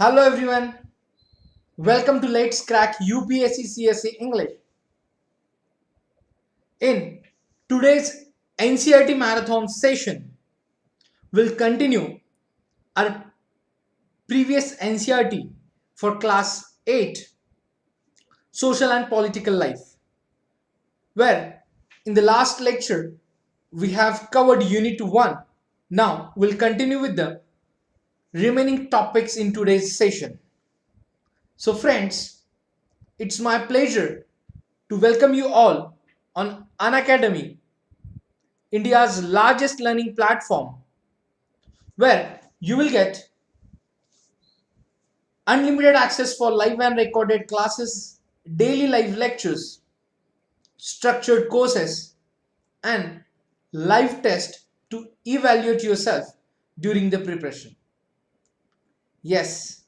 Hello everyone, welcome to Let's Crack UPSC CSE English. In today's NCERT marathon session, we'll continue our previous NCERT for class 8, Social and Political Life, where in the last lecture we have covered Unit 1. Now we'll continue with the remaining topics in today's session. So friends, it's my pleasure to welcome you all on Unacademy, India's largest learning platform, where you will get unlimited access for live and recorded classes, daily live lectures, structured courses, and live test to evaluate yourself during the preparation. Yes,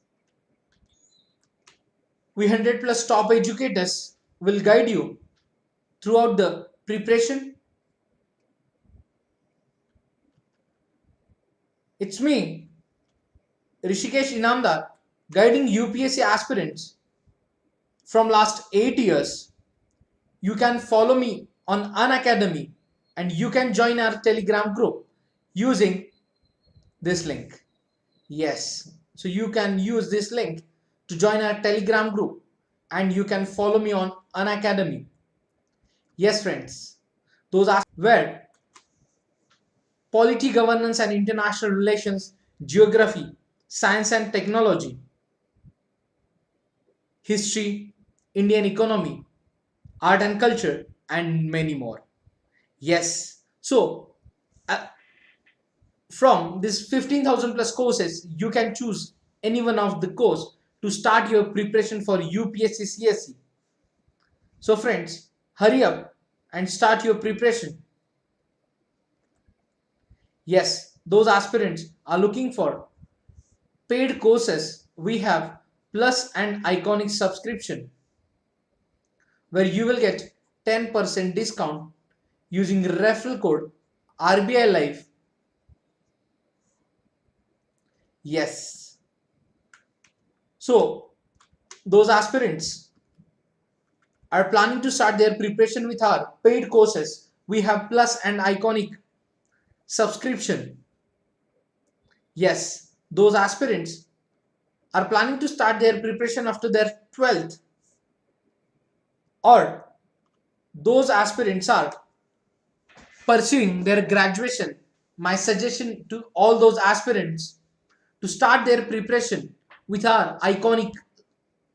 we 100 plus top educators will guide you throughout the preparation. It's me, Rushikesh Inamdar, guiding UPSC aspirants from last 8 years. You can follow me on Unacademy and you can join our Telegram group using this link. Yes, so you can use this link to join our Telegram group and you can follow me on Unacademy. Yes friends, those are where polity, governance and international relations, geography, science and technology, history, Indian economy, art and culture, and many more. Yes, so from this 15,000 plus courses, you can choose any one of the course to start your preparation for UPSC CSE. So friends, hurry up and start your preparation. Yes, those aspirants are looking for paid courses. We have Plus and Iconic subscription, where you will get 10% discount using referral code RBI Live. Yes. So those aspirants are planning to start their preparation with our paid courses. We have Plus and Iconic subscription. Yes, those aspirants are planning to start their preparation after their 12th, or those aspirants are pursuing their graduation. My suggestion to all those aspirants to start their preparation with our Iconic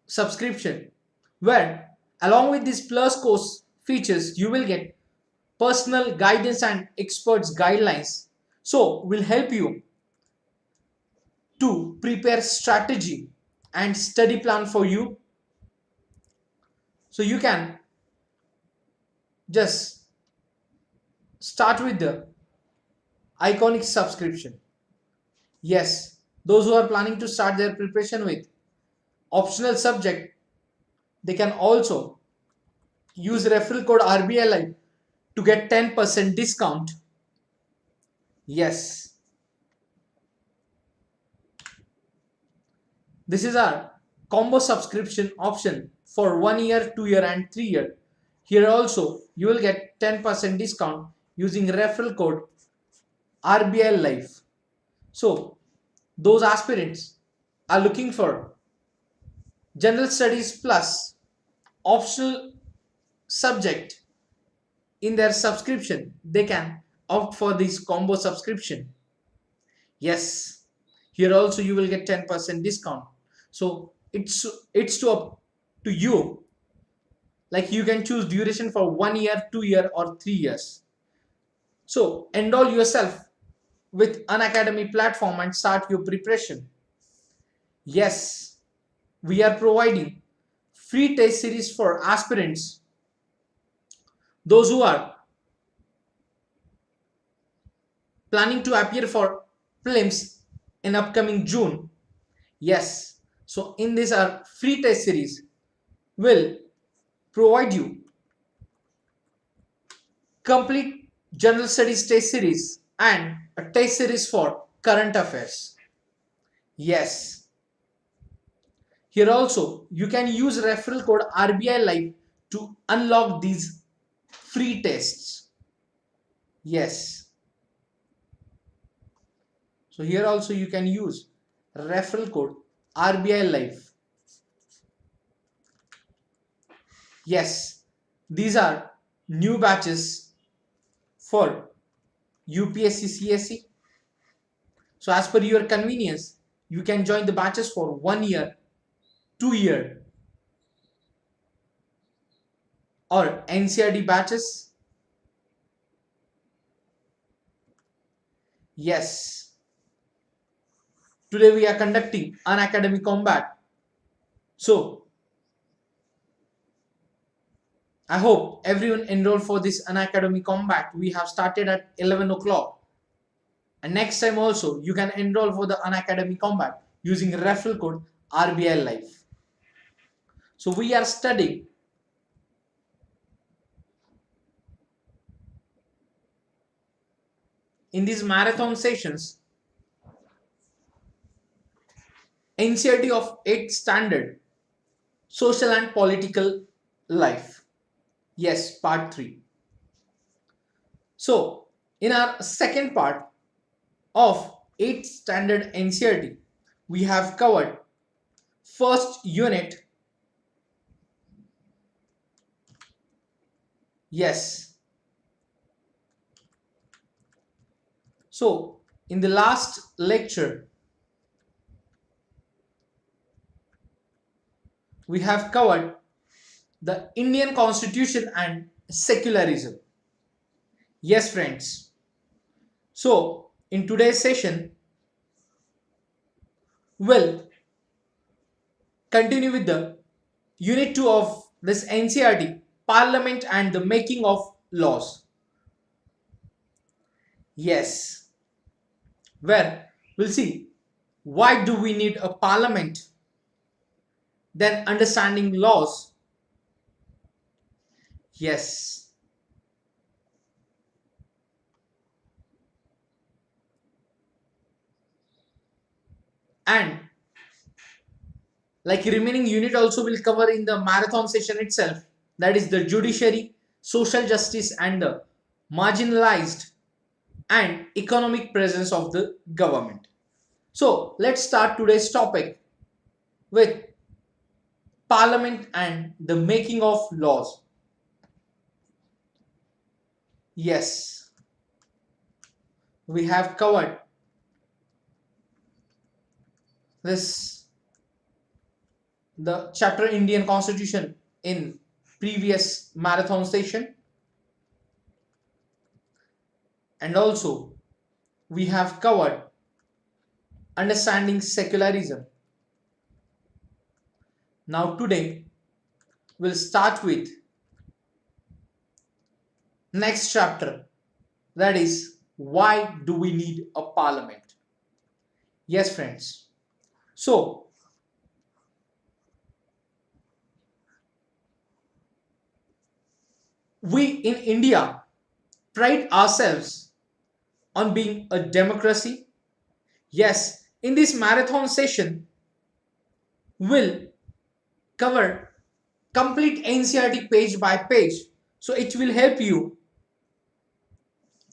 subscription, where along with these plus course features you will get personal guidance and experts guidelines, so will help you to prepare strategy and study plan for you. So you can just start with the Iconic subscription. Yes, those who are planning to start their preparation with optional subject, they can also use referral code RBI Live to get 10% discount. Yes, this is our combo subscription option for 1 year, 2 year and 3 year. Here also you will get 10% discount using referral code RBI Live. So those aspirants are looking for general studies plus optional subject in their subscription, they can opt for this combo subscription. Yes, here also you will get 10% discount. So it's to you, like you can choose duration for 1 year, 2 year or 3 years. So enroll yourself with Unacademy platform and start your preparation. Yes, we are providing free test series for aspirants, those who are planning to appear for prelims in upcoming June. Yes, so in this our free test series will provide you complete general studies test series and a test series for current affairs. Yes, Here also you can use referral code RBI Live to unlock these free tests. Yes. So here also you can use referral code RBI Live. Yes, these are new batches for UPSC CSE. So as per your convenience, you can join the batches for 1 year, 2 year, or NCERT batches. Yes. Today we are conducting Unacademy combat. So I hope everyone enroll for this Unacademy combat. We have started at 11 o'clock. And next time also you can enroll for the Unacademy combat using referral code RBI Live. So we are studying in these marathon sessions NCERT of 8th standard social and political life. Yes, part 3. So in our second part of 8th standard NCERT, we have covered first unit. Yes. So in the last lecture, we have covered the Indian Constitution and secularism. Yes, friends. So in today's session, we'll continue with the unit 2 of this NCERT, Parliament and the making of laws. Yes, where we'll see why do we need a parliament, then understanding laws. Yes, and like remaining unit also will cover in the marathon session itself, that is the judiciary, social justice and the marginalized and economic presence of the government. So let's start today's topic with Parliament and the making of laws. Yes, we have covered this the chapter Indian Constitution in previous marathon session, and also we have covered understanding secularism. Now today we'll start with next chapter, that is why do we need a parliament. Yes, friends. So we in India pride ourselves on being a democracy. Yes, in this marathon session we'll cover complete NCERT page by page, so it will help you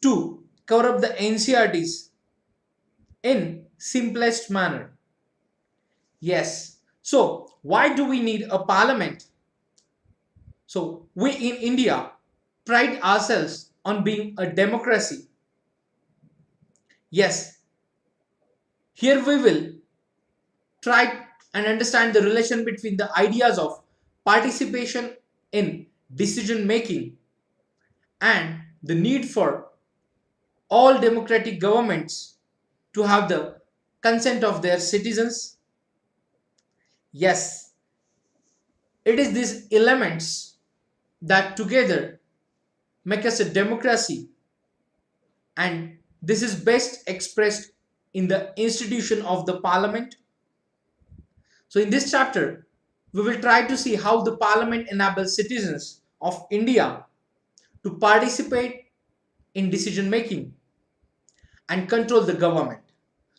to cover up the NCERTs in simplest manner. Yes, so why do we need a parliament? So we in India pride ourselves on being a democracy. Yes, here we will try and understand the relation between the ideas of participation in decision making and the need for all democratic governments to have the consent of their citizens. Yes, it is these elements that together make us a democracy, and this is best expressed in the institution of the parliament. So in this chapter we will try to see how the parliament enables citizens of India to participate in decision making and control the government,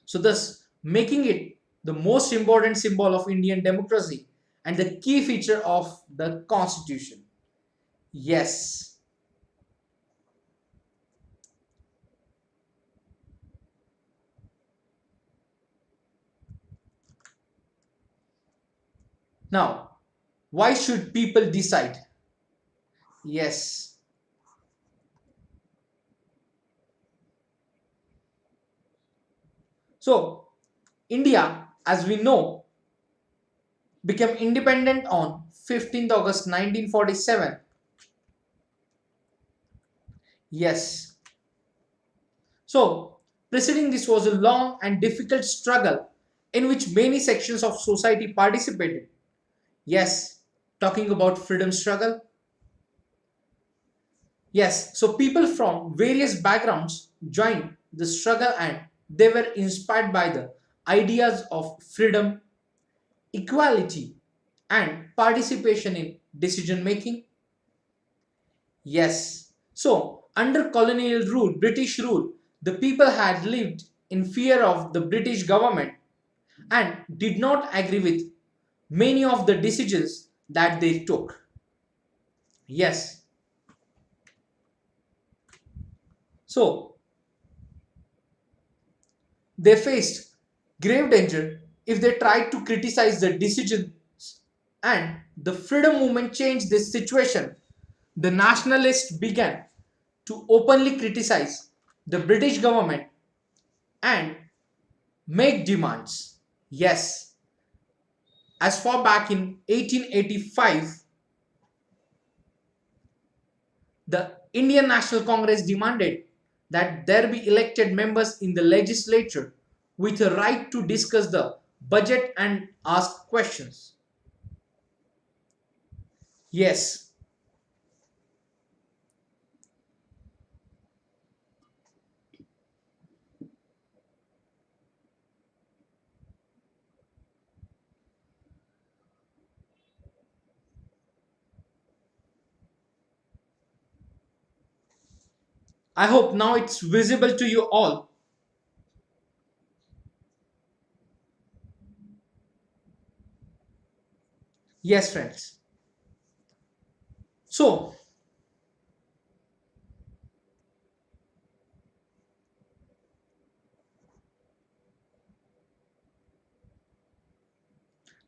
so thus making it the most important symbol of Indian democracy and the key feature of the constitution. Yes. Now, why should people decide? Yes. So, India, as we know, became independent on 15th August 1947. Yes. So, preceding this was a long and difficult struggle in which many sections of society participated. Yes, talking about freedom struggle. Yes, so people from various backgrounds joined the struggle and they were inspired by the ideas of freedom, equality, and participation in decision making. Yes, so under colonial rule, British rule, the people had lived in fear of the British government and did not agree with many of the decisions that they took. Yes, so they faced grave danger if they tried to criticize the decisions, and the freedom movement changed this situation. The nationalists began to openly criticize the British government and make demands. Yes, as far back in 1885, the Indian National Congress demanded that there be elected members in the legislature with a right to discuss the budget and ask questions. Yes, I hope now it's visible to you all. Yes, friends. So,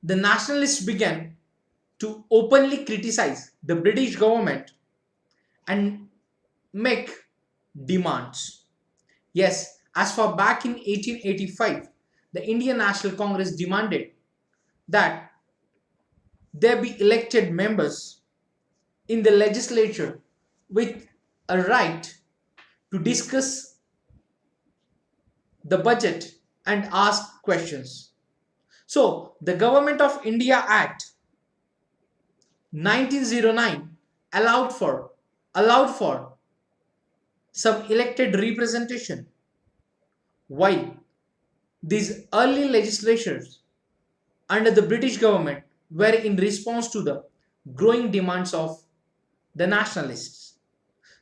the nationalists began to openly criticize the British government and make demands. Yes, as far back in 1885, the Indian National Congress demanded that there be elected members in the legislature with a right to discuss the budget and ask questions. So, the Government of India Act 1909 allowed for some elected representation, while these early legislatures under the British government were in response to the growing demands of the nationalists.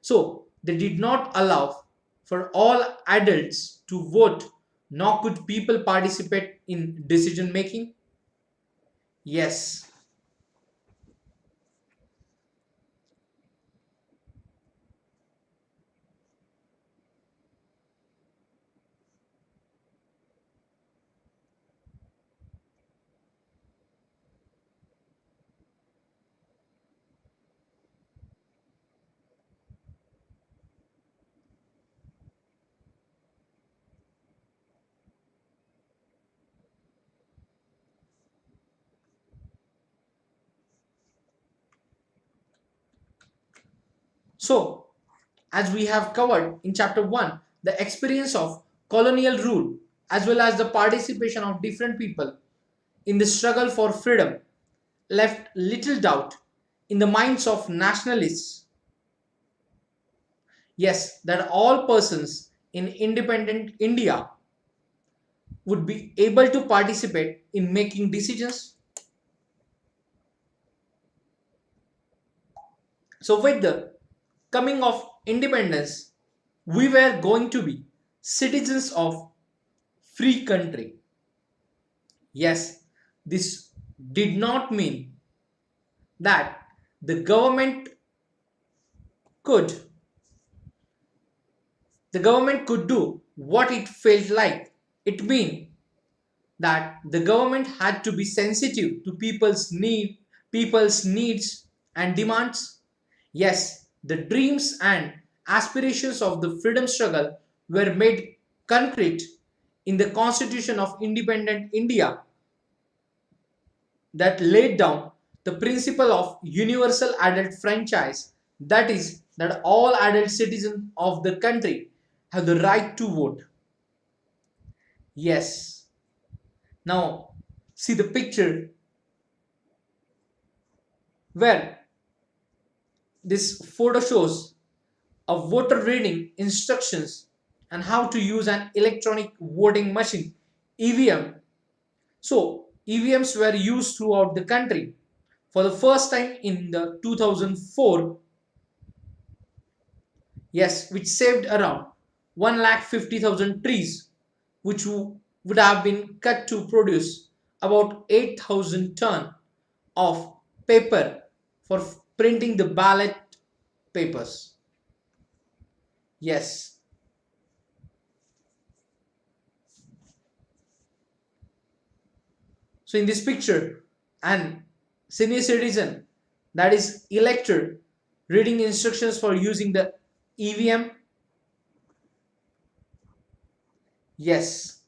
So they did not allow for all adults to vote, nor could people participate in decision making. Yes. So, as we have covered in chapter 1, the experience of colonial rule as well as the participation of different people in the struggle for freedom left little doubt in the minds of nationalists. Yes, that all persons in independent India would be able to participate in making decisions. So, with the coming of independence, we were going to be citizens of free country. Yes, this did not mean that the government could do what it felt like. It means that the government had to be sensitive to people's needs and demands. Yes, the dreams and aspirations of the freedom struggle were made concrete in the Constitution of Independent India that laid down the principle of universal adult franchise, that is, that all adult citizens of the country have the right to vote. Yes. Now, see the picture where this photo shows a voter reading instructions and how to use an electronic voting machine, EVM. So, EVMs were used throughout the country for the first time in the 2004. Yes, which saved around 1,50,000 trees, which would have been cut to produce about 8,000 ton of paper for printing the ballot papers. Yes. So in this picture, an senior citizen that is elected reading instructions for using the EVM. Yes.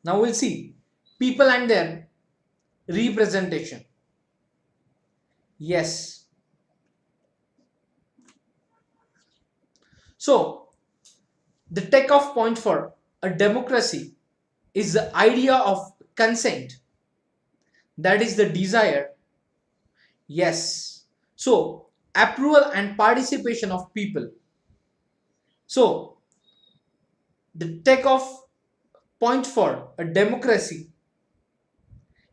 Now we'll see people and their representation. Yes. So the takeoff point for a democracy is the idea of consent. That is the desire. Yes. So approval and participation of people. So the takeoff point for a democracy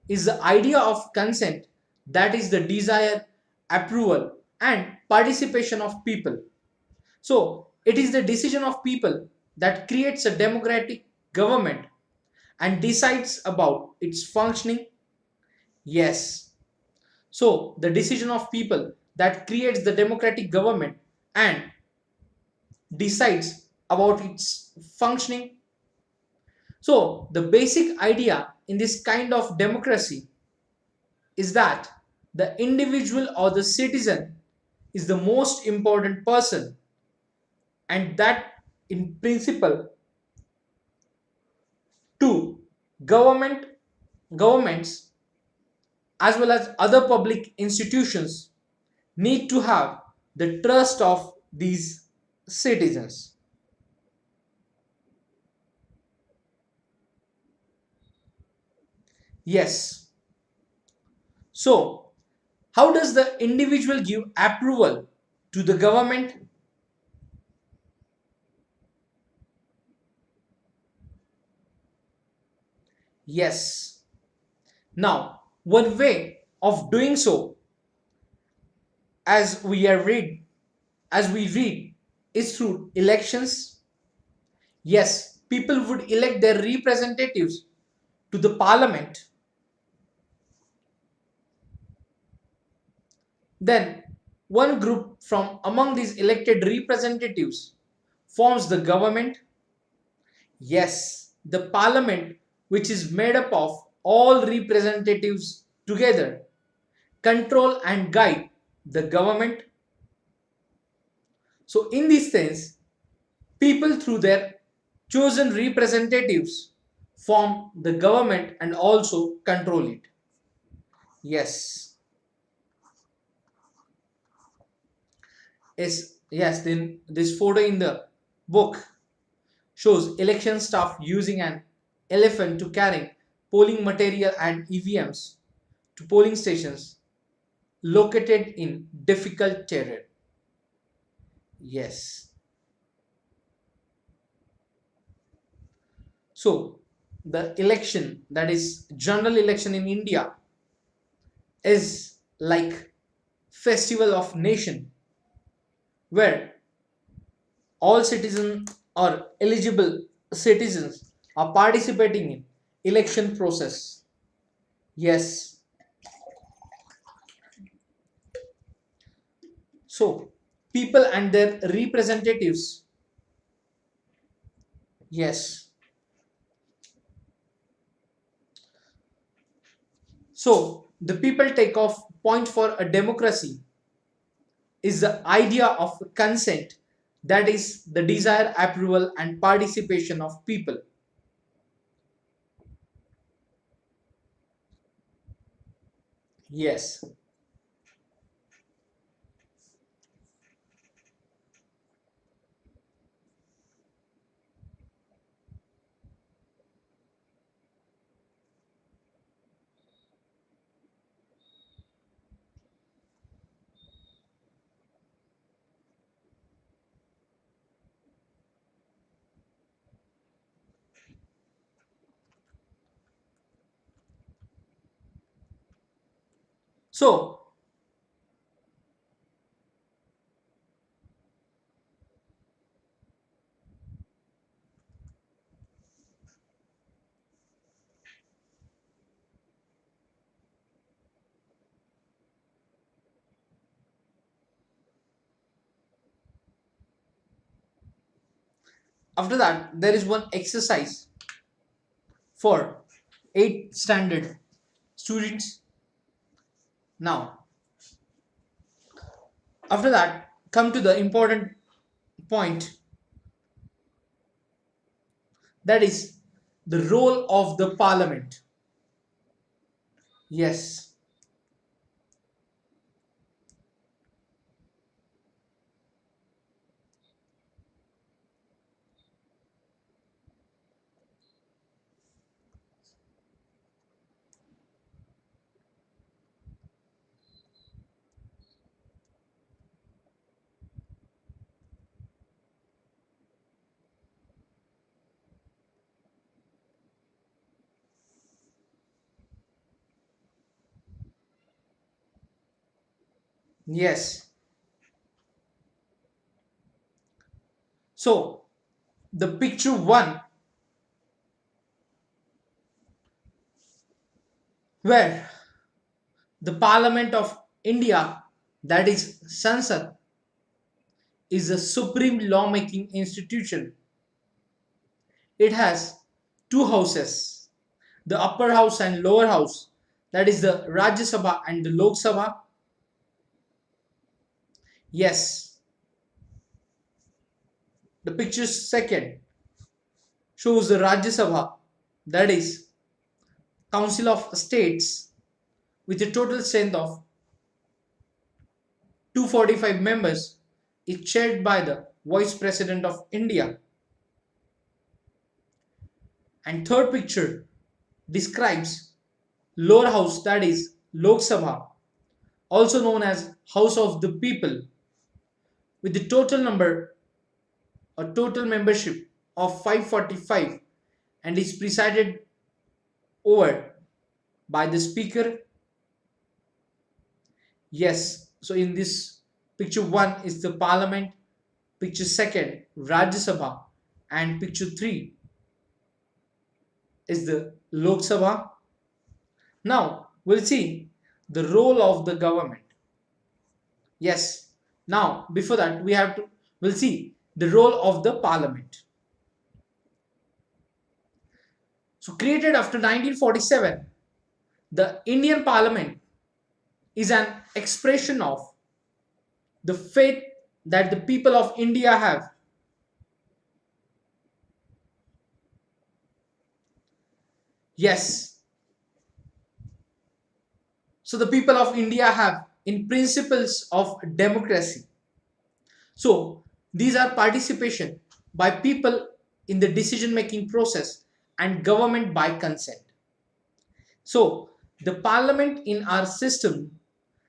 is the idea of consent, that is the desire, approval and participation of people. So it is the decision of people that creates a democratic government and decides about its functioning. Yes. So the decision of people that creates the democratic government and decides about its functioning. So the basic idea in this kind of democracy is that the individual or the citizen is the most important person, and that in principle to government governments as well as other public institutions need to have the trust of these citizens. Yes. So how does the individual give approval to the government? Yes. Now, one way of doing so, as we are read, as we read, is through elections. Yes, people would elect their representatives to the parliament. Then, one group from among these elected representatives forms the government. Yes, the parliament, which is made up of all representatives together, control and guide the government. So, in this sense, people through their chosen representatives form the government and also control it. Yes. Yes, then this photo in the book shows election staff using an elephant to carry polling material and EVMs to polling stations located in difficult terrain. Yes. So the election, that is general election in India, is like festival of nation where all citizens or eligible citizens are participating in election process. Yes. So people and their representatives. Yes. So the people take off point for a democracy is the idea of consent, that is the desire, approval and participation of people. Yes. So after that there is one exercise for 8th standard students. Now after that come to the important point, that is the role of the parliament. Yes. Yes. So the picture 1, where the parliament of India, that is Sansad, is a supreme lawmaking institution. It has two houses, the upper house and lower house, that is the Rajya Sabha and the Lok Sabha. Yes. The picture 2nd shows the Rajya Sabha, that is Council of States, with a total strength of 245 members, is chaired by the Vice President of India. And third picture describes lower house, that is Lok Sabha, also known as House of the People, with the total membership of 545, and is presided over by the speaker. Yes. So in this picture 1 is the parliament, picture 2nd Rajya Sabha, and picture 3 is the Lok Sabha. Now we'll see the role of the government. Yes. Now before that we'll see the role of the parliament. So created after 1947, the Indian parliament is an expression of the faith that the people of India have. Yes. So the people of India have in principles of democracy. So these are participation by people in the decision making process and government by consent. So the parliament in our system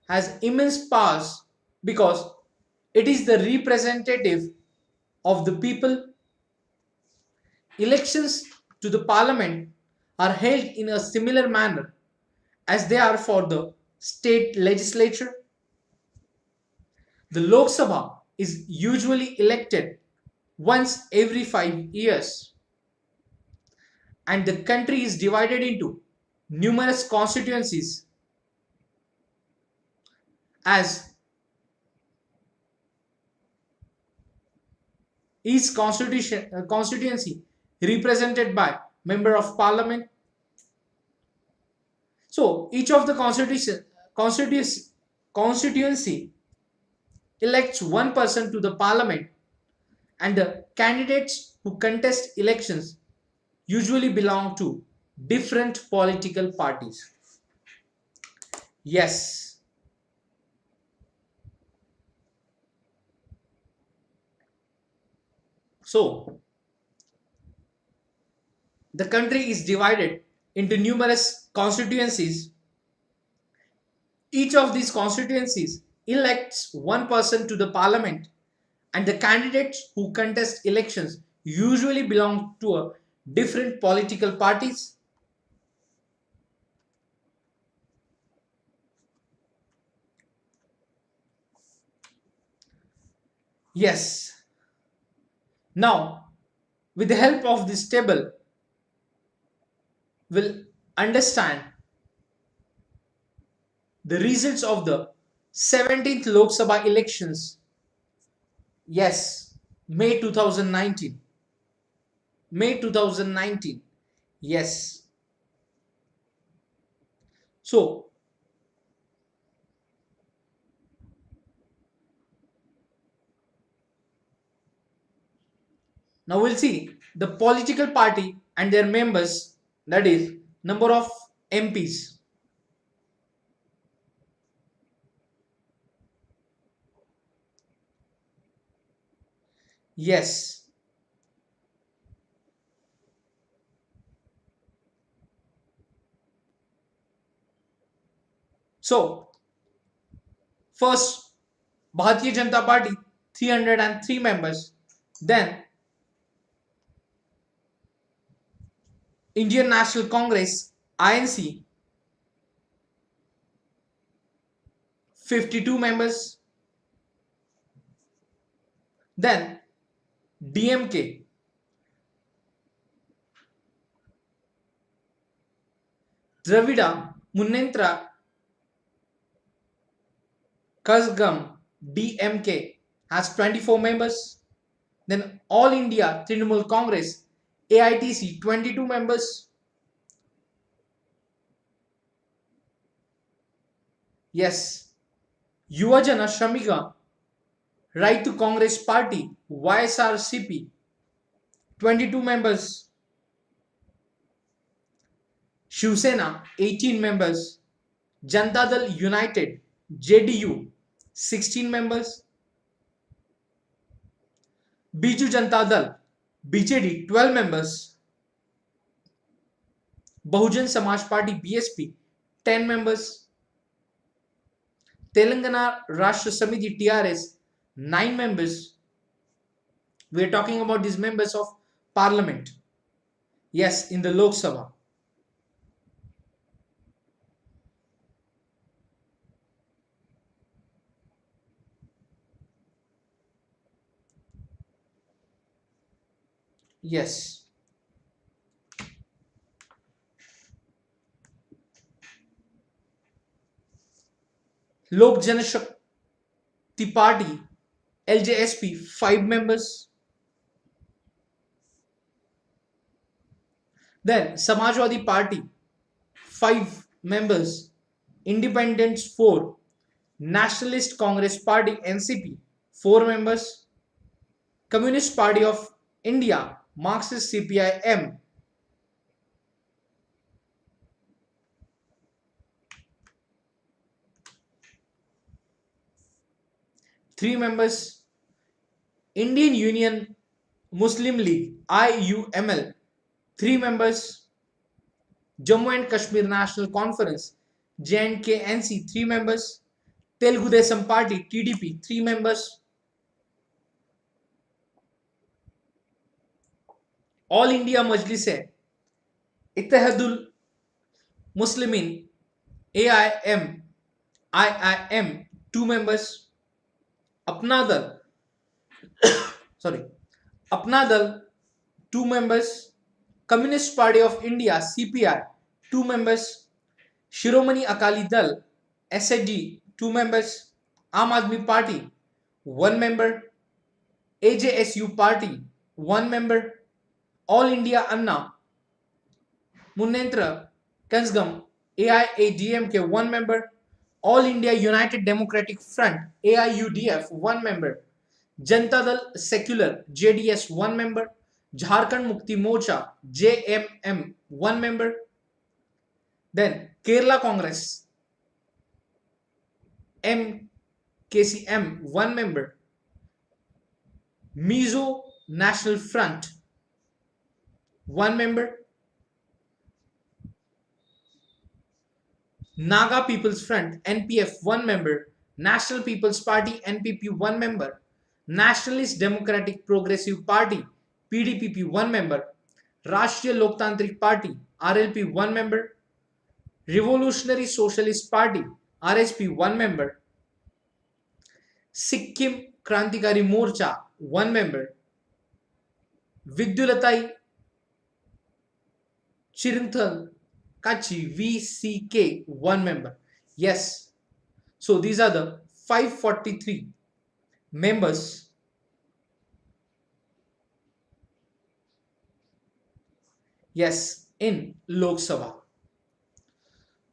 has immense powers because it is the representative of the people. Elections to the parliament are held in a similar manner as they are for the state legislature. The Lok Sabha is usually elected once every 5 years, and the country is divided into numerous constituencies as each constituency represented by member of parliament. So each of the constituency elects one person to the parliament, and the candidates who contest elections usually belong to different political parties. Yes. So the country is divided into numerous constituencies. Each of these constituencies elects one person to the parliament, and the candidates who contest elections usually belong to a different political parties. Yes. Now, with the help of this table, we'll understand the results of the 17th Lok Sabha elections. Yes, May 2019. May 2019. Yes. So, now we'll see the political party and their members, that is, number of MPs. Yes. So, first, Bharatiya Janata Party, 303 members. Then, Indian National Congress, INC, 52 members. Then, DMK, Dravida Munnetra Kazhagam, DMK, has 24 members. Then All India Trinamool Congress, AITC, 22 members. Yes. Yuvajana Shramika Raitu Congress Party, YSRCP, 22 members. Shiv Sena, 18 members. Janata Dal United, JDU, 16 members. Biju Janata Dal, BJD, 12 members. Bahujan Samaj Party, BSP, 10 members. Telangana Rashtra Samiti, TRS, 9 members. We are talking about these members of parliament. Yes, in the Lok Sabha. Yes. Lok Janashakti Party, LJSP, 5 members. Then Samajwadi Party, 5 members. Independents, 4. Nationalist Congress Party, NCP, 4 members. Communist Party of India, Marxist CPI-M, 3 members. Indian Union Muslim League, IUML, 3 members. Jammu and Kashmir National Conference, JNKNC, 3 members. Telugu Desam Party, TDP, 3 members. All India Majlis Ittihadul Muslimin, AIM, IIM 2 members, Apna Dal, sorry, Apna Dal 2 members, Communist Party of India CPI 2 members, Shiromani Akali Dal SAD 2 members, Aam Aadmi Party 1 member, AJSU Party 1 member, All India Anna Munnetra Kanzgam AIADMK 1 member, All India United Democratic Front AIUDF 1 member, Janata Dal Secular JDS 1 member, Jharkhand Mukti Morcha JMM 1 member, then Kerala Congress MKCM 1 member, Mizo National Front 1 member, Naga People's Front NPF 1 member, National People's Party NPP 1 member, Nationalist Democratic Progressive Party PDPP 1 member, Rashtriya Loktantrik Party RLP 1 member, Revolutionary Socialist Party RSP 1 member, Sikkim Krantikari Morcha 1 member, Vidyulatai Chirinthal Kachi VCK 1 member. Yes, so these are the 543 members in Lok Sabha.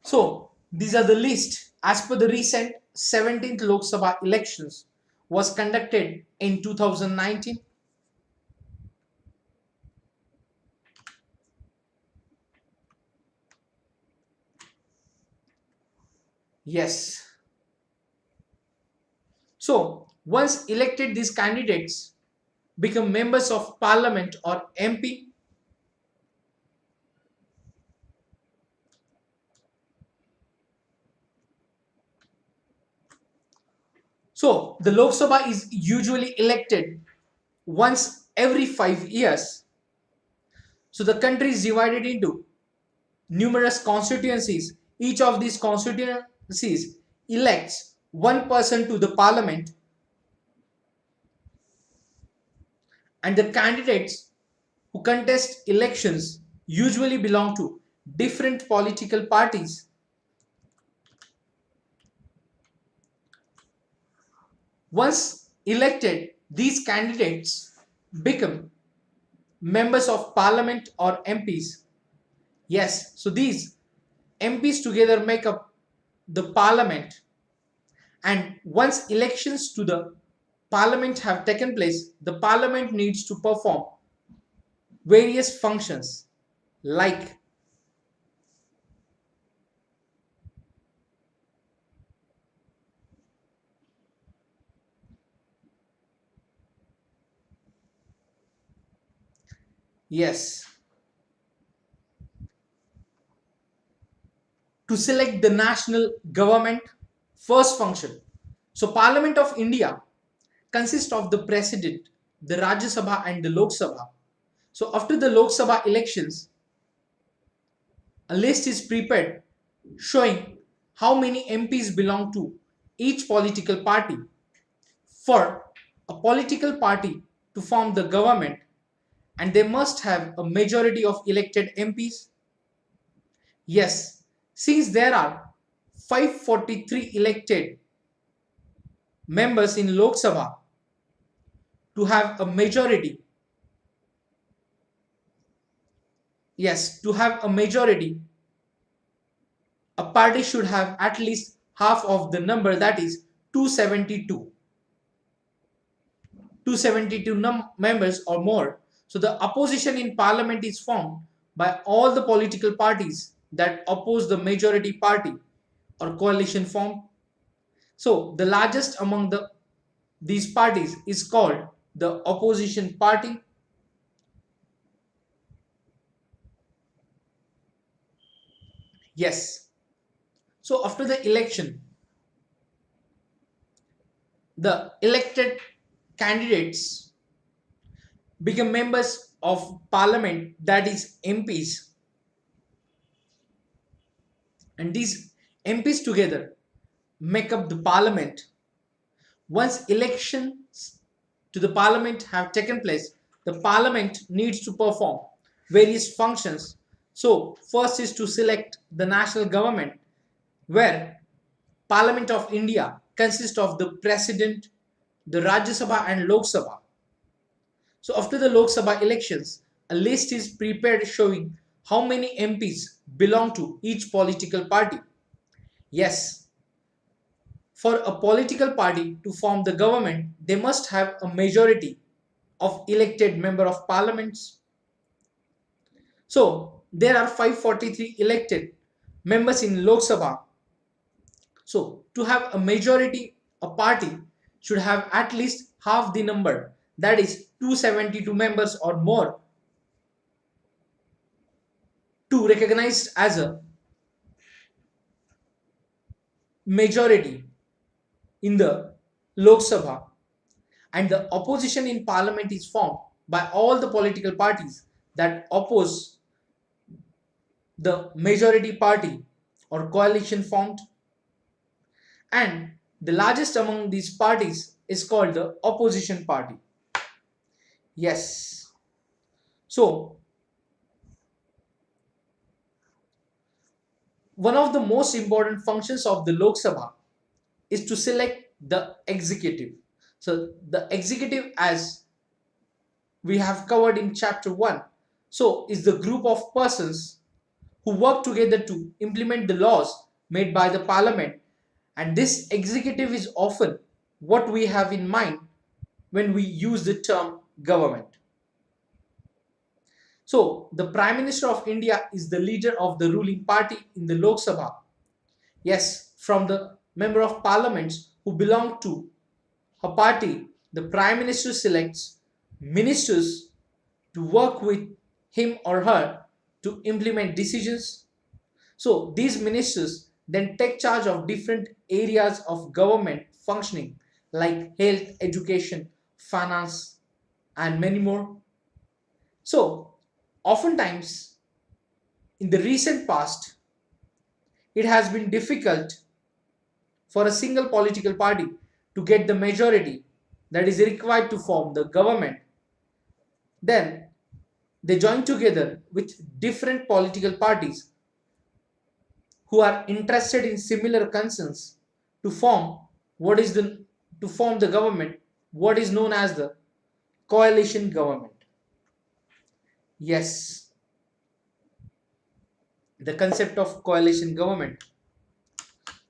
So these are the list as per the recent 17th Lok Sabha elections was conducted in 2019. Yes. So once elected, these candidates become members of parliament or MP. So the Lok Sabha is usually elected once every 5 years. So the country is divided into numerous constituencies. Each of these constituencies elects one person to the parliament, and the candidates who contest elections usually belong to different political parties. Once elected, these candidates become members of parliament or MPs. Yes, so these MPs together make up the parliament, and once elections to the parliament have taken place, the parliament needs to perform various functions like yes, to select the national government. First function. So Parliament of India consists of the President, the Rajya Sabha and the Lok Sabha. So after the Lok Sabha elections, a list is prepared showing how many MPs belong to each political party. For a political party to form the government, and they must have a majority of elected MPs. Yes, since there are 543 elected members in Lok Sabha, to have a majority, a party should have at least half of the number, that is 272. 272 members or more. So the opposition in parliament is formed by all the political parties that oppose the majority party or coalition formed. So the largest among these parties is called the opposition party. Yes. So after the election, the elected candidates become members of parliament, that is MPs, and these MPs together make up the parliament. Once elections to the parliament have taken place, the parliament needs to perform various functions. So first is to select the national government, where Parliament of India consists of the President, the Rajya Sabha and Lok Sabha. So after the Lok Sabha elections, a list is prepared showing how many MPs belong to each political party. Yes, for a political party to form the government, they must have a majority of elected member of parliaments. So there are 543 elected members in Lok Sabha. So to have a majority, a party should have at least half the number, that is 272 members or more, to recognized as a majority in the Lok Sabha, and the opposition in parliament is formed by all the political parties that oppose the majority party or coalition formed, and the largest among these parties is called the opposition party. Yes. So one of the most important functions of the Lok Sabha is to select the executive. So the executive, as we have covered in chapter 1, so is the group of persons who work together to implement the laws made by the parliament, and this executive is often what we have in mind when we use the term government. So the Prime Minister of India is the leader of the ruling party in the Lok Sabha. Yes, from the member of parliaments who belong to a party, the Prime Minister selects ministers to work with him or her to implement decisions. So these ministers then take charge of different areas of government functioning like health, education, finance, and many more. So oftentimes in the recent past, it has been difficult for a single political party to get the majority that is required to form the government. Then they join together with different political parties who are interested in similar concerns to form what is the to form the government, what is known as the coalition government. Yes, the concept of coalition government.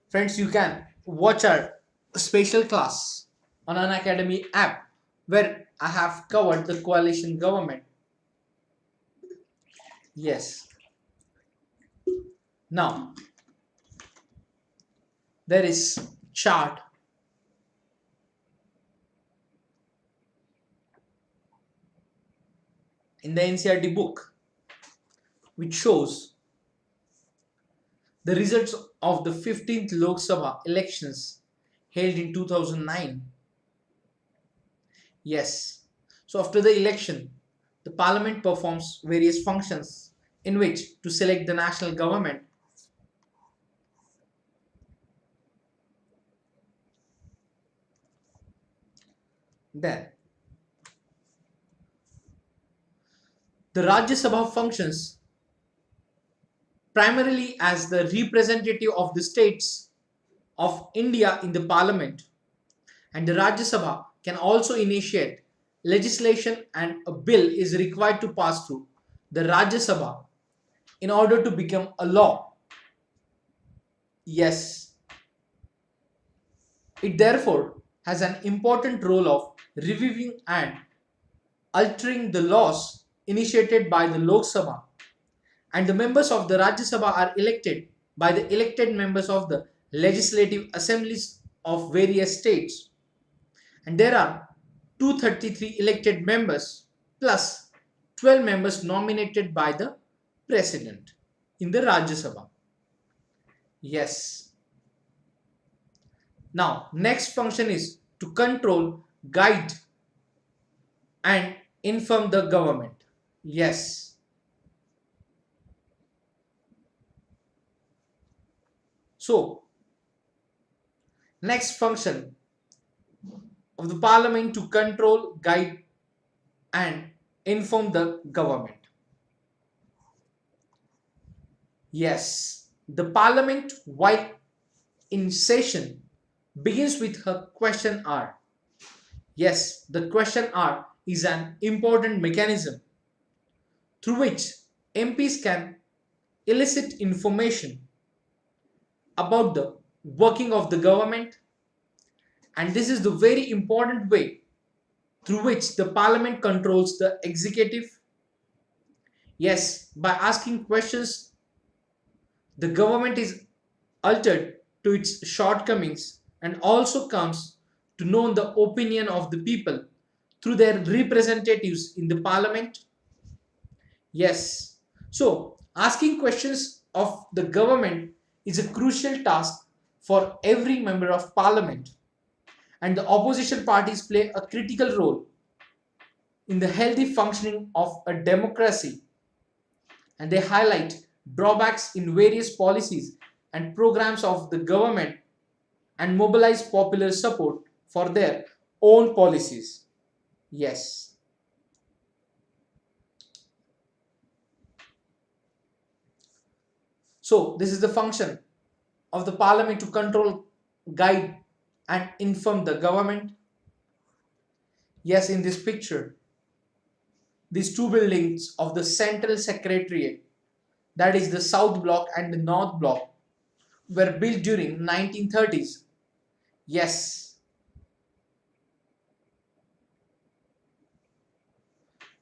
Friends, you can watch our special class on Unacademy app where I have covered the coalition government. Yes. Now, there is chart in the NCERT book which shows the results of the 15th Lok Sabha elections held in 2009. Yes. So after the election, the parliament performs various functions in which to select the national government. Then the Rajya Sabha functions primarily as the representative of the states of India in the parliament, and the Rajya Sabha can also initiate legislation, and a bill is required to pass through the Rajya Sabha in order to become a law. Yes, it therefore has an important role of reviewing and altering the laws initiated by the Lok Sabha, and the members of the Rajya Sabha are elected by the elected members of the legislative assemblies of various states, and there are 233 elected members plus 12 members nominated by the president in the Rajya Sabha. Yes. Now, next function is to control, guide, and inform the government. Yes. So, Next function of the parliament to control, guide and inform the government. Yes, the parliament while in session begins with a question hour. Yes, the question hour is an important mechanism through which MPs can elicit information about the working of the government, and this is the very important way through which the parliament controls the executive. Yes, by asking questions, the government is altered to its shortcomings and also comes to know the opinion of the people through their representatives in the parliament. Yes, so asking questions of the government is a crucial task for every member of parliament, and the opposition parties play a critical role in the healthy functioning of a democracy, and they highlight drawbacks in various policies and programs of the government and mobilize popular support for their own policies. Yes. So this is the function of the parliament to control, guide and inform the government. Yes, in this picture, these two buildings of the Central Secretariat, that is the South Block and the North Block, were built during 1930s. Yes.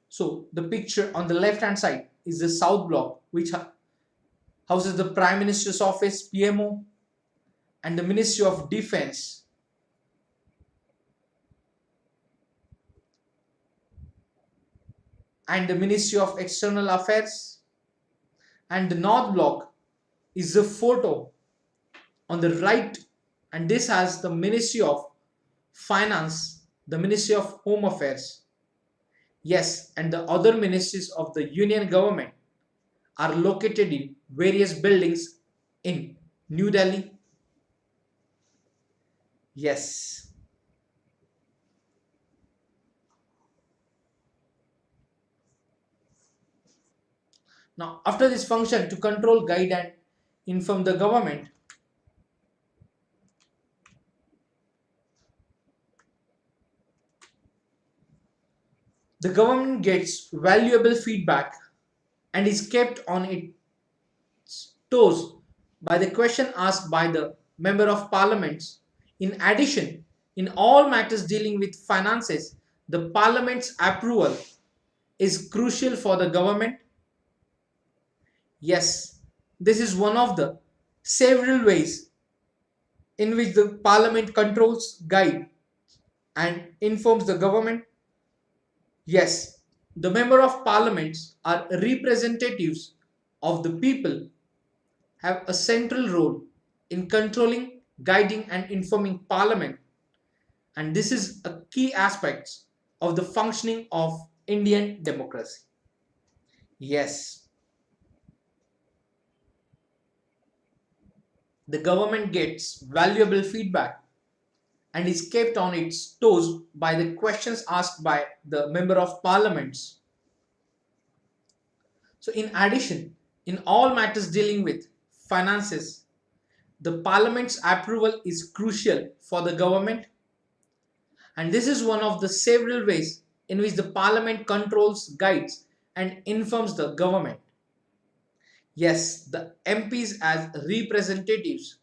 So the picture on the left hand side is the South Block, which houses the Prime Minister's office, PMO, and the Ministry of Defense. And the Ministry of External Affairs. And the North Block is the photo on the right, and this has the Ministry of Finance, the Ministry of Home Affairs. Yes, and the other ministries of the Union government are located in various buildings in New Delhi. Yes. Now, after this function to control, guide and inform the government, the government gets valuable feedback and is kept on its toes by the question asked by the member of parliaments. In addition, in all matters dealing with finances, the parliament's approval is crucial for the government. Yes, this is one of the several ways in which the parliament controls, guides and informs the government. Yes, the member of parliaments are representatives of the people, have a central role in controlling, guiding and informing parliament, and this is a key aspect of the functioning of Indian democracy. Yes, the government gets valuable feedback and is kept on its toes by the questions asked by the member of parliaments. So in addition, in all matters dealing with finances, the parliament's approval is crucial for the government, and this is one of the several ways in which the parliament controls, guides and informs the government. Yes, the MPs as representatives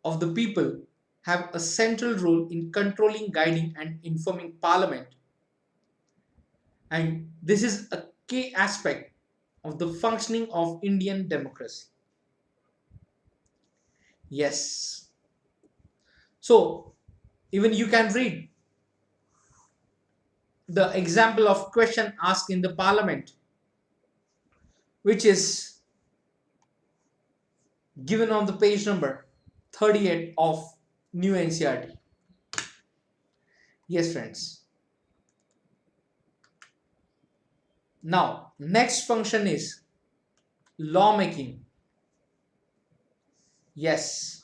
of the people have a central role in controlling, guiding and informing parliament, and this is a key aspect of the functioning of Indian democracy. Yes. So even you can read the example of question asked in the parliament, which is given on the page number 38 of new NCERT. Yes, friends. Now, next function is lawmaking. Yes.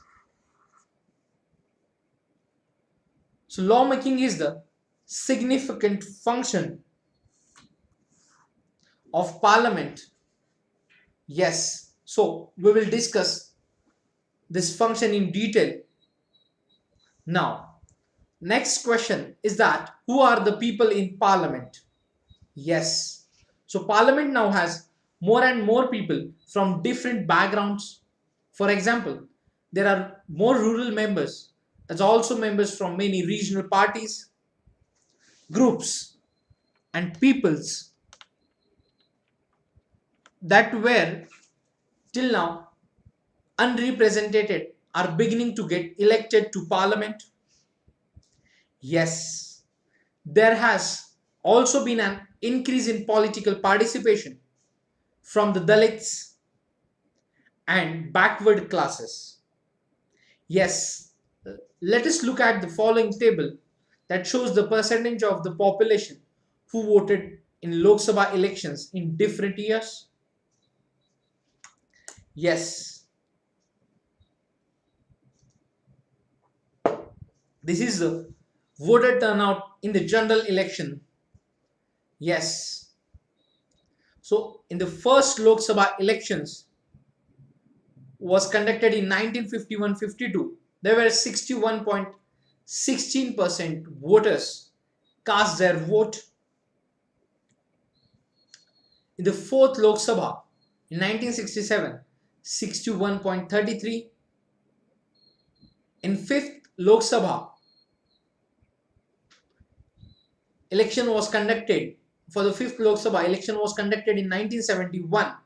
So lawmaking is the significant function of parliament. Yes, so we will discuss this function in detail. Now, next question is that who are the people in parliament? Yes, so parliament now has more and more people from different backgrounds. For example, there are more rural members as also members from many regional parties, groups, and peoples that were till now unrepresented are beginning to get elected to parliament. Yes, there has also been an increase in political participation from the Dalits and backward classes. Yes, let us look at the following table that shows the percentage of the population who voted in Lok Sabha elections in different years. Yes, this is the voter turnout in the general election. Yes, so in the first Lok Sabha elections was conducted in 1951-52, there were 61.16% voters cast their vote. In the fourth Lok Sabha in 1967, 61.33. In fifth Lok Sabha, election was conducted for the fifth Lok Sabha election was conducted in 1971,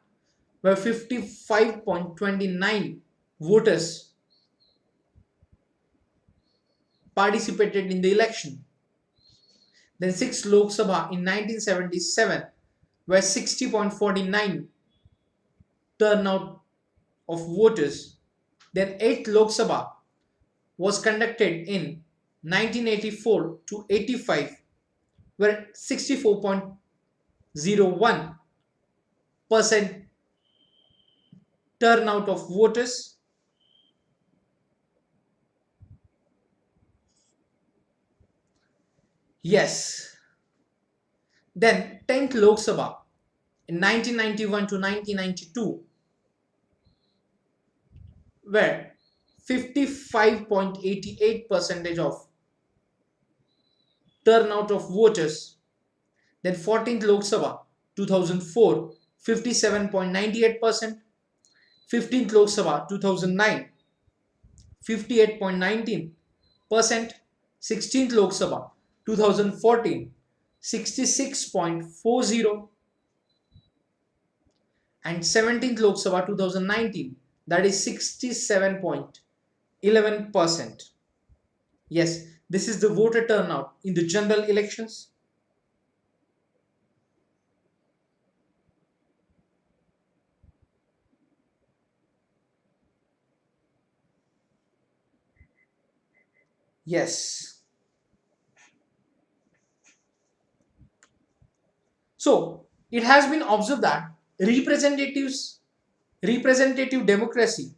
where 55.29 voters participated in the election. Then sixth Lok Sabha in 1977, where 60.49 turnout of voters. Then eighth Lok Sabha was conducted in 1984 to 85, where 64.01% turnout of voters. Yes. Then 10th Lok Sabha in 1991 to 1992, where 55.88% of turnout of voters. Then 14th Lok Sabha 2004, 57.98%. 15th Lok Sabha 2009, 58.19%. 16th Lok Sabha 2014, 66.40%. And 17th Lok Sabha 2019, that is 67.11%. Yes, this is the voter turnout in the general elections. Yes. So it has been observed that representative democracy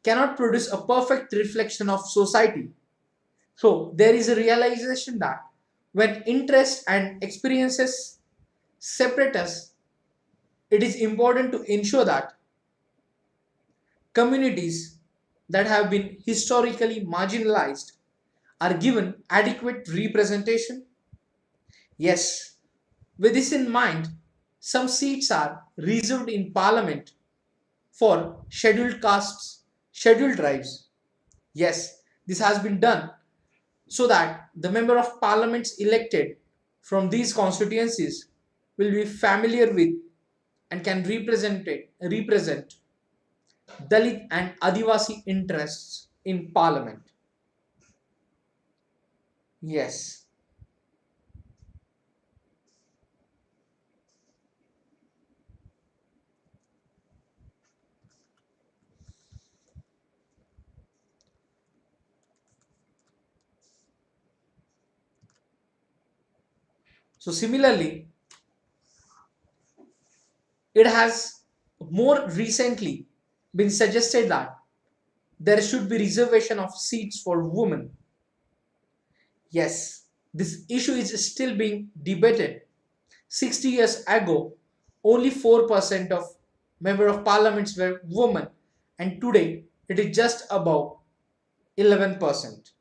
cannot produce a perfect reflection of society. So there is a realization that when interests and experiences separate us, it is important to ensure that communities that have been historically marginalized are given adequate representation. Yes, with this in mind, some seats are reserved in parliament for scheduled castes, scheduled tribes. Yes, this has been done so that the member of parliaments elected from these constituencies will be familiar with and can represent Dalit and Adivasi interests in parliament. Yes. So similarly, it has more recently been suggested that there should be reservation of seats for women. Yes, this issue is still being debated. 60 years ago, only 4% of member of parliaments were women, and today it is just above 11%.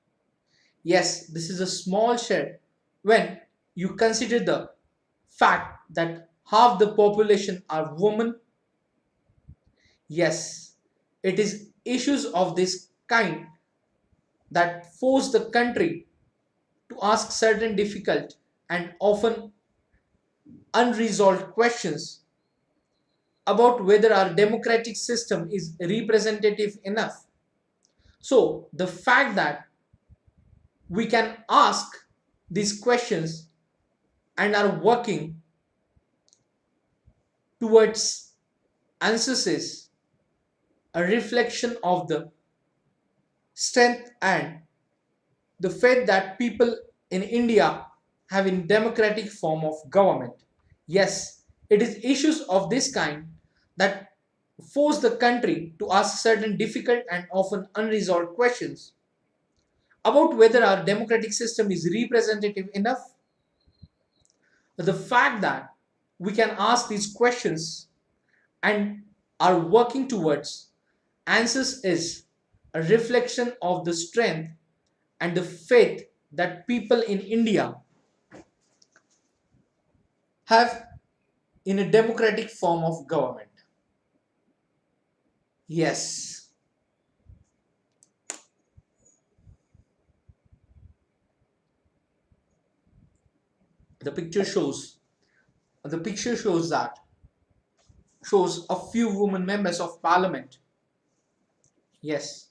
Yes, this is a small share when you consider the fact that half the population are women. Yes, it is issues of this kind that force the country to ask certain difficult and often unresolved questions about whether our democratic system is representative enough. So, the fact that we can ask these questions and are working towards answers is a reflection of the strength and the faith that people in India have in democratic form of government. Yes, it is issues of this kind that force the country to ask certain difficult and often unresolved questions about whether our democratic system is representative enough. The fact that we can ask these questions and are working towards answers is a reflection of the strength and the faith that people in India have in a democratic form of government. Yes, the picture shows the picture shows that shows a few women members of parliament. Yes,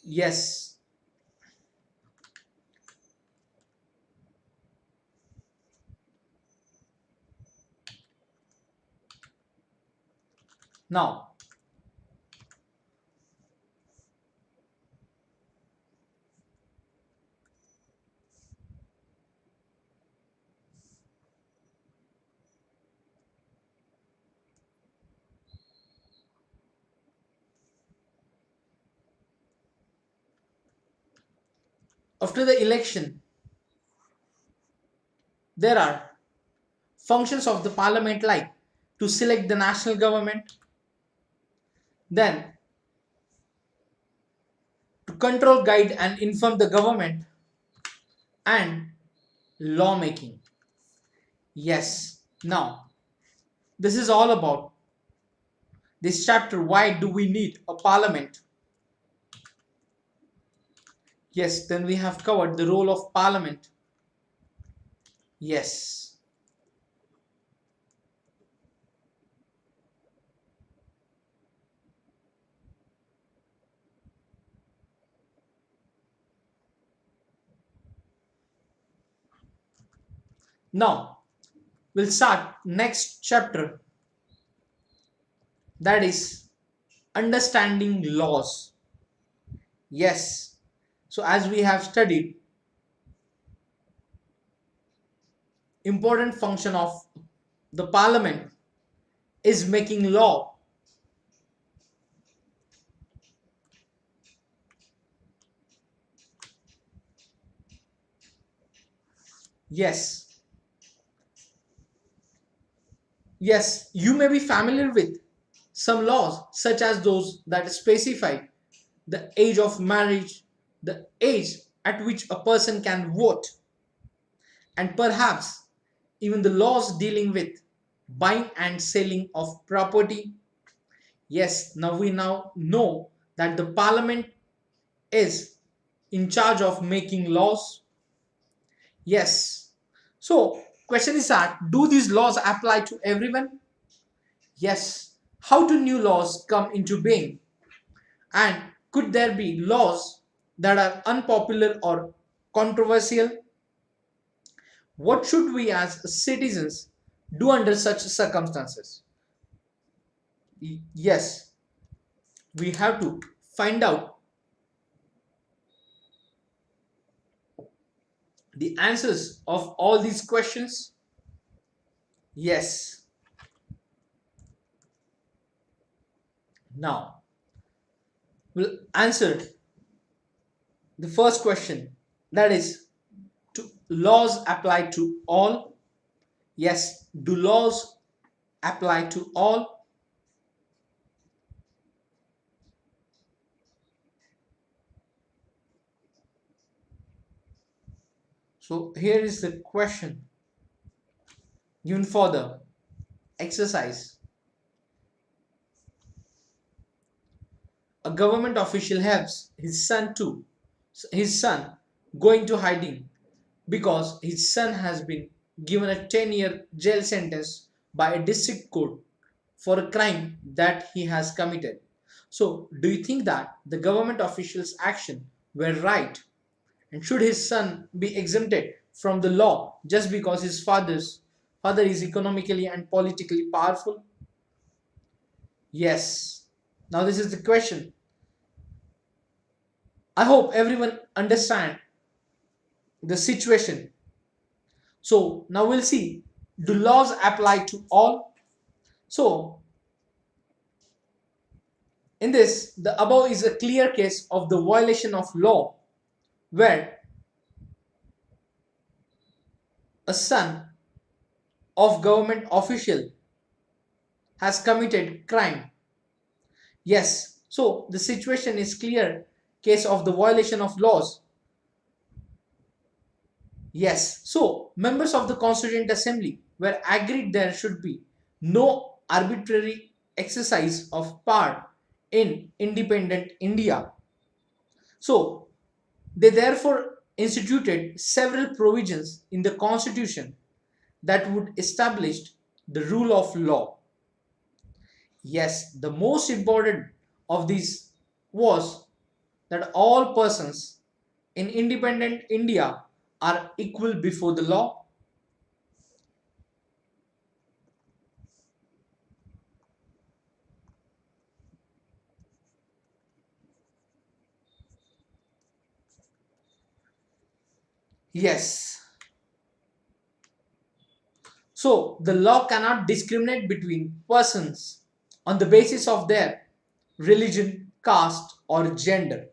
yes. Now, after the election, there are functions of the parliament like to select the national government, then to control, guide, and inform the government, and lawmaking. Yes, now this is all about this chapter. Why do we need a parliament? Yes, then we have covered the role of parliament. Yes, now we'll start next chapter, that is understanding laws. Yes, so as we have studied important function of the parliament is making law. Yes, yes, you may be familiar with some laws such as those that specify the age of marriage, the age at which a person can vote, and perhaps even the laws dealing with buying and selling of property. Yes, now we now know that the parliament is in charge of making laws. Yes. So, question is that do these laws apply to everyone? Yes. How do new laws come into being? And could there be laws that are unpopular or controversial? What should we as citizens do under such circumstances? Yes, we have to find out the answers of all these questions. Yes. Now, we'll answer the first question, that is, do laws apply to all? Yes, do laws apply to all? So here is the question given for the exercise. A government official helps his son going to hiding because his son has been given a 10-year jail sentence by a district court for a crime that he has committed. So, do you think that the government official's action were right? And should his son be exempted from the law just because his father is economically and politically powerful? Yes. Now this is the question. I hope everyone understand the situation. So now we'll see, do laws apply to all? So in this, the above is a clear case of the violation of law where a son of government official has committed crime. Yes, so the situation is clear case of the violation of laws. Yes, so members of the Constituent Assembly were agreed there should be no arbitrary exercise of power in independent India. So they therefore instituted several provisions in the Constitution that would establish the rule of law. Yes, the most important of these was that all persons in independent India are equal before the law. Yes. So the law cannot discriminate between persons on the basis of their religion, caste, or gender.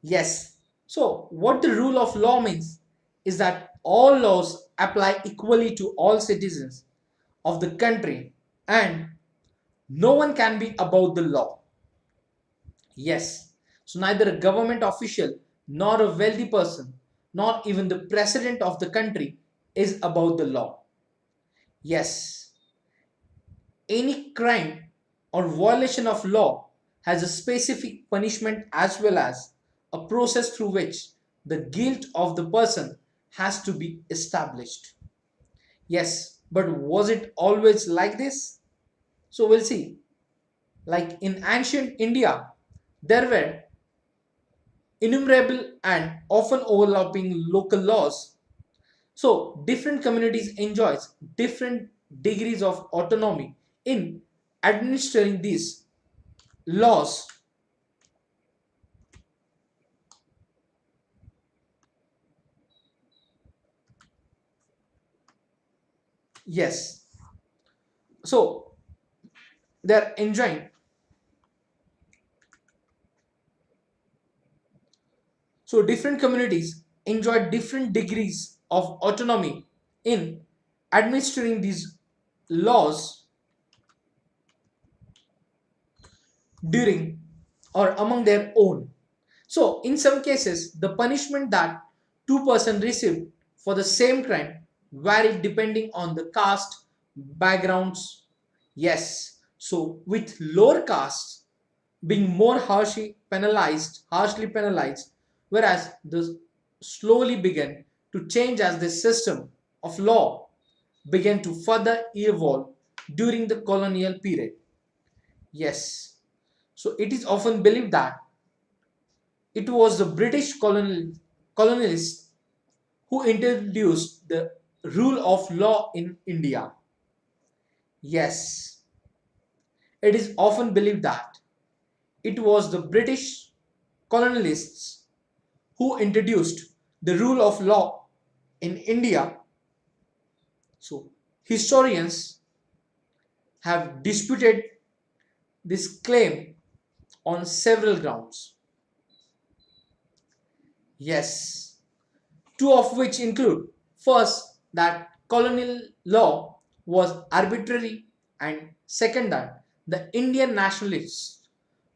Yes. So what the rule of law means is that all laws apply equally to all citizens of the country and no one can be above the law. Yes. So neither a government official nor a wealthy person nor even the president of the country is above the law. Yes. Any crime or violation of law has a specific punishment as well as a process through which the guilt of the person has to be established. Yes, but was it always like this? So we'll see. Like in ancient India, there were innumerable and often overlapping local laws. So different communities enjoys different degrees of autonomy in administering these laws. Yes. So they're enjoying. So different communities enjoy different degrees of autonomy in administering these laws during or among their own. So in some cases, the punishment that two persons received for the same crime varied depending on the caste backgrounds. Yes, so with lower castes being more harshly penalized, whereas the slowly began to change as the system of law began to further evolve during the colonial period. Yes, so it is often believed that it was the British colonialists who introduced the rule of law in India? Yes, it is often believed that it was the British colonialists who introduced the rule of law in India. So, historians have disputed this claim on several grounds. Yes, two of which include first, that colonial law was arbitrary, and second, that the Indian nationalists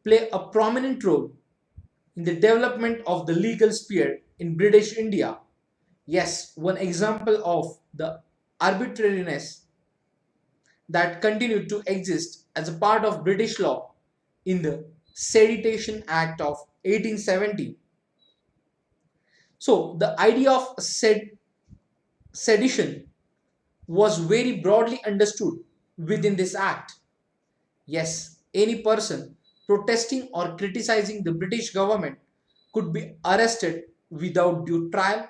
play a prominent role in the development of the legal sphere in British India. Yes, one example of the arbitrariness that continued to exist as a part of British law in the Sedition Act of 1870. So, the idea of sedition was very broadly understood within this act. Yes, any person protesting or criticizing the British government could be arrested without due trial.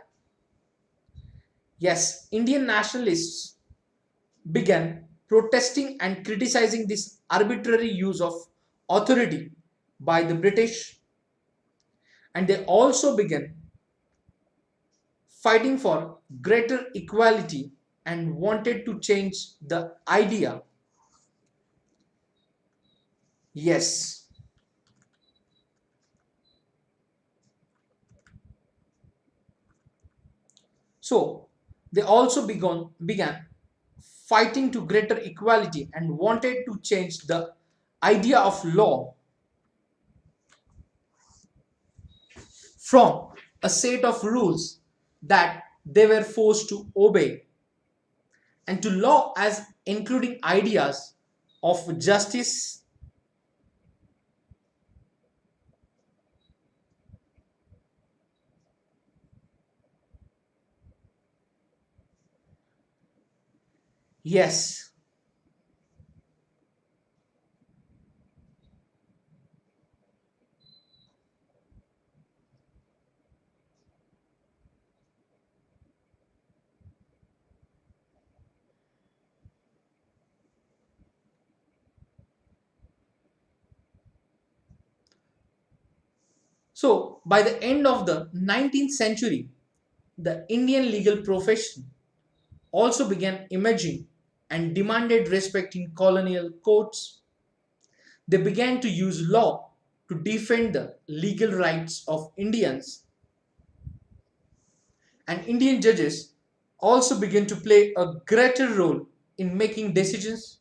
Yes, Indian nationalists began protesting and criticizing this arbitrary use of authority by the British, and they also began fighting for greater equality and wanted to change the idea. Yes. So they also began fighting to greater equality and wanted to change the idea of law from a set of rules that they were forced to obey and to law as including ideas of justice. Yes. So by the end of the 19th century, the Indian legal profession also began emerging and demanded respect in colonial courts. They began to use law to defend the legal rights of Indians, and Indian judges also began to play a greater role in making decisions.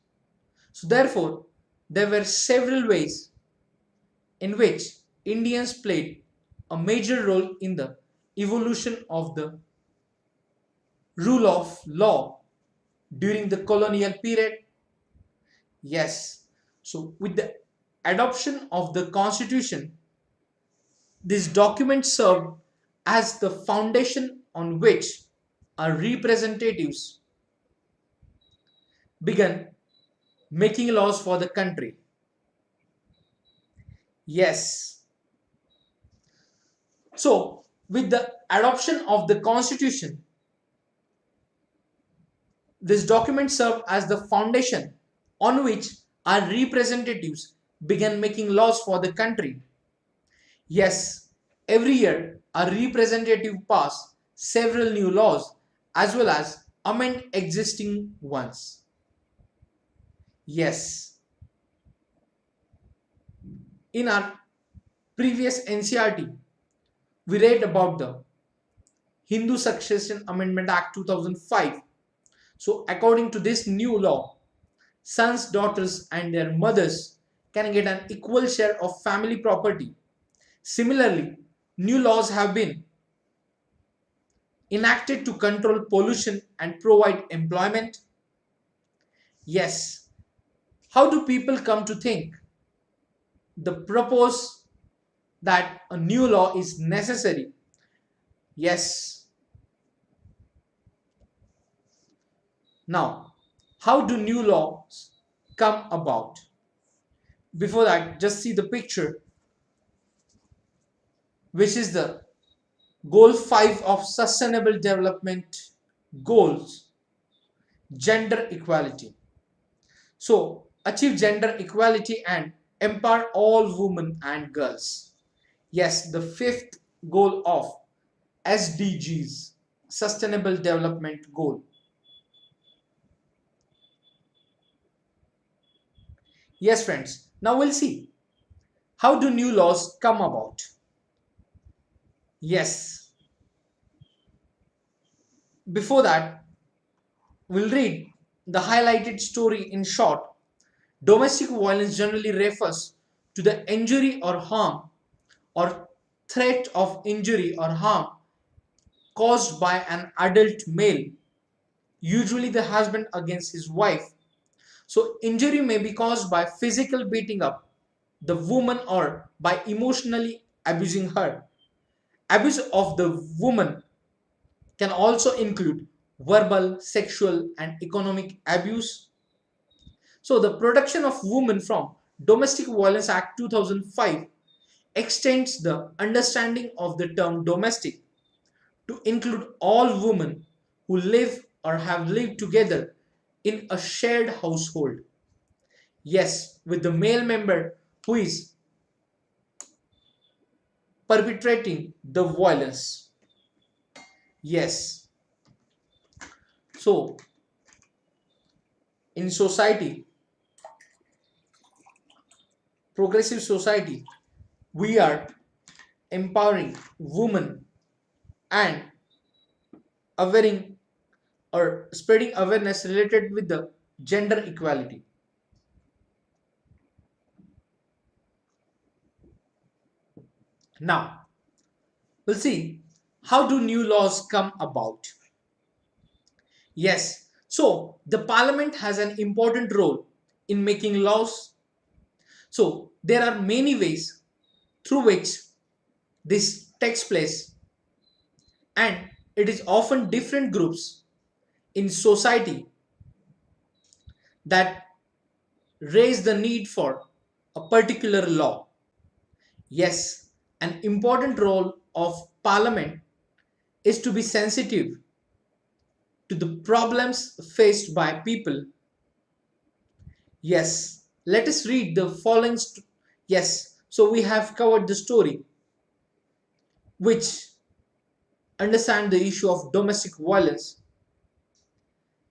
So, therefore, there were several ways in which Indians played a major role in the evolution of the rule of law during the colonial period. Yes, so with the adoption of the constitution, this document served as the foundation on which our representatives began making laws for the country. Yes, so with the adoption of the constitution, this document served as the foundation on which our representatives began making laws for the country. Yes, every year a representative pass several new laws as well as amend existing ones. Yes, in our previous NCERT, we read about the Hindu Succession Amendment Act 2005. So, according to this new law, sons, daughters, and their mothers can get an equal share of family property. Similarly, new laws have been enacted to control pollution and provide employment. Yes, how do people come to think the propose that a new law is necessary? Yes. Now, how do new laws come about? Before that, just see the picture, which is the Goal 5 of Sustainable Development Goals, gender equality. So, achieve gender equality and empower all women and girls. Yes, the fifth goal of SDGs, Sustainable Development Goal. Yes, friends, now we'll see how do new laws come about. Yes, before that, we'll read the highlighted story in short. Domestic violence generally refers to the injury or harm or threat of injury or harm caused by an adult male, usually the husband against his wife. So, injury may be caused by physical beating up the woman or by emotionally abusing her. Abuse of the woman can also include verbal, sexual, and economic abuse. So, the Protection of Women from Domestic Violence Act 2005 extends the understanding of the term domestic to include all women who live or have lived together in a shared household. Yes, with the male member who is perpetrating the violence. Yes. So, in society, progressive society, we are empowering women and awareing or spreading awareness related with the gender equality. Now, we'll see how do new laws come about. Yes, so the parliament has an important role in making laws. So there are many ways through which this takes place, and it is often different groups in society that raise the need for a particular law. Yes, an important role of parliament is to be sensitive to the problems faced by people. Yes, let us read the following. Yes, so we have covered the story which understand the issue of domestic violence.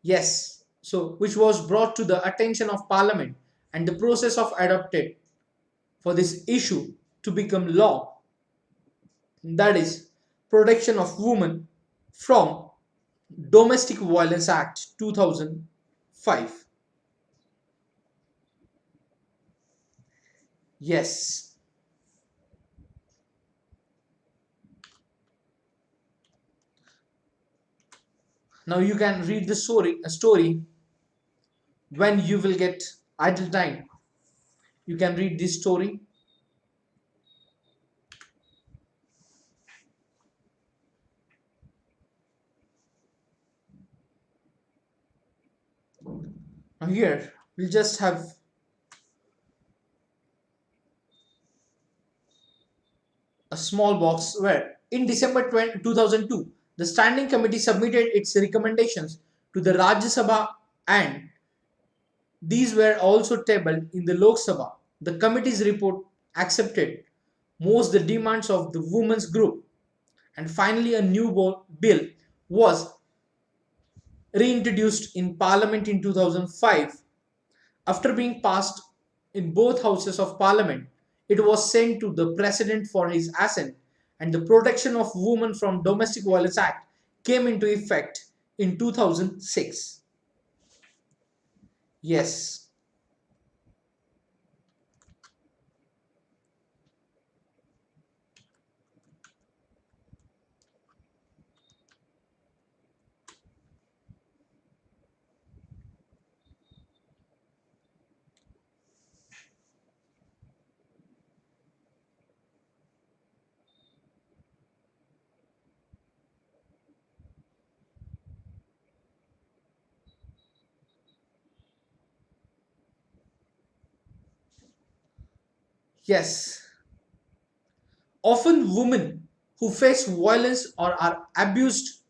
Yes, so which was brought to the attention of Parliament and the process of adopted for this issue to become law. That is Protection of Women from Domestic Violence Act 2005. Yes. Now you can read the story when you will get idle time. You can read this story. Now here we'll just have a small box where in December 2002 the standing committee submitted its recommendations to the Rajya Sabha, and these were also tabled in the Lok Sabha. The committee's report accepted most the demands of the women's group, and finally a new bill was reintroduced in Parliament in 2005. After being passed in both houses of Parliament, it was sent to the President for his assent, and the Protection of Women from Domestic Violence Act came into effect in 2006. Yes. Yes. Often women who face violence or are abused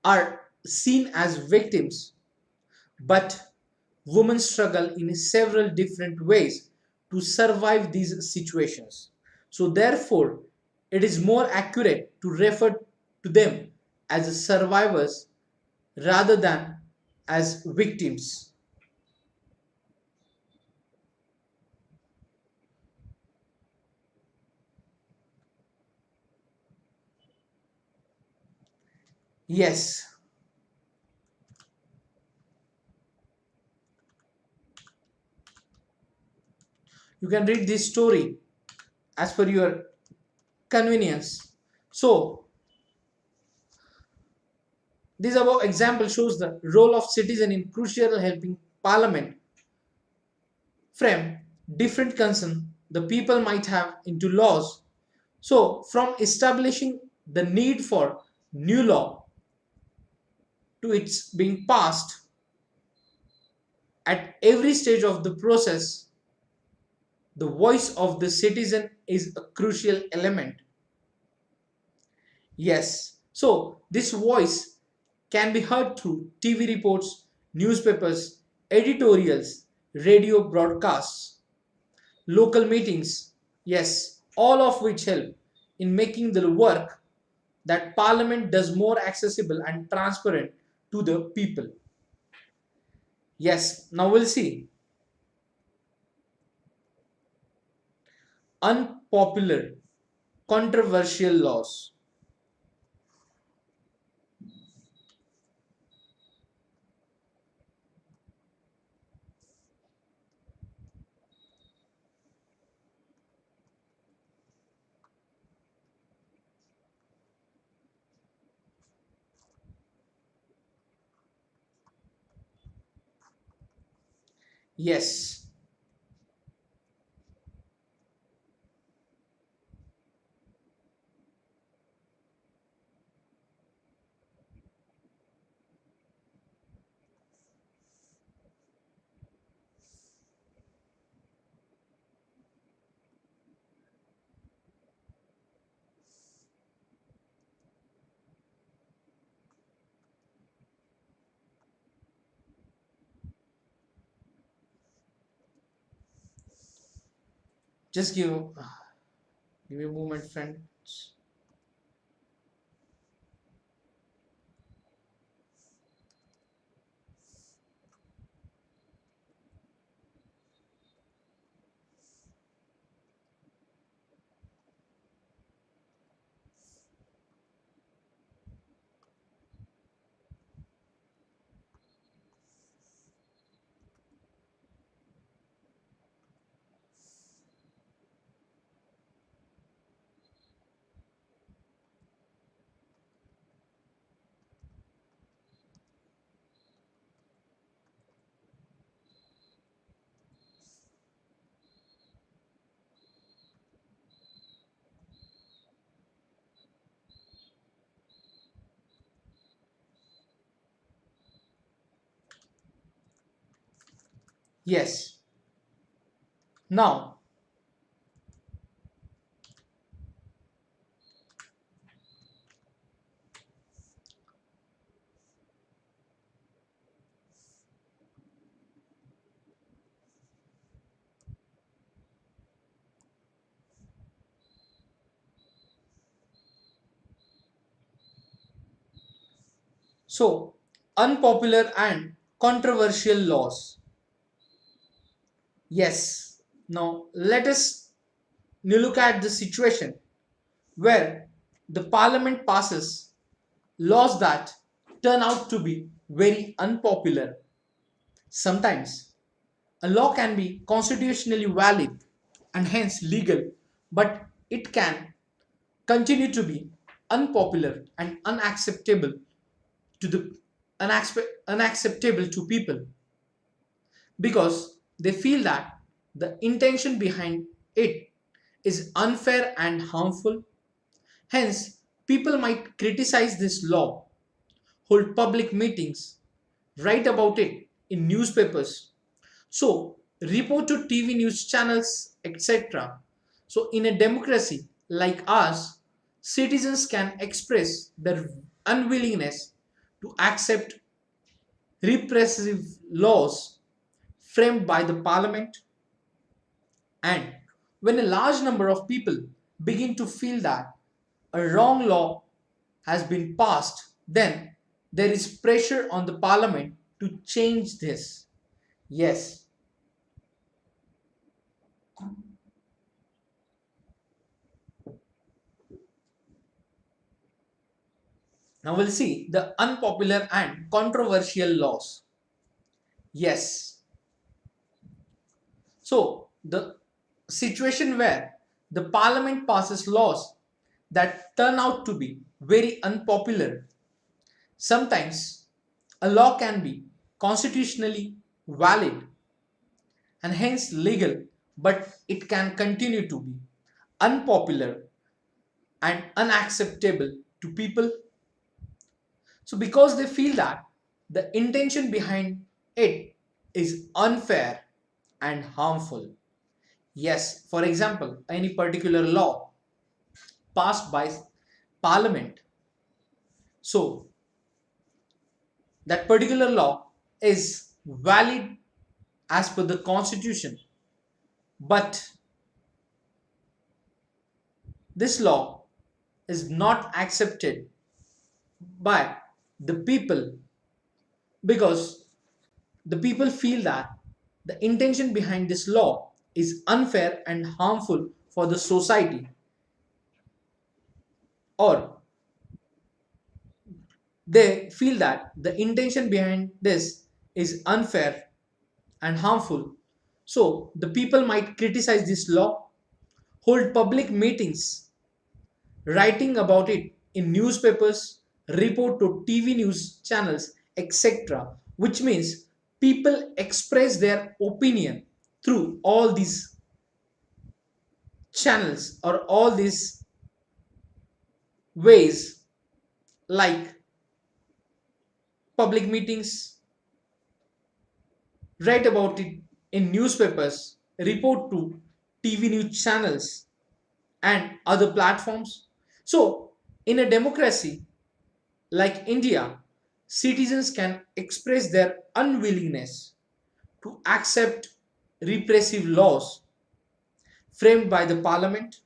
are seen as victims, but women struggle in several different ways to survive these situations. So, therefore, it is more accurate to refer to them as survivors rather than as victims. Yes, you can read this story as per your convenience. So, this above example shows the role of citizen in crucial helping parliament frame different concern the people might have into laws. So, from establishing the need for new law to its being passed at every stage of the process, the voice of the citizen is a crucial element. Yes, so this voice can be heard through TV reports, newspapers, editorials, radio broadcasts, local meetings, yes, all of which help in making the work that Parliament does more accessible and transparent to the people. Yes, now we'll see unpopular, controversial laws. Yes, just give me a moment, friends. Yes, now so unpopular and controversial laws. Yes, now let us look at the situation where the parliament passes laws that turn out to be very unpopular. Sometimes a law can be constitutionally valid and hence legal, but it can continue to be unpopular and unacceptable to the unacceptable to people because they feel that the intention behind it is unfair and harmful. Hence, people might criticize this law, hold public meetings, write about it in newspapers, so report to TV news channels, etc. So, in a democracy like ours, citizens can express their unwillingness to accept repressive laws framed by the parliament, and when a large number of people begin to feel that a wrong law has been passed, then there is pressure on the parliament to change this. Yes. Now we'll see the unpopular and controversial laws. Yes. So the situation where the parliament passes laws that turn out to be very unpopular. Sometimes a law can be constitutionally valid and hence legal, but it can continue to be unpopular and unacceptable to people. So, because they feel that the intention behind it is unfair and harmful. Yes, for example, any particular law passed by parliament. So, that particular law is valid as per the constitution, but this law is not accepted by the people because the people feel that the intention behind this law is unfair and harmful for the society, or they feel that the intention behind this is unfair and harmful. So the people might criticize this law, hold public meetings, writing about it in newspapers, report to TV news channels, etc. Which means people express their opinion through all these channels or all these ways, like public meetings, write about it in newspapers, report to TV news channels, and other platforms. So, in a democracy like India, citizens can express their unwillingness to accept repressive laws framed by the parliament.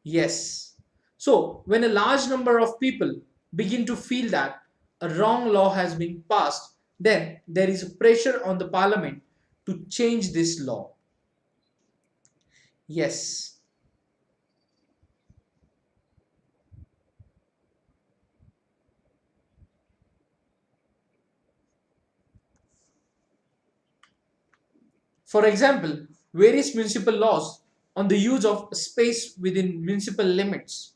Yes. So, when a large number of people begin to feel that a wrong law has been passed, then there is pressure on the parliament to change this law. Yes. For example, various municipal laws on the use of space within municipal limits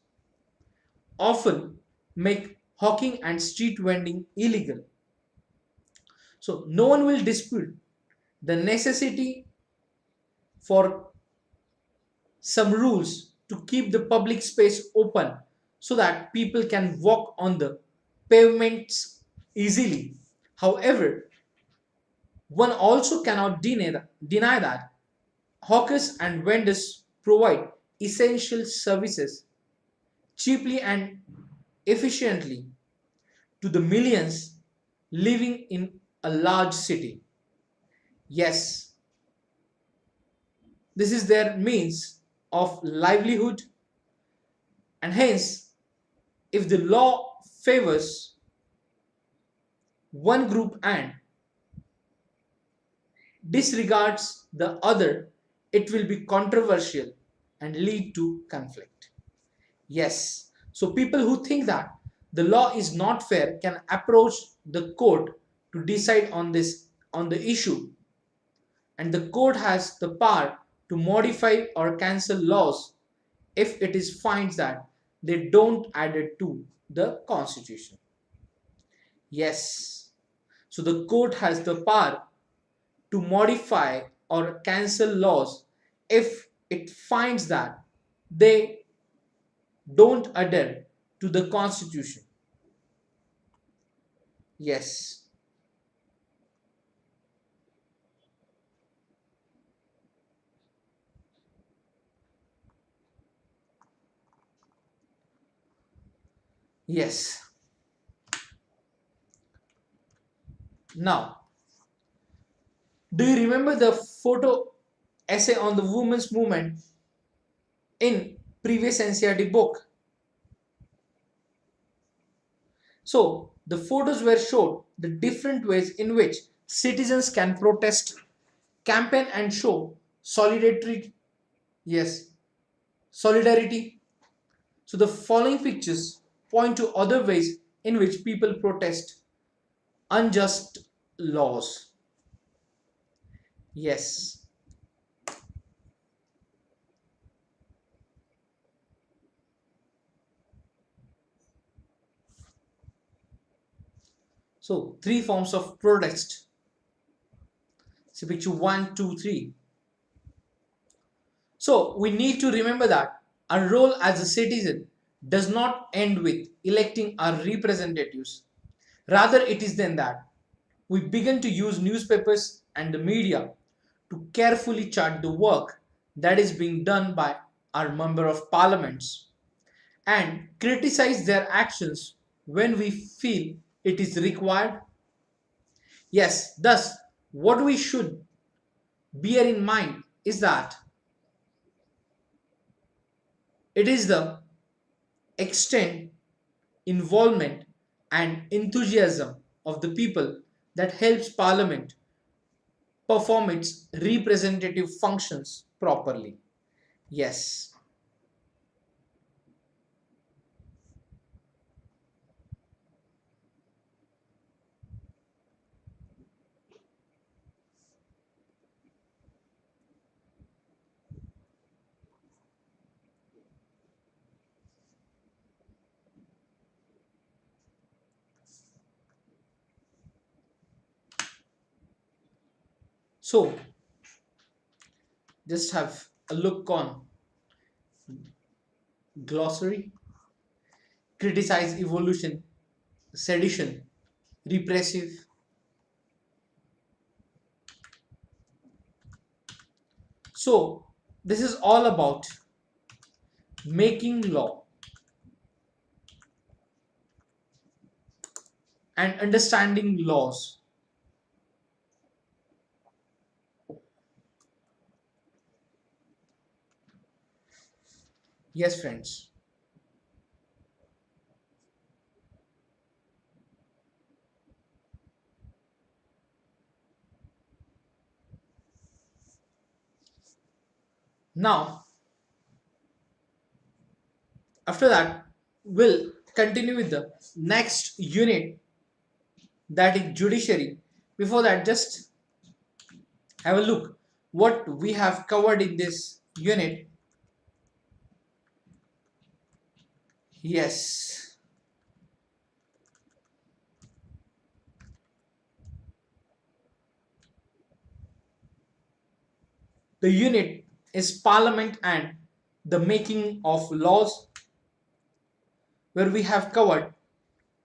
often make hawking and street vending illegal. So, no one will dispute the necessity for some rules to keep the public space open so that people can walk on the pavements easily. However, one also cannot deny that hawkers and vendors provide essential services cheaply and efficiently to the millions living in a large city. Yes, this is their means of livelihood, and hence, if the law favors one group and disregards the other, it will be controversial and lead to conflict. Yes, so people who think that the law is not fair can approach the court to decide on the issue, and the court has the power to modify or cancel laws if it is finds that they don't add it to the constitution. Yes, so the court has the power to modify or cancel laws if it finds that they don't adhere to the constitution. Yes. Yes. Now, do you remember the photo essay on the women's movement in previous NCERT book? So, the photos were showed the different ways in which citizens can protest, campaign and show solidarity. Yes, solidarity. So, the following pictures point to other ways in which people protest unjust laws. Yes. So, three forms of protest. So, picture 1, 2, 3. So, we need to remember that our role as a citizen does not end with electing our representatives. Rather, it is then that we begin to use newspapers and the media to carefully chart the work that is being done by our member of parliaments and criticize their actions when we feel it is required. Yes, thus, what we should bear in mind is that it is the extent, involvement, and enthusiasm of the people that helps Parliament perform its representative functions properly. Yes. So, just have a look on glossary. Criticize evolution, sedition, repressive. So, this is all about making law and understanding laws. Yes, friends. Now, after that, we'll continue with the next unit, that is judiciary. Before that, just have a look what we have covered in this unit. Yes, the unit is parliament and the making of laws, where we have covered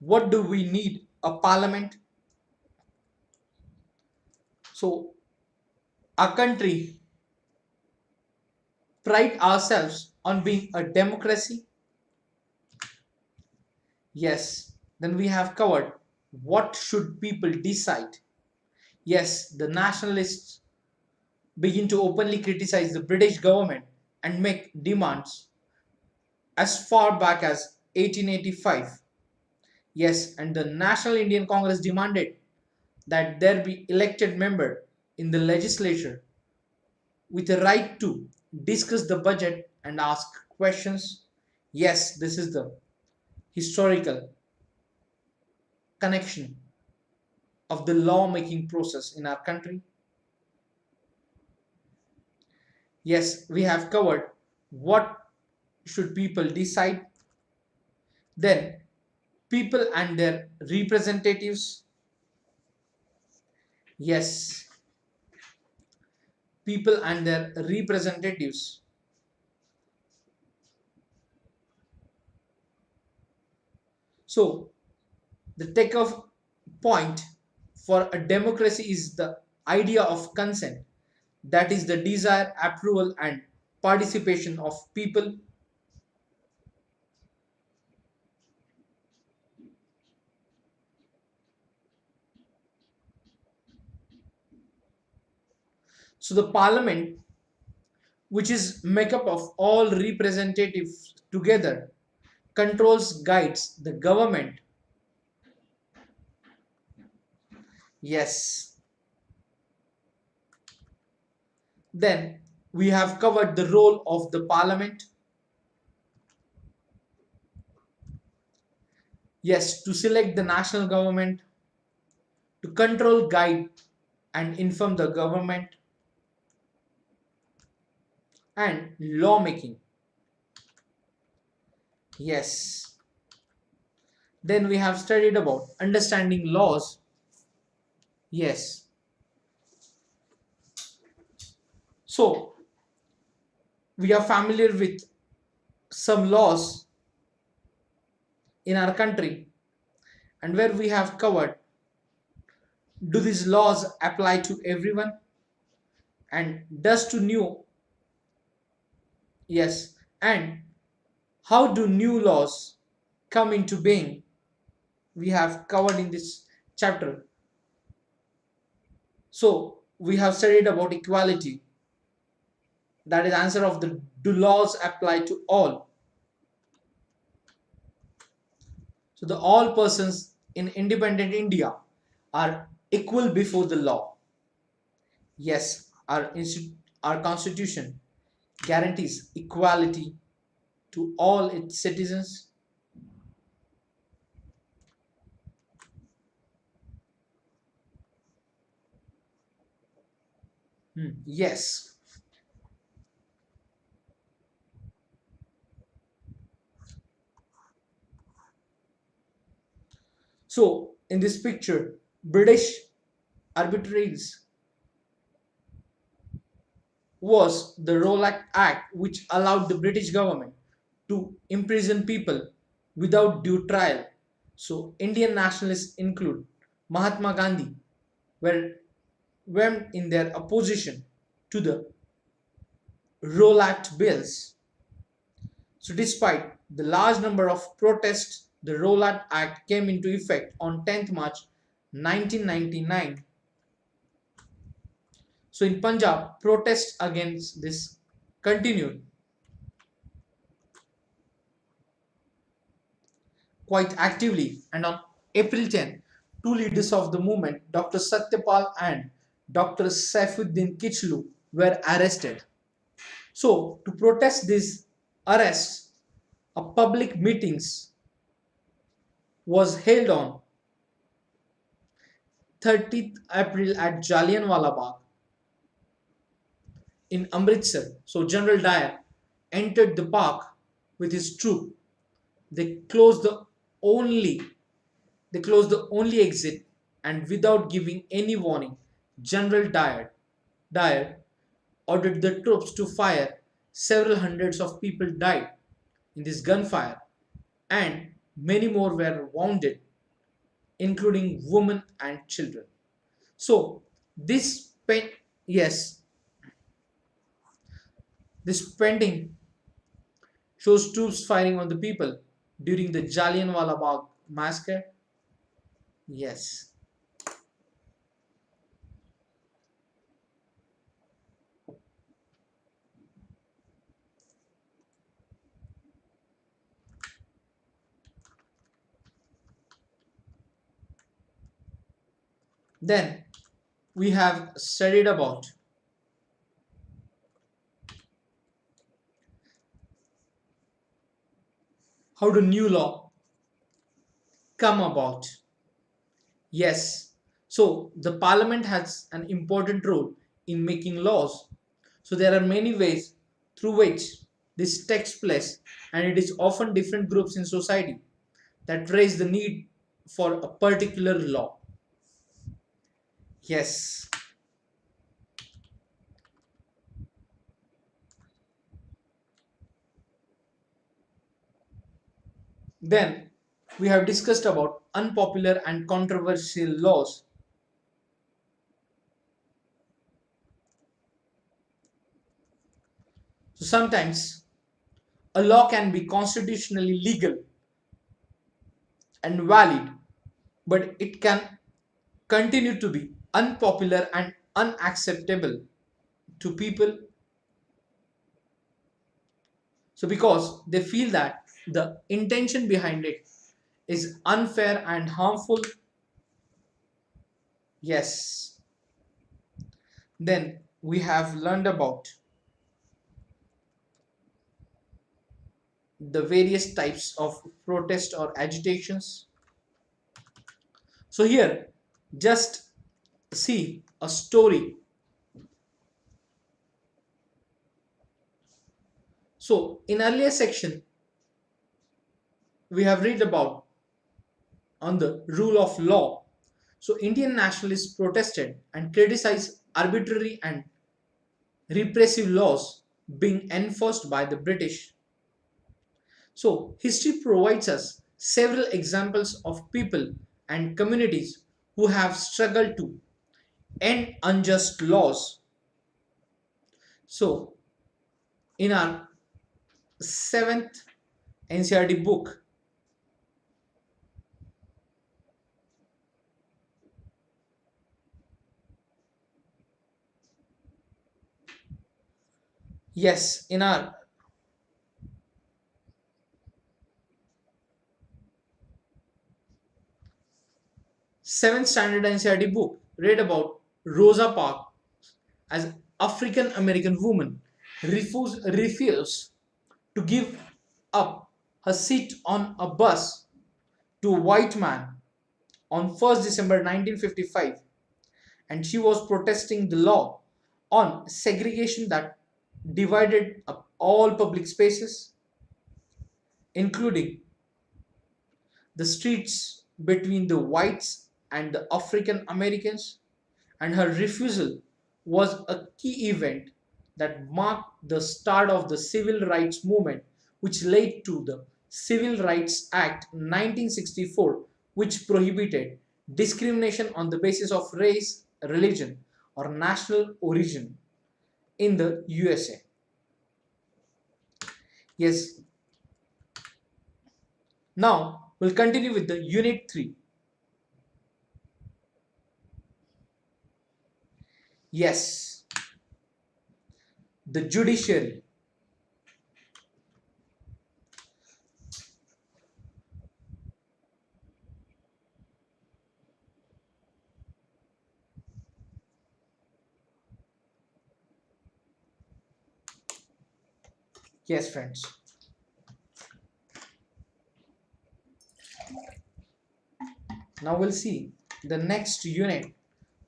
what do we need a parliament. So our country pride ourselves on being a democracy. Yes, then we have covered what should people decide. Yes, the nationalists begin to openly criticize the British government and make demands as far back as 1885. Yes, and the National Indian Congress demanded that there be elected member in the legislature with a right to discuss the budget and ask questions. Yes, this is the historical connection of the lawmaking process in our country. Yes, we have covered what should people decide. Then people and their representatives. Yes, people and their representatives. So the takeoff point for a democracy is the idea of consent, that is the desire, approval and participation of people. So the parliament, which is made up of all representatives together, controls, guides the government. Yes. Then we have covered the role of the parliament. Yes, to select the national government, to control, guide, and inform the government, and lawmaking. Yes. Then we have studied about understanding laws. Yes. So we are familiar with some laws in our country, and where we have covered, do these laws apply to everyone, and does to new, yes, and how do new laws come into being, we have covered in this chapter. So we have studied about equality, that is answer of the do laws apply to all. So the all persons in independent India are equal before the law. Yes, our constitution guarantees equality to all its citizens. Yes. So in this picture, British arbitraries was the Rowlatt Act, which allowed the British government to imprison people without due trial. So Indian nationalists include Mahatma Gandhi were when in their opposition to the Rowlatt bills. So despite the large number of protests, the Rowlatt Act came into effect on 10th March 1999. So in Punjab, protests against this continued quite actively, and on April 10, two leaders of the movement, Dr. Satyapal and Dr. Saifuddin Kichlu, were arrested. So to protest these arrests, a public meetings was held on 30th April at Jallianwala Bagh in Amritsar. So General Dyer entered the park with his troop. They closed the only exit, and without giving any warning, General Dyer ordered the troops to fire. Several hundreds of people died in this gunfire, and many more were wounded, including women and children. So this yes, this painting shows troops firing on the people during the Jallianwala Bagh massacre. Yes. Then we have studied about how the new law come about. Yes. So the parliament has an important role in making laws. So there are many ways through which this takes place, and it is often different groups in society that raise the need for a particular law. Yes. Then we have discussed about unpopular and controversial laws. So sometimes a law can be constitutionally legal and valid, but it can continue to be unpopular and unacceptable. to people. So because they feel that the intention behind it is unfair and harmful. Yes. Then we have learned about the various types of protest or agitations. So here, just see a story. So in earlier section, we have read about on the rule of law. So Indian nationalists protested and criticized arbitrary and repressive laws being enforced by the British. So history provides us several examples of people and communities who have struggled to end unjust laws. So in our seventh NCERT book, yes, in our seventh standard NCERT book, read about Rosa Parks as African American woman refused to give up her seat on a bus to a white man on 1st December 1955, and she was protesting the law on segregation that divided up all public spaces, including the streets between the whites and the African Americans, and her refusal was a key event that marked the start of the civil rights movement, which led to the Civil Rights Act 1964, which prohibited discrimination on the basis of race, religion, or national origin in the USA. Yes, now we'll continue with the Unit 3. Yes, the judiciary. Yes, friends. Now we'll see the next unit.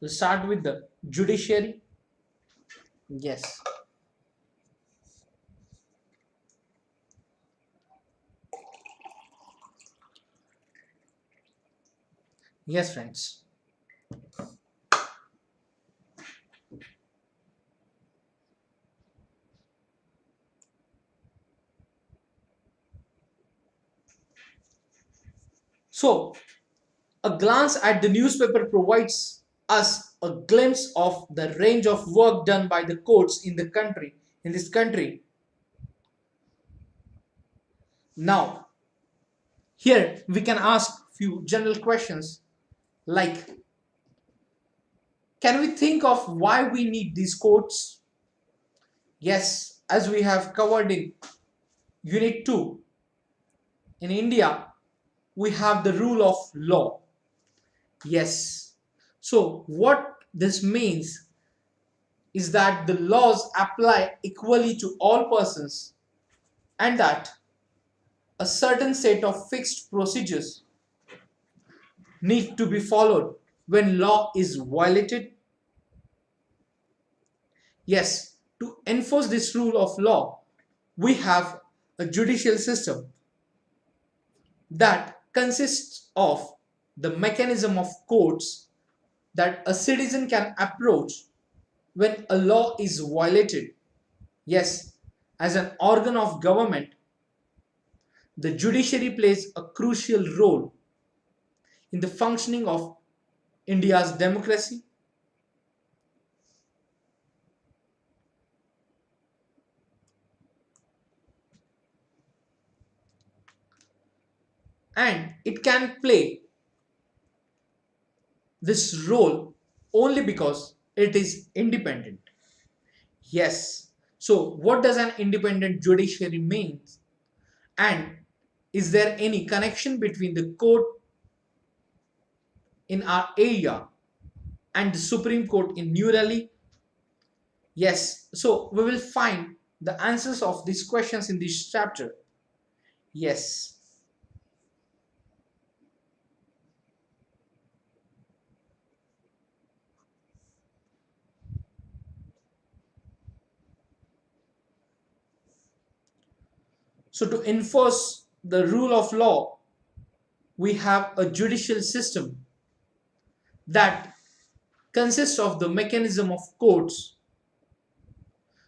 We'll start with the judiciary. Yes. Yes, friends. So, a glance at the newspaper provides us a glimpse of the range of work done by the courts in this country. Now, here we can ask few general questions like, can we think of why we need these courts? Yes, as we have covered in Unit 2, in India, we have the rule of law. Yes. So, what this means is that the laws apply equally to all persons and that a certain set of fixed procedures need to be followed when law is violated. Yes, to enforce this rule of law, we have a judicial system that consists of the mechanism of courts that a citizen can approach when a law is violated. Yes, as an organ of government, the judiciary plays a crucial role in the functioning of India's democracy. And it can play this role only because it is independent. Yes. So what does an independent judiciary mean? And is there any connection between the court in our area and the Supreme Court in New Delhi? Yes. So we will find the answers of these questions in this chapter. Yes. So to enforce the rule of law, we have a judicial system that consists of the mechanism of courts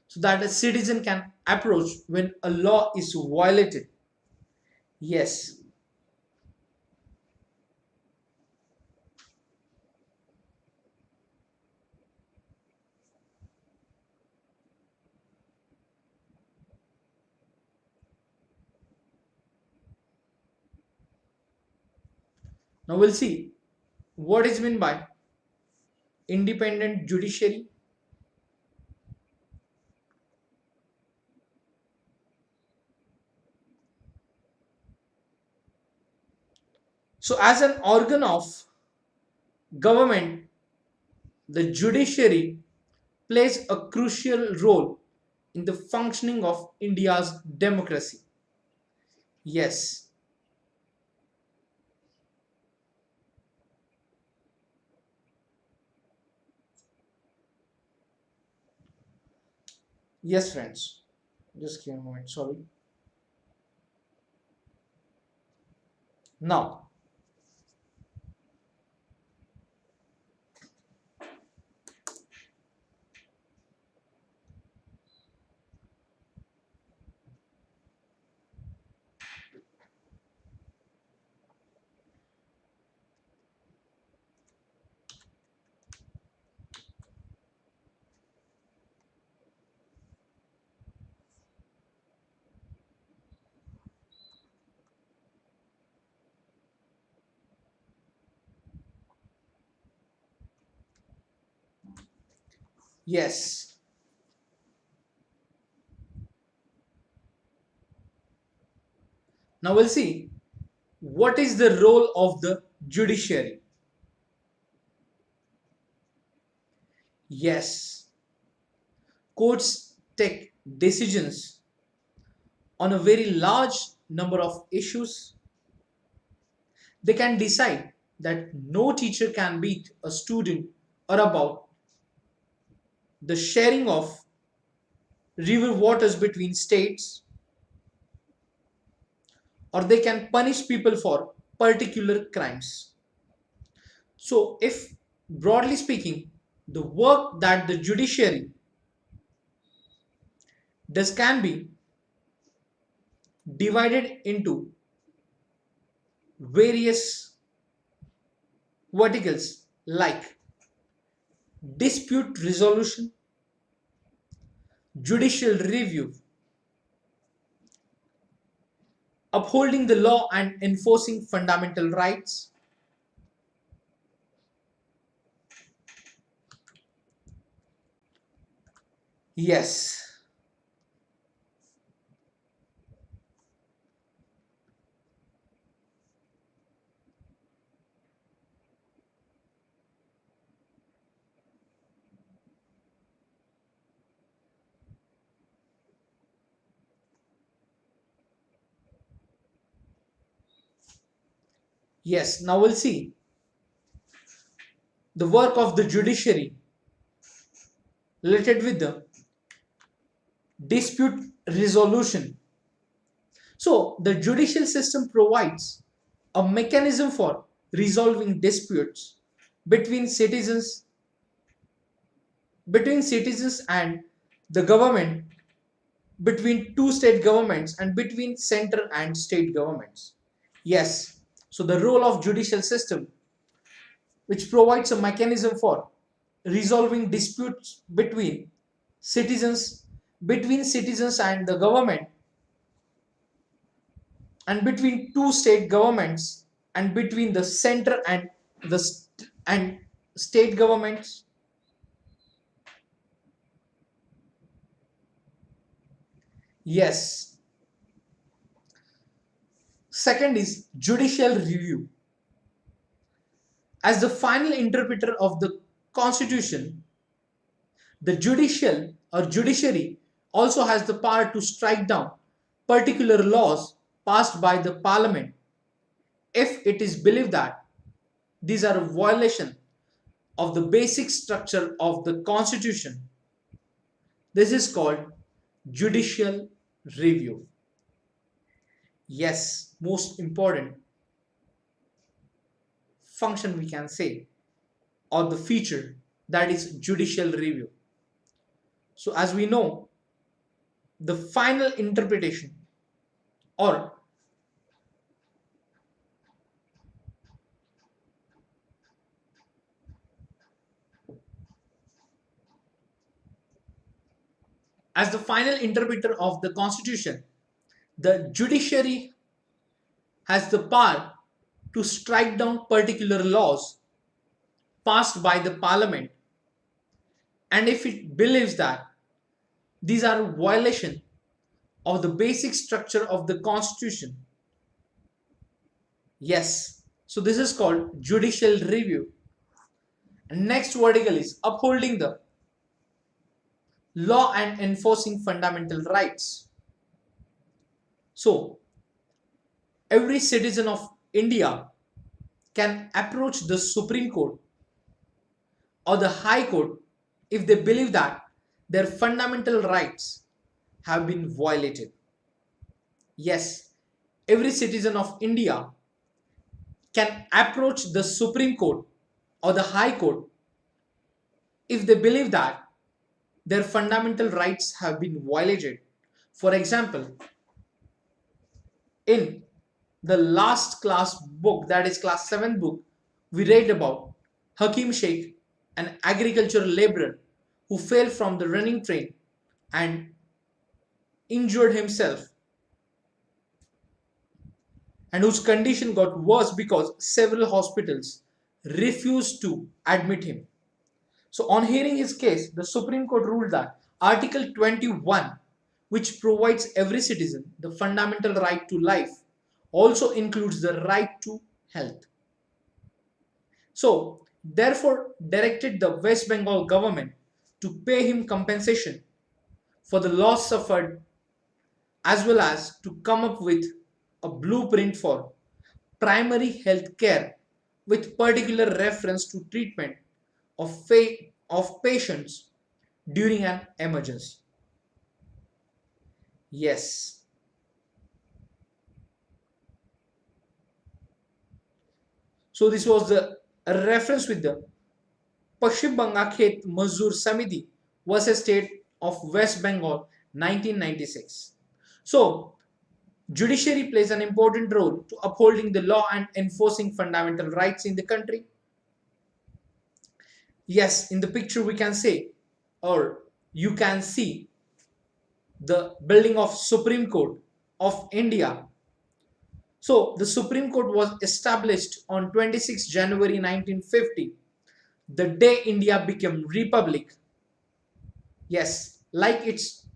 so that a citizen can approach when a law is violated. Yes. Now we'll see what is meant by independent judiciary. So as an organ of government, the judiciary plays a crucial role in the functioning of India's democracy. Yes. Yes, friends. Just give me a moment. Sorry. Now, yes. Now we'll see what is the role of the judiciary. Yes. Courts take decisions on a very large number of issues. They can decide that no teacher can beat a student or about the sharing of river waters between states, or they can punish people for particular crimes. So, if broadly speaking, the work that the judiciary does can be divided into various verticals like dispute resolution, judicial review, upholding the law and enforcing fundamental rights, yes, yes. Now we'll see the work of the judiciary related with the dispute resolution. So, the judicial system provides a mechanism for resolving disputes between citizens and the government, between two state governments, and between center and state governments. Yes. So, the role of judicial system, which provides a mechanism for resolving disputes citizens between citizens and the government, and between two state governments, and between the center and and state governments. Yes. Second is judicial review. As the final interpreter of the Constitution, the judicial or judiciary also has the power to strike down particular laws passed by the parliament if it is believed that these are a violation of the basic structure of the Constitution. This is called judicial review. Yes, most important function we can say, or the feature, that is judicial review. So as we know, the final interpretation or as the final interpreter of the Constitution, the judiciary has the power to strike down particular laws passed by the parliament, and if it believes that these are a violation of the basic structure of the Constitution. Yes, so this is called judicial review. And next vertical is upholding the law and enforcing fundamental rights. So every citizen of India can approach the Supreme Court or the High Court if they believe that their fundamental rights have been violated. Yes, every citizen of India can approach the Supreme Court or the High Court if they believe that their fundamental rights have been violated. For example, in the last class book, that is class 7 book, we read about Hakim Sheikh, an agricultural laborer who fell from the running train and injured himself, and whose condition got worse because several hospitals refused to admit him. So on hearing his case, the Supreme Court ruled that Article 21, which provides every citizen the fundamental right to life, also includes the right to health. So therefore directed the West Bengal government to pay him compensation for the loss suffered, as well as to come up with a blueprint for primary health care with particular reference to treatment of patients during an emergency. Yes. So this was the reference with the Paschim Banga Khet Mazdoor Samiti versus State of West Bengal 1996. So judiciary plays an important role to upholding the law and enforcing fundamental rights in the country. Yes, in the picture we can say, or you can see, the building of Supreme Court of India. So the Supreme Court was established on 26 January 1950, the day India became republic. Yes, like its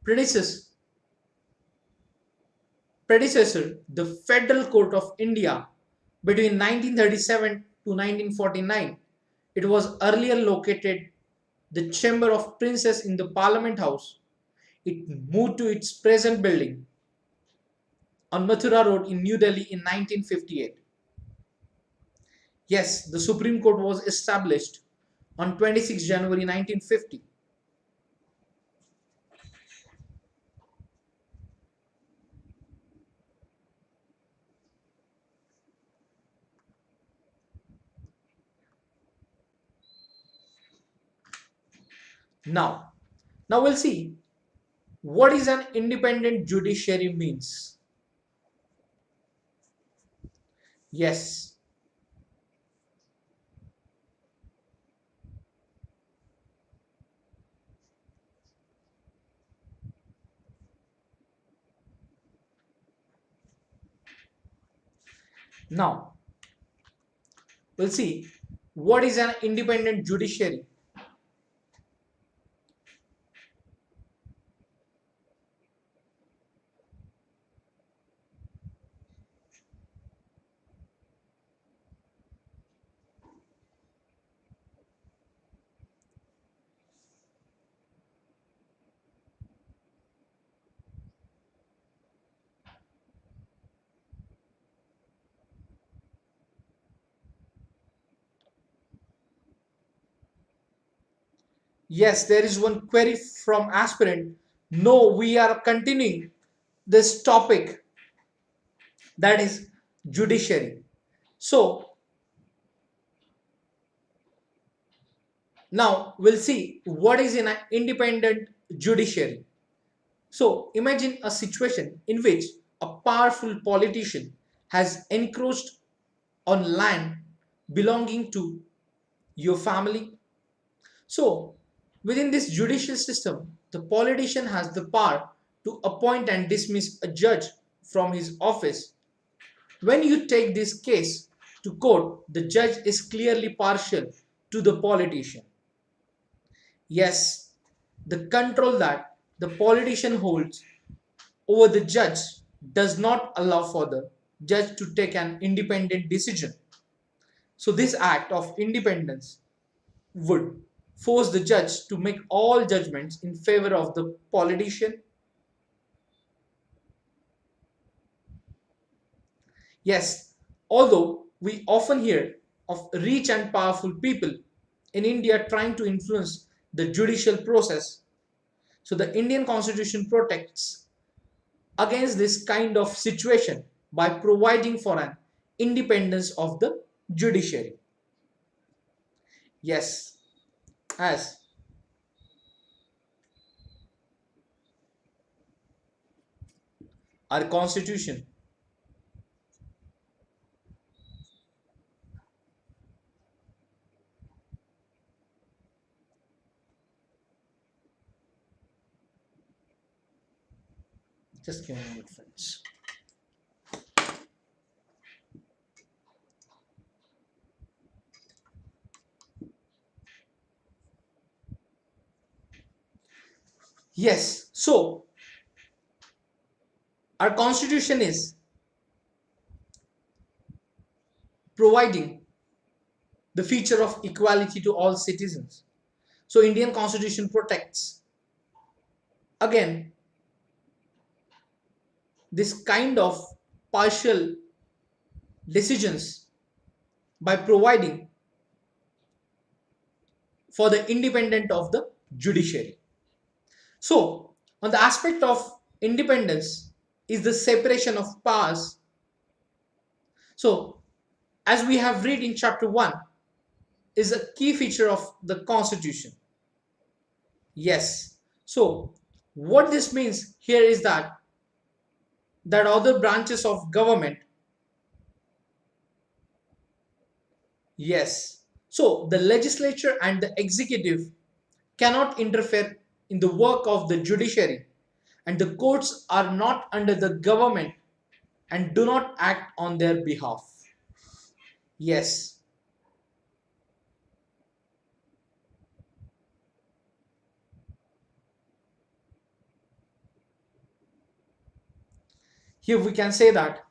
predecessor, the Federal Court of India, between 1937 to 1949. It was earlier located the Chamber of Princes in the Parliament House. It moved to its present building on Mathura Road in New Delhi in 1958. Yes, the Supreme Court was established on 26 January 1950. Now we'll see what is an independent judiciary means. Yes. Now we'll see what is an independent judiciary. Yes, there is one query from aspirant. No, we are continuing this topic, that is judiciary. So now we'll see what is an independent judiciary. So imagine a situation in which a powerful politician has encroached on land belonging to your family. So within this judicial system, the politician has the power to appoint and dismiss a judge from his office. When you take this case to court, the judge is clearly partial to the politician. Yes, the control that the politician holds over the judge does not allow for the judge to take an independent decision. So this act of independence would force the judge to make all judgments in favor of the politician. Yes, although we often hear of rich and powerful people in India trying to influence the judicial process, so the Indian constitution protects against this kind of situation by providing for an independence of the judiciary. Yes, as our constitution, just give me a minute, friends. Yes, so our constitution is providing the feature of equality to all citizens. So Indian constitution protects again this kind of partial decisions by providing for the independence of the judiciary. So on the aspect of independence is the separation of powers. So as we have read in chapter 1 is a key feature of the constitution. Yes. So what this means here is that other branches of government, yes, so the legislature and the executive cannot interfere in the work of the judiciary, and the courts are not under the government and do not act on their behalf. Yes, here we can say that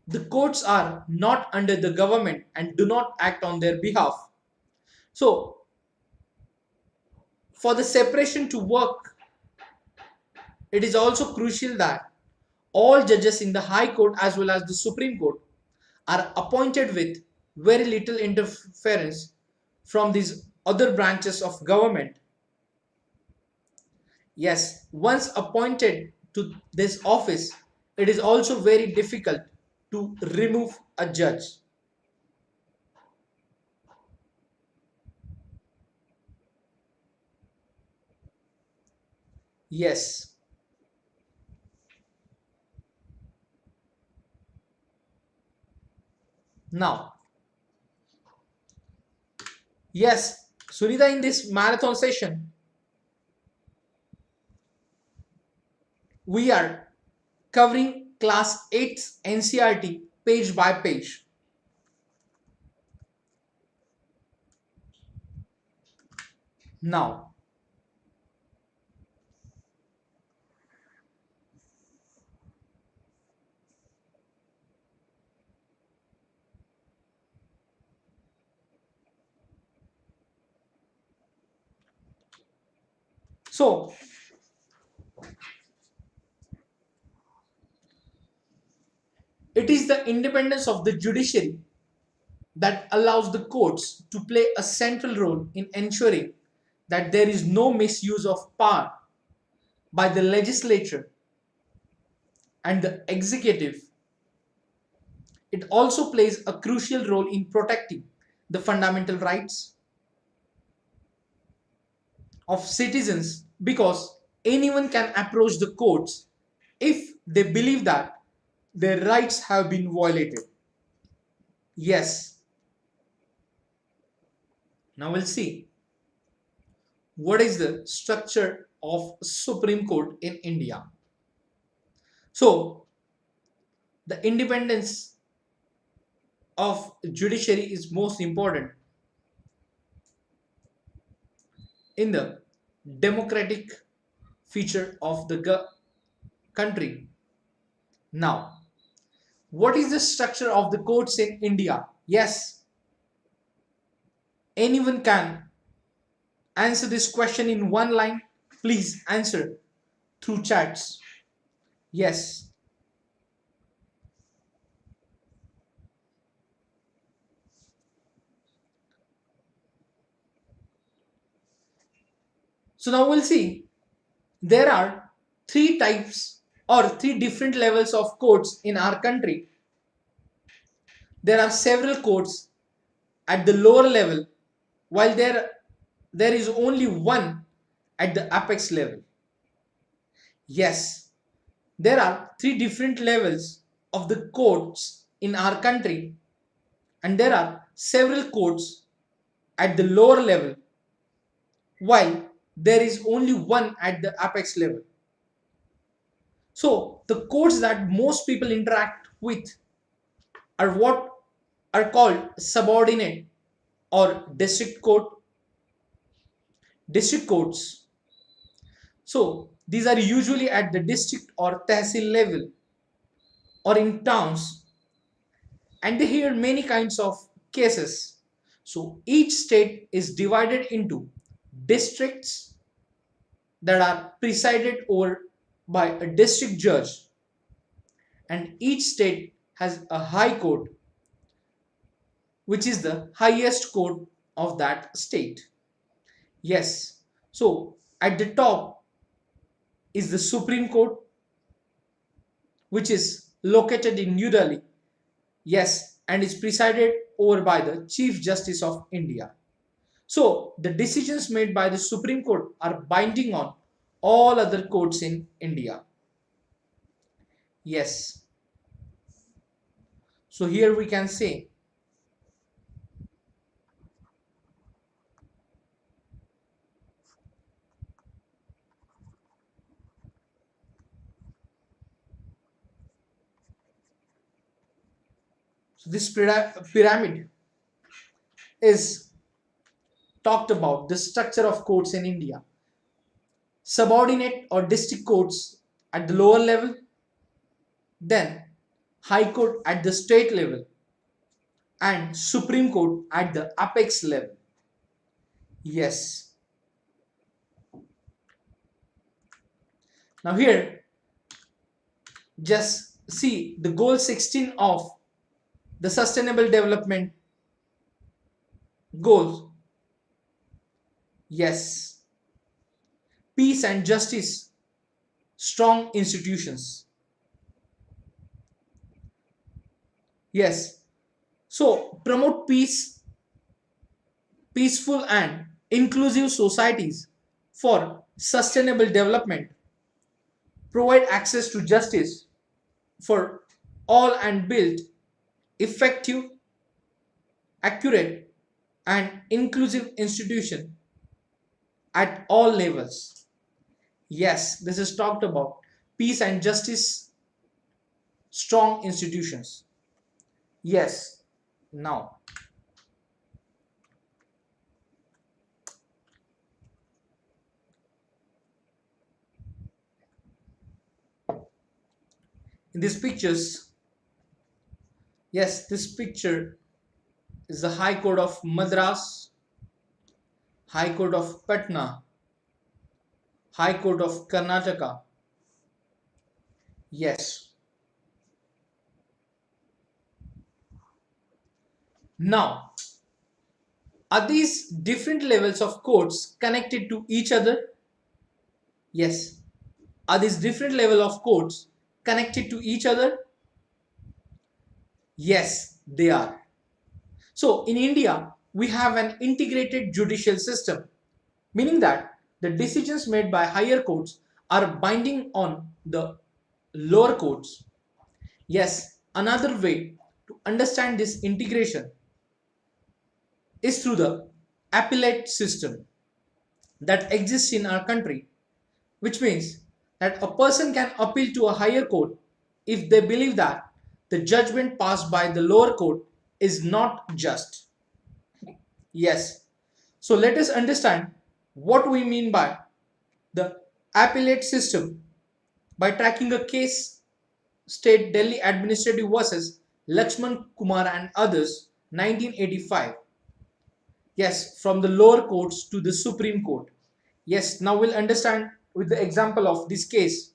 the courts are not under the government and do not act on their behalf. So for the separation to work, it is also crucial that all judges in the High Court as well as the Supreme Court are appointed with very little interference from these other branches of government. Yes, once appointed to this office, it is also very difficult to remove a judge. Yes. Now, yes, Sunita, in this marathon session, we are covering class 8's NCERT page by page. Now, so It is the independence of the judiciary that allows the courts to play a central role in ensuring that there is no misuse of power by the legislature and the executive. It also plays a crucial role in protecting the fundamental rights of citizens because anyone can approach the courts if they believe that their rights have been violated. Yes, now we'll see what is the structure of Supreme Court in India. So, the independence of judiciary is most important in the democratic feature of the country. Now, what is the structure of the courts in India? Yes, anyone can answer this question in one line. Please answer through chats. Yes. So now we'll see there are three types or three different levels of courts in our country. There are several courts at the lower level while there is only one at the apex level. Yes, there are three different levels of the courts in our country and there are several courts at the lower level while there is only one at the apex level. So the courts that most people interact with are what are called subordinate or district courts. So these are usually at the district or tehsil level or in towns and they hear many kinds of cases. So each state is divided into districts that are presided over by a district judge and each state has a high court which is the highest court of that state. Yes, so at the top is the Supreme Court which is located in New Delhi. Yes, and is presided over by the Chief Justice of India. So the decisions made by the Supreme Court are binding on all other courts in India. Yes. So here we can say so this pyramid is talked about the structure of courts in India. Subordinate or district courts at the lower level, then High Court at the state level, and Supreme Court at the apex level. Yes. Now here, just see the goal 16 of the Sustainable Development Goals. Yes. Peace and justice, strong institutions. Yes. So promote peaceful and inclusive societies for sustainable development. Provide access to justice for all and build effective, accurate and inclusive institution at all levels. Yes, this is talked about peace and justice, strong institutions. Yes, now in these pictures, yes, this picture is the High Court of Madras, High Court of Patna, High Court of Karnataka. Yes. Now, are these different levels of courts connected to each other? Yes. Are these different level of courts connected to each other? Yes, they are. So in India, we have an integrated judicial system, meaning that the decisions made by higher courts are binding on the lower courts. Yes, another way to understand this integration is through the appellate system that exists in our country, which means that a person can appeal to a higher court if they believe that the judgment passed by the lower court is not just. Yes. So let us understand what we mean by the appellate system by tracking a case State Delhi Administrative versus Lakshman Kumar and others 1985. Yes, from the lower courts to the Supreme Court. Yes, now we'll understand with the example of this case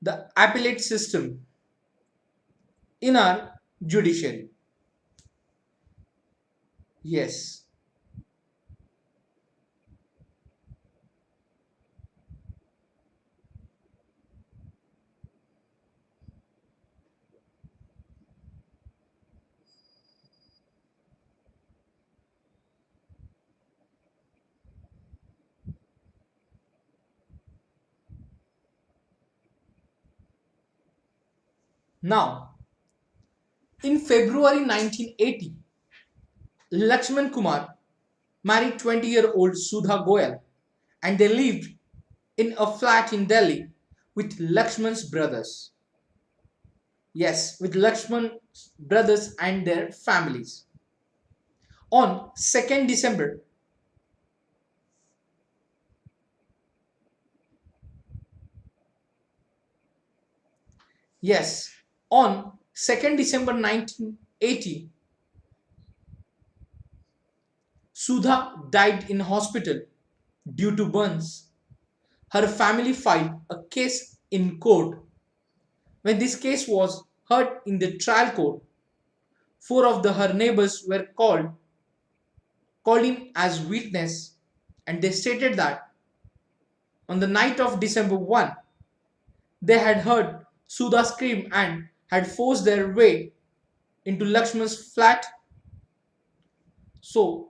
the appellate system in our judiciary. Yes. Now, in February 1980, Lakshman Kumar married 20-year-old Sudha Goyal and they lived in a flat in Delhi with Lakshman's brothers. Yes, with Lakshman's brothers and their families. On 2nd December, yes, on 2nd December 1980, Sudha died in hospital due to burns. Her family filed a case in court. When this case was heard in the trial court, four of her neighbors were called in as witness, and they stated that on the night of December 1, they had heard Sudha scream and had forced their way into Lakshman's flat. So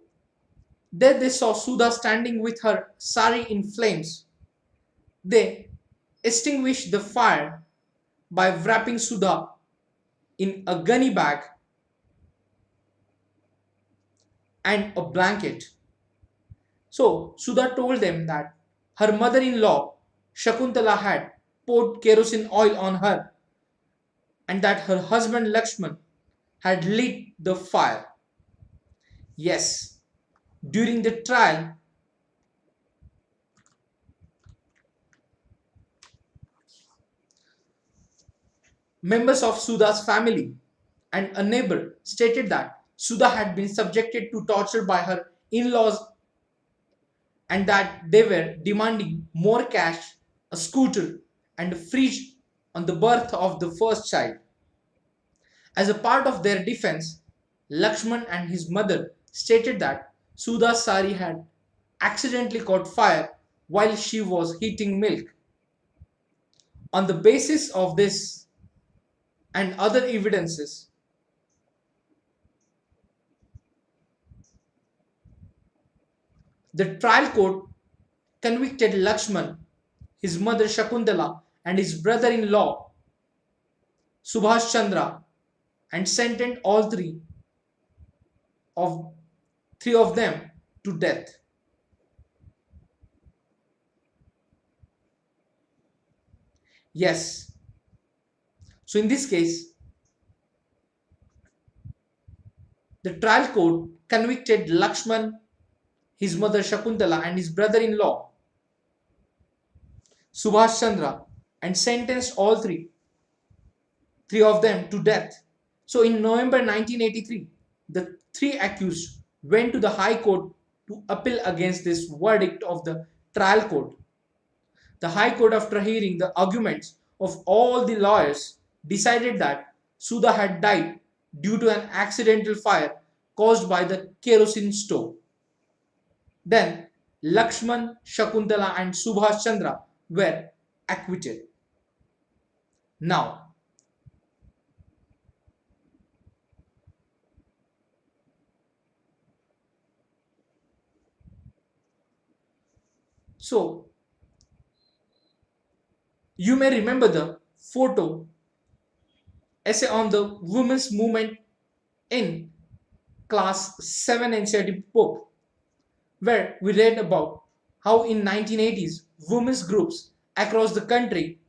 there they saw Sudha standing with her sari in flames. They extinguished the fire by wrapping Sudha in a gunny bag and a blanket. So Sudha told them that her mother-in-law Shakuntala had poured kerosene oil on her and that her husband Lakshman had lit the fire. Yes, during the trial, members of Sudha's family and a neighbor stated that Sudha had been subjected to torture by her in-laws and that they were demanding more cash, a scooter, and a fridge on the birth of the first child. As a part of their defense, Lakshman and his mother stated that Sudha's sari had accidentally caught fire while she was heating milk. On the basis of this and other evidences, the trial court convicted Lakshman, his mother Shakuntala, and his brother-in-law Subhash Chandra and sentenced all of three of them to death. Yes. So in this case, the trial court convicted Lakshman, his mother Shakuntala, and his brother-in-law Subhash Chandra and sentenced all three of them to death. So in November 1983, the three accused went to the High Court to appeal against this verdict of the trial court. The High Court, after hearing the arguments of all the lawyers, decided that Sudha had died due to an accidental fire caused by the kerosene stove. Then Lakshman, Shakuntala and Subhash Chandra were acquitted. Now, so you may remember the photo essay on the women's movement in class 7 NCERT book, where we read about how in 1980s women's groups across the country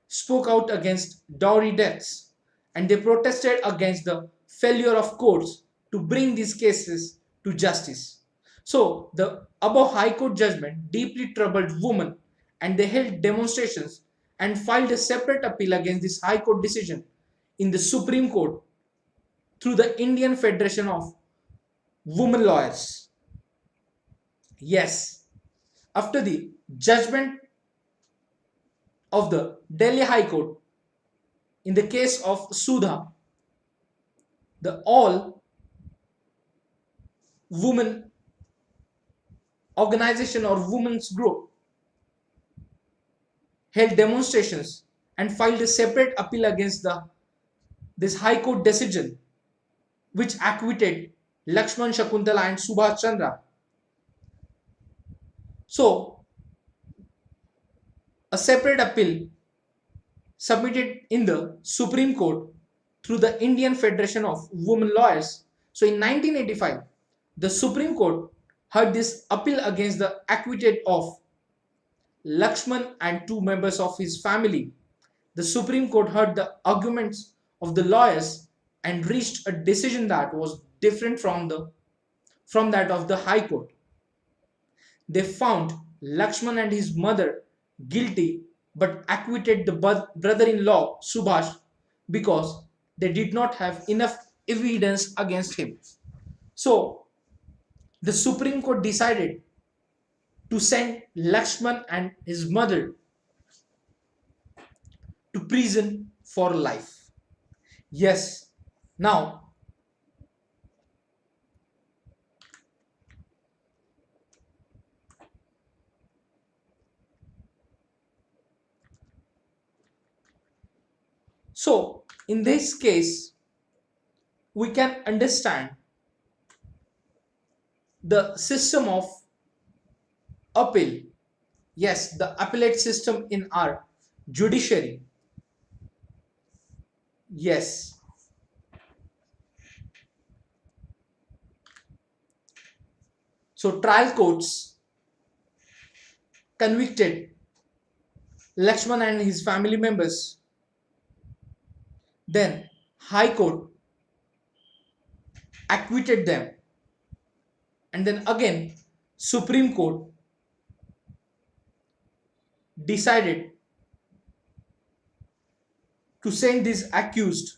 spoke out against dowry deaths, and they protested against the failure of courts to bring these cases to justice. So the above High Court judgment deeply troubled women, and they held demonstrations and filed a separate appeal against this High Court decision in the Supreme Court through the Indian Federation of Women Lawyers. Yes, after the judgment of the Delhi High Court in the case of Sudha, the all women organization or women's group held demonstrations and filed a separate appeal against this High Court decision, which acquitted Lakshman, Shakuntala and Subhash Chandra. So, a separate appeal submitted in the Supreme Court through the Indian Federation of Women Lawyers. So, in 1985, the Supreme Court heard this appeal against the acquitted of Lakshman and two members of his family. The Supreme Court heard the arguments of the lawyers and reached a decision that was different from that of the High Court. They found Lakshman and his mother guilty but acquitted the brother-in-law Subhash because they did not have enough evidence against him. So the Supreme Court decided to send Lakshman and his mother to prison for life. Yes, now so in this case we can understand the system of appeal. Yes, the appellate system in our judiciary. Yes, so trial courts convicted Lakshman and his family members. Then High Court acquitted them, and then again Supreme Court decided to send this accused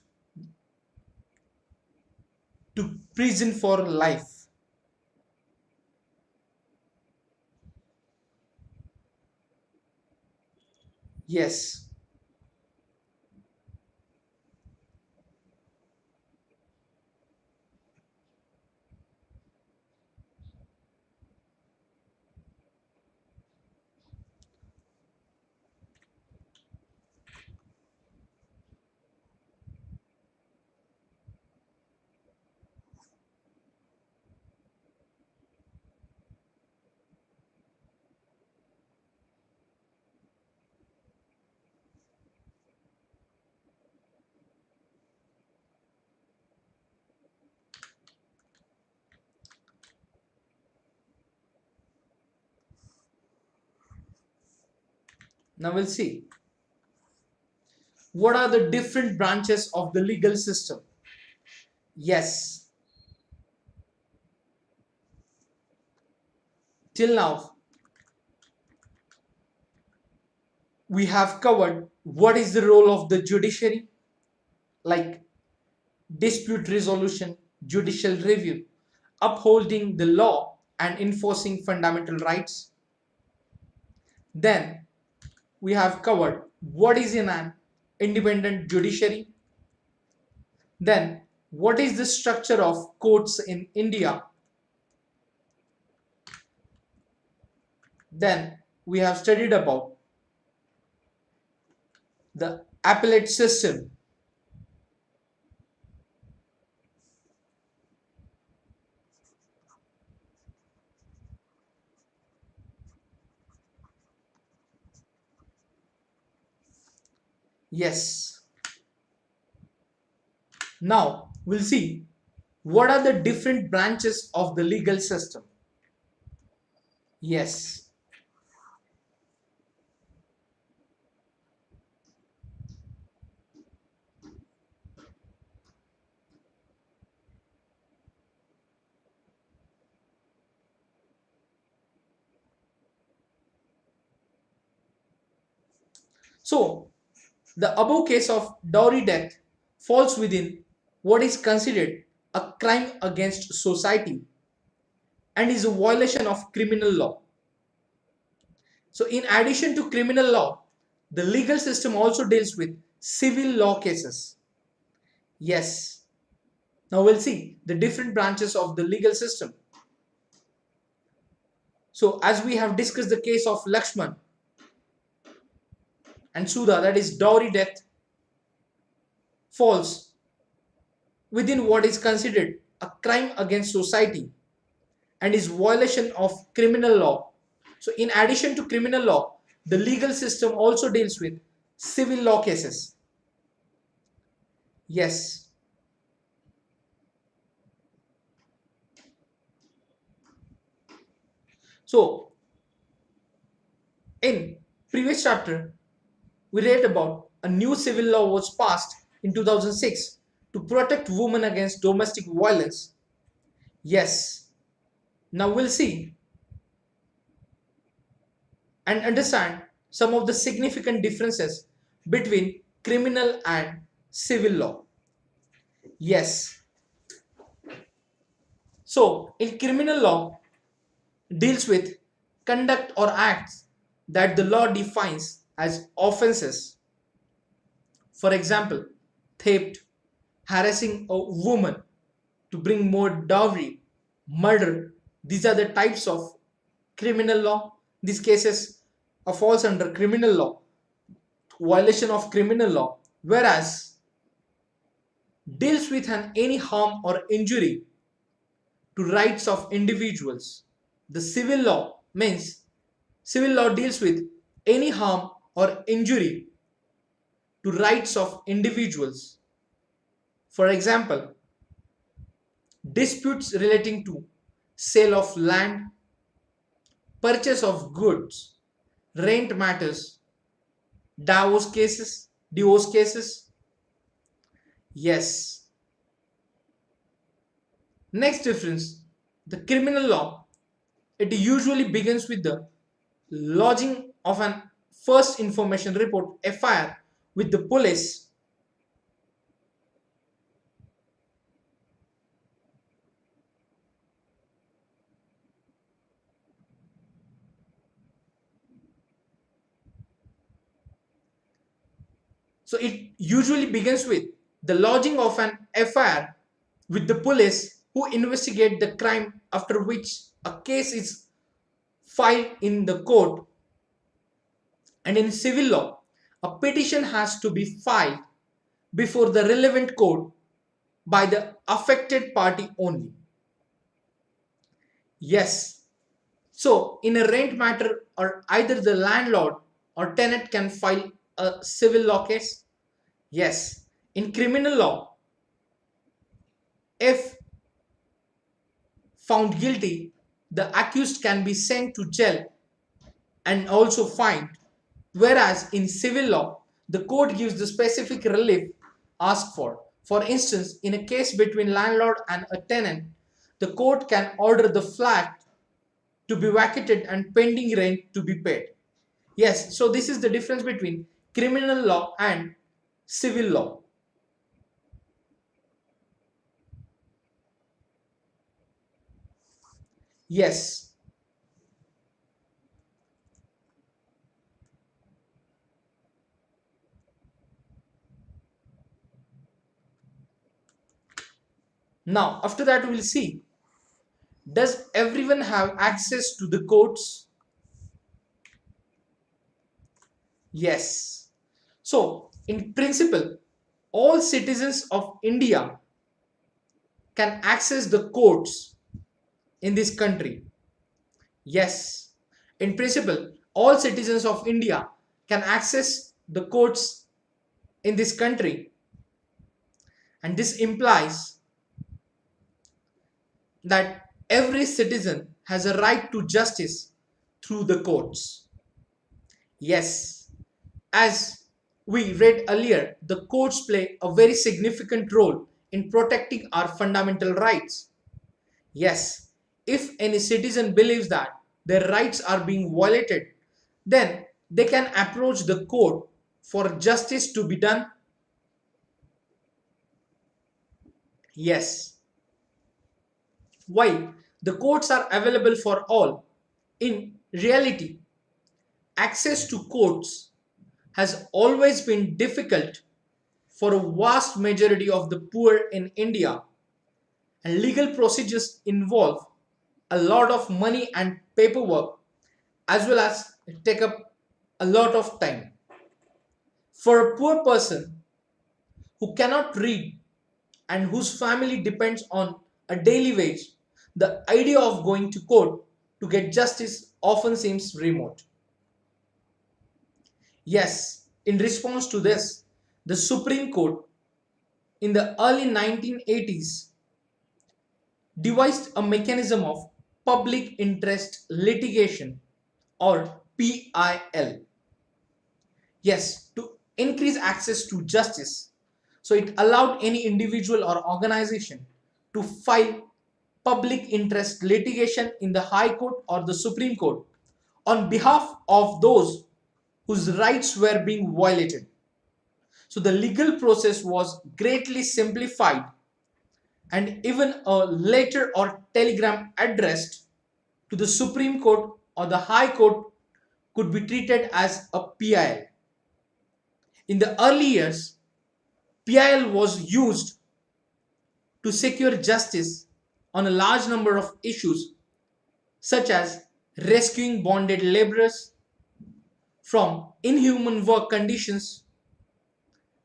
to prison for life. Yes, now we'll see what are the different branches of the legal system. Yes, till now we have covered what is the role of the judiciary, like dispute resolution, judicial review, upholding the law and enforcing fundamental rights. Then we have covered what is in an independent judiciary, Then, what is the structure of courts in India? Then, we have studied about the appellate system. Yes. Now, we'll see what are the different branches of the legal system. Yes. So, the above case of dowry death falls within what is considered a crime against society and is a violation of criminal law. So, in addition to criminal law, the legal system also deals with civil law cases. Yes. Now, we'll see the different branches of the legal system. So, as we have discussed the case of Lakshman and Sudha, that is dowry death, falls within what is considered a crime against society and is violation of criminal law. So in addition to criminal law, the legal system also deals with civil law cases. Yes. So in previous chapter, we read about a new civil law was passed in 2006 to protect women against domestic violence. Yes. Now we'll see and understand some of the significant differences between criminal and civil law. Yes. So, in criminal law deals with conduct or acts that the law defines as offenses. For example, theft, harassing a woman to bring more dowry, murder. These are the types of criminal law. These cases are falls under criminal law, violation of criminal law, whereas deals with any harm or injury to rights of individuals. The civil law means civil law deals with any harm or injury to rights of individuals. For example, disputes relating to sale of land, purchase of goods, rent matters, divorce cases. Yes. Next difference, the criminal law, it usually begins with the lodging of an first information report FIR with the police. So it usually begins with the lodging of an FIR with the police who investigate the crime, after which a case is filed in the court. And in civil law, a petition has to be filed before the relevant court by the affected party only. Yes. So in a rent matter, or either the landlord or tenant can file a civil law case. Yes. In criminal law, if found guilty, the accused can be sent to jail and also fined. Whereas in civil law, the court gives the specific relief asked for. For instance, in a case between landlord and a tenant, the court can order the flat to be vacated and pending rent to be paid. Yes, so this is the difference between criminal law and civil law. Yes. Now, after that, we'll see, does everyone have access to the courts? Yes. So, in principle, all citizens of India can access the courts in this country. Yes. In principle, all citizens of India can access the courts in this country. And this implies that every citizen has a right to justice through the courts. Yes, as we read earlier, the courts play a very significant role in protecting our fundamental rights. Yes, if any citizen believes that their rights are being violated, then they can approach the court for justice to be done. Yes, while the courts are available for all, in reality, access to courts has always been difficult for a vast majority of the poor in India, and legal procedures involve a lot of money and paperwork, as well as take up a lot of time. For a poor person who cannot read and whose family depends on a daily wage, the idea of going to court to get justice often seems remote. Yes, in response to this, the Supreme Court in the early 1980s devised a mechanism of public interest litigation, or PIL. Yes, to increase access to justice. So it allowed any individual or organization to file public interest litigation in the High Court or the Supreme Court on behalf of those whose rights were being violated. So the legal process was greatly simplified, and even a letter or telegram addressed to the Supreme Court or the High Court could be treated as a PIL. In the early years, PIL was used to secure justice on a large number of issues, such as rescuing bonded laborers from inhuman work conditions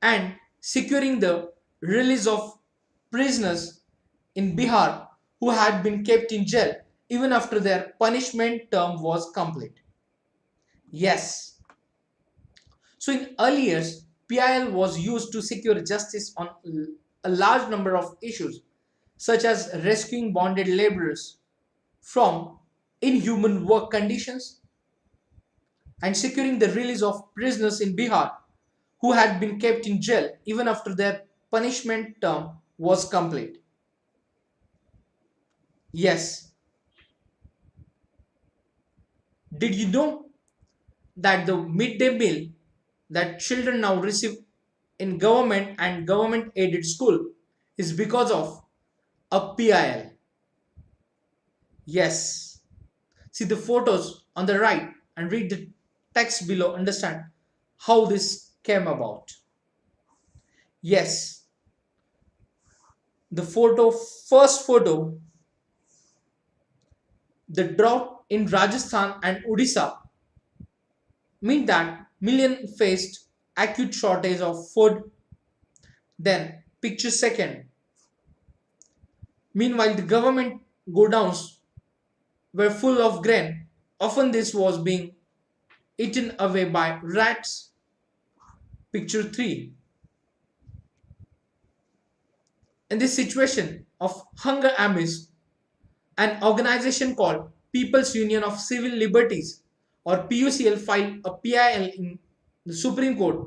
and securing the release of prisoners in Bihar who had been kept in jail even after their punishment term was complete. Yes. So in early years, PIL was used to secure justice on a large number of issues, such as rescuing bonded laborers from inhuman work conditions and securing the release of prisoners in Bihar who had been kept in jail even after their punishment term was complete. Yes. Did you know that the midday meal that children now receive in government and government aided school is because of a PIL? Yes. See the photos on the right and read the text below. Understand how this came about. Yes. The first photo, the drought in Rajasthan and Odisha mean that million faced acute shortage of food. Then picture second, meanwhile the government godowns were full of grain. Often this was being eaten away by rats. Picture 3, in this situation of hunger amidst, an organization called People's Union of Civil Liberties, or PUCL, filed a PIL in the Supreme Court,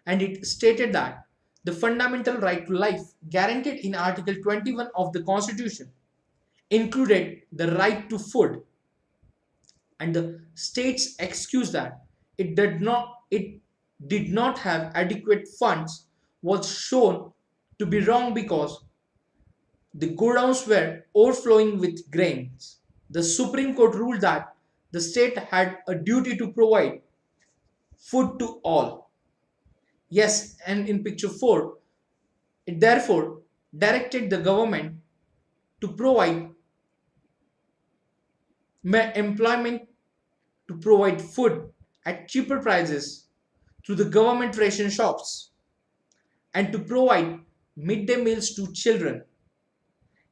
and it stated that the fundamental right to life guaranteed in Article 21 of the Constitution included the right to food, and the state's excuse that it did not have adequate funds was shown to be wrong because the godowns were overflowing with grains. The Supreme Court ruled that the state had a duty to provide food to all. Yes, and in picture 4, it therefore directed the government to provide employment, to provide food at cheaper prices through the government ration shops, and to provide midday meals to children.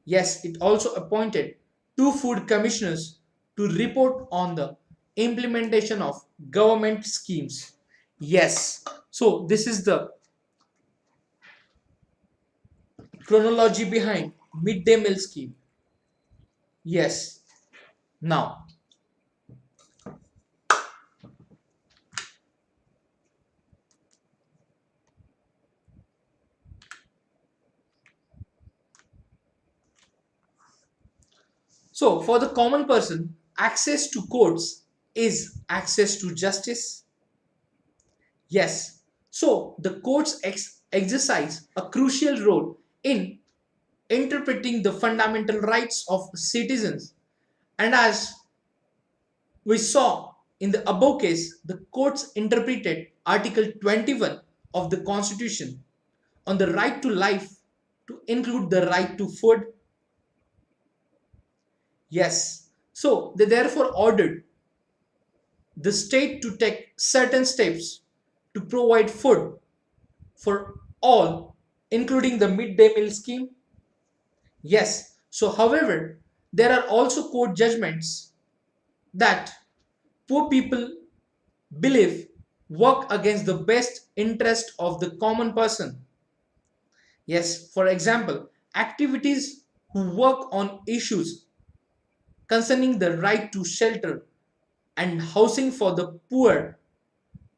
Yes, it also appointed two food commissioners to report on the implementation of government schemes. Yes, so this is the chronology behind midday meal scheme. Yes, now so for the common person, access to courts is access to justice. Yes, so the courts exercise a crucial role in interpreting the fundamental rights of citizens. And as we saw in the above case, the courts interpreted Article 21 of the Constitution on the right to life to include the right to food. Yes, so they therefore ordered the state to take certain steps to provide food for all, including the midday meal scheme. Yes, so however, there are also court judgments that poor people believe work against the best interest of the common person. Yes, for example, activities who work on issues concerning the right to shelter and housing for the poor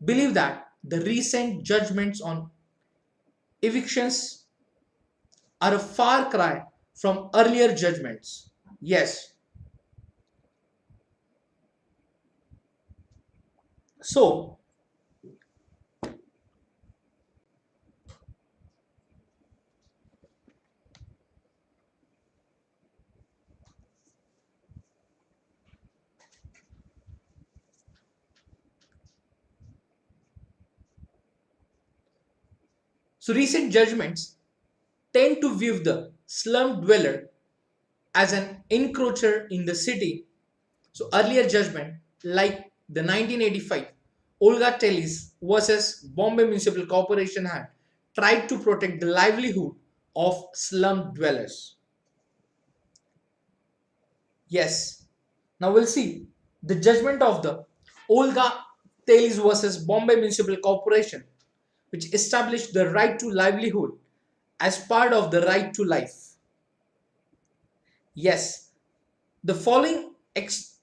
believe that the recent judgments on evictions are a far cry from earlier judgments. Yes, so recent judgments tend to view the slum dweller as an encroacher in the city. So earlier judgment like the 1985 Olga Tellis versus Bombay Municipal Corporation had tried to protect the livelihood of slum dwellers. Yes. Now we'll see the judgment of the Olga Tellis versus Bombay Municipal Corporation, which established the right to livelihood as part of the right to life. Yes, the following experts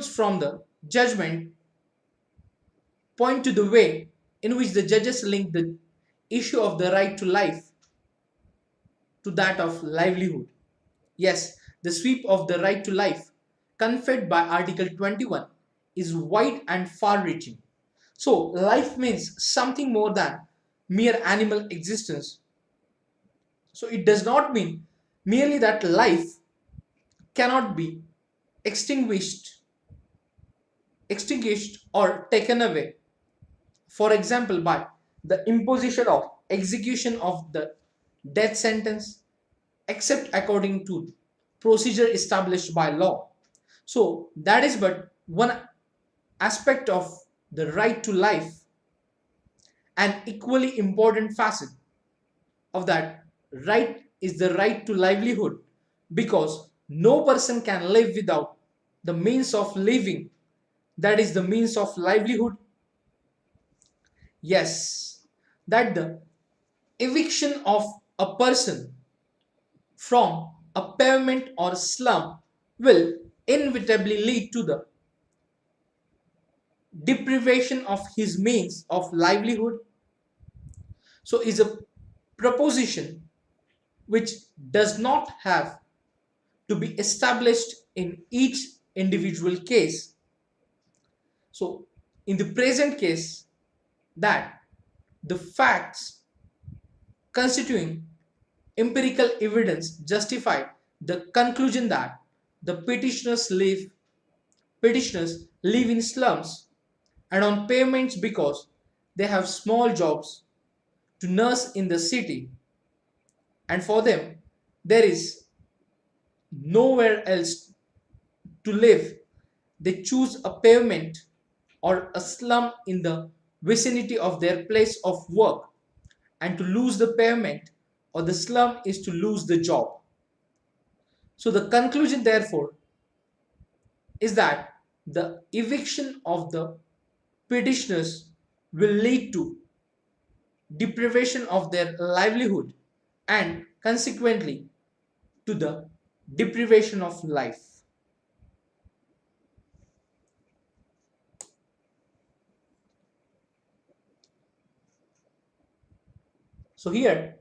from the judgment point to the way in which the judges link the issue of the right to life to that of livelihood. Yes, the sweep of the right to life conferred by Article 21 is wide and far reaching. So, life means something more than mere animal existence. So, it does not mean merely that life cannot be extinguished, or taken away. For example, by the imposition of execution of the death sentence, except according to procedure established by law. So, that is but one aspect of the right to life. An equally important facet of that right is the right to livelihood, because no person can live without the means of living, that is the means of livelihood. Yes, that the eviction of a person from a pavement or slum will inevitably lead to the deprivation of his means of livelihood. So is a proposition which does not have to be established in each individual case. So in the present case, that the facts constituting empirical evidence justify the conclusion that the petitioners live in slums and on payments because they have small jobs to nurse in the city. and for them there is nowhere else to live, they choose a pavement or a slum in the vicinity of their place of work, and to lose the pavement or the slum is to lose the job. So the conclusion therefore is that the eviction of the petitioners will lead to deprivation of their livelihood and consequently to the deprivation of life. So here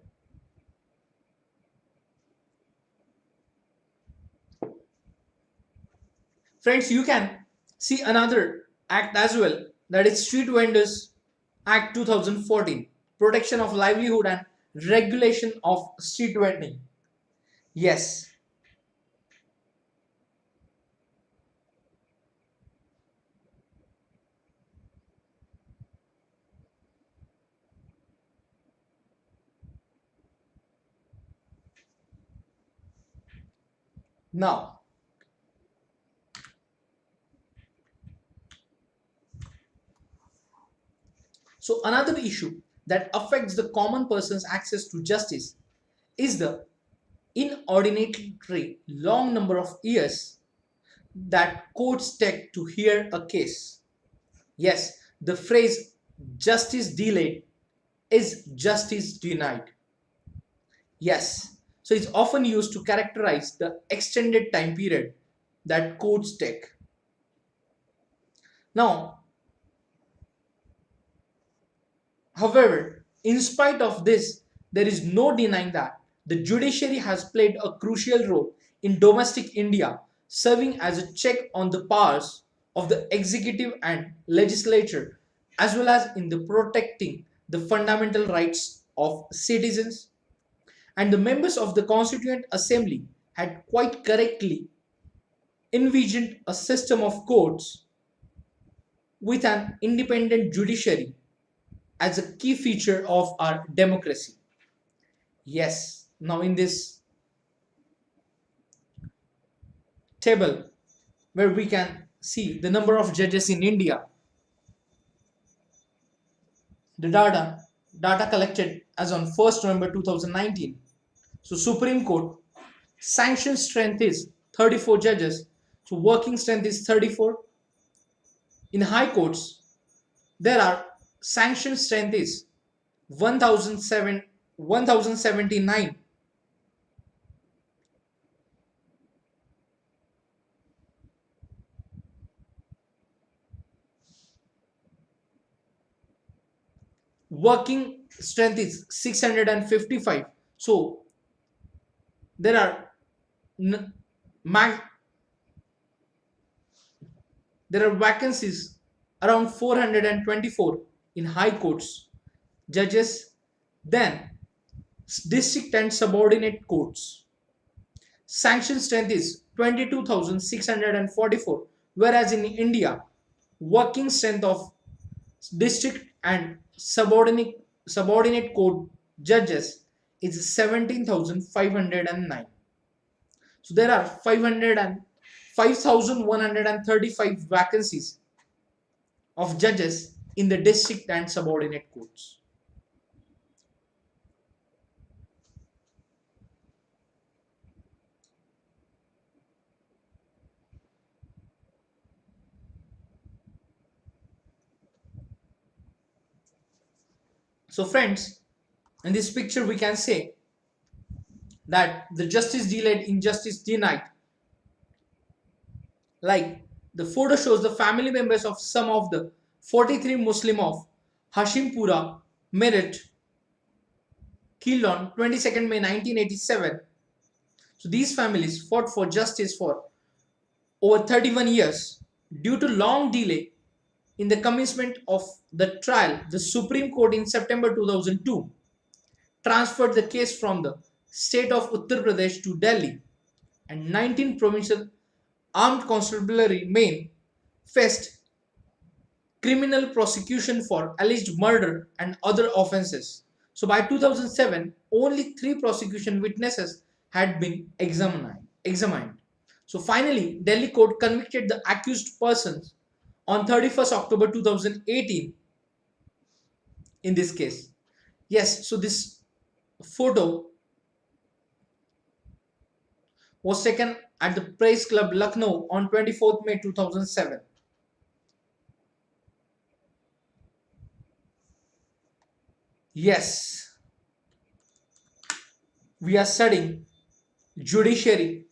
friends, you can see another act as well, that is Street Vendors Act 2014, protection of livelihood and regulation of street vending. Yes, now so another issue that affects the common person's access to justice is the inordinately long number of years that courts take to hear a case. Yes, the phrase justice delayed is justice denied. Yes, so it's often used to characterize the extended time period that courts take. Now, however, in spite of this, there is no denying that the judiciary has played a crucial role in domestic India, serving as a check on the powers of the executive and legislature, as well as in the protecting the fundamental rights of citizens. And the members of the Constituent Assembly had quite correctly envisioned a system of courts with an independent judiciary as a key feature of our democracy. Yes, now in this table where we can see the number of judges in India, the data collected as on 1st November 2019. So Supreme Court sanction strength is 34 judges, so working strength is 34. In high courts there are sanction strength is 1079. Working strength is 655. So there are there are vacancies around 424 in high courts judges. Then district and subordinate courts sanction strength is 22,644, whereas in India working strength of district and subordinate court judges is 17,509. So there are 5,135 vacancies of judges in the district and subordinate courts. So friends, in this picture we can say that the justice delayed, injustice denied. Like the photo shows the family members of some of the 43 Muslim of Hashimpura, Meerut, killed on 22nd May 1987. So these families fought for justice for over 31 years. Due to long delay in the commencement of the trial, the Supreme Court in September 2002 transferred the case from the state of Uttar Pradesh to Delhi, and 19 provincial armed constabulary men faced criminal prosecution for alleged murder and other offences. So by 2007, only 3 prosecution witnesses had been examined. So finally, Delhi court convicted the accused persons on 31st October 2018 in this case. Yes, so this photo was taken at the Press Club Lucknow on 24th May 2007. Yes, we are studying judiciary.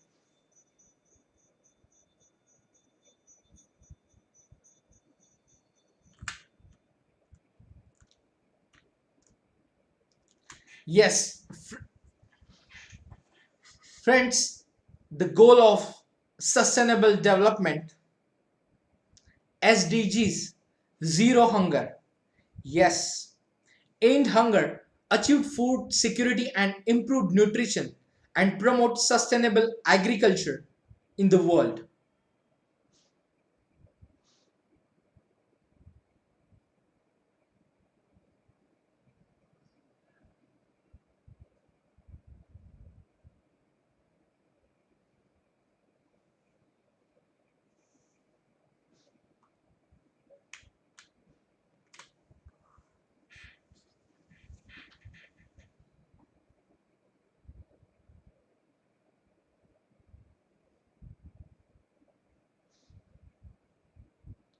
Yes, friends, the goal of sustainable development SDGs, zero hunger. Yes, end hunger, achieved food security and improved nutrition and promote sustainable agriculture in the world.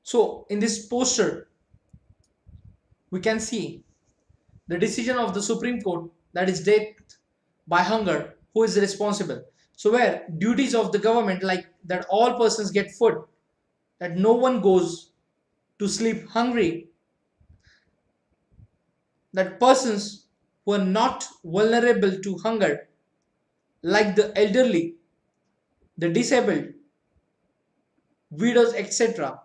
So in this poster, we can see the decision of the Supreme Court, that is death by hunger, who is responsible. So where duties of the government, like that all persons get food, that no one goes to sleep hungry, that persons who are not vulnerable to hunger, like the elderly, the disabled, widows, etc.,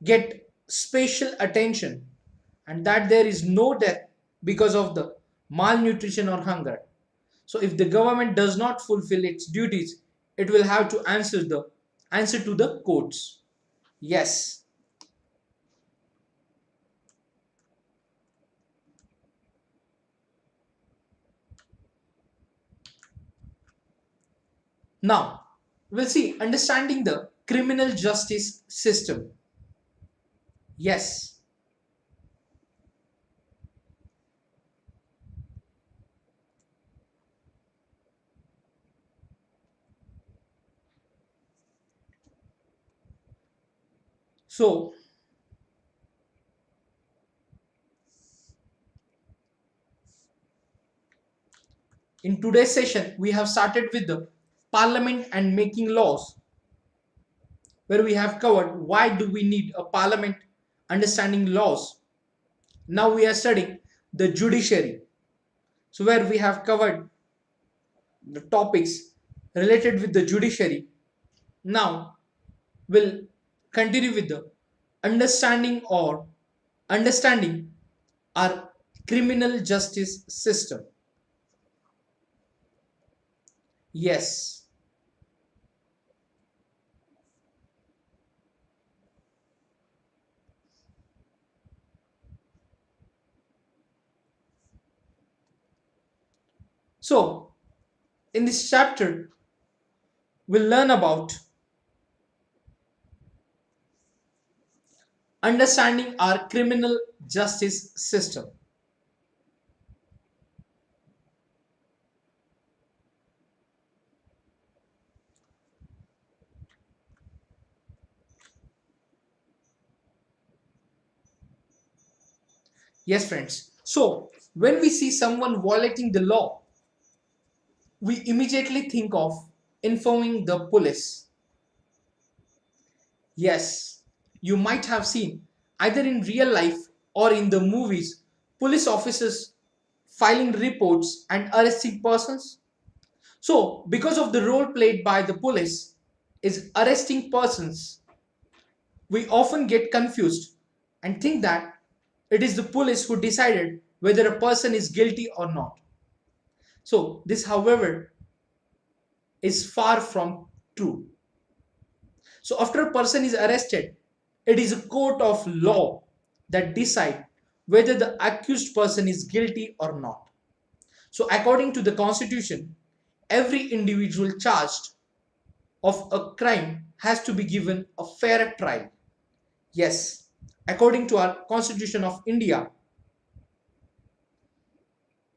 get special attention, and that there is no death because of the malnutrition or hunger. So if the government does not fulfill its duties, it will have to answer to the courts. Yes. Now we'll see understanding the criminal justice system. Yes. So in today's session, we have started with the parliament and making laws, where we have covered why do we need a parliament, understanding laws. Now we are studying the judiciary. So where we have covered the topics related with the judiciary. Now we'll continue with the understanding our criminal justice system. Yes. So in this chapter, we'll learn about understanding our criminal justice system. Yes, friends. So when we see someone violating the law, we immediately think of informing the police. Yes, you might have seen either in real life or in the movies police officers filing reports and arresting persons. So, because of the role played by the police is arresting persons, we often get confused and think that it is the police who decided whether a person is guilty or not. So, this, however, is far from true. So after a person is arrested, it is a court of law that decide whether the accused person is guilty or not. So according to the Constitution, every individual charged of a crime has to be given a fair trial. Yes, according to our Constitution of India,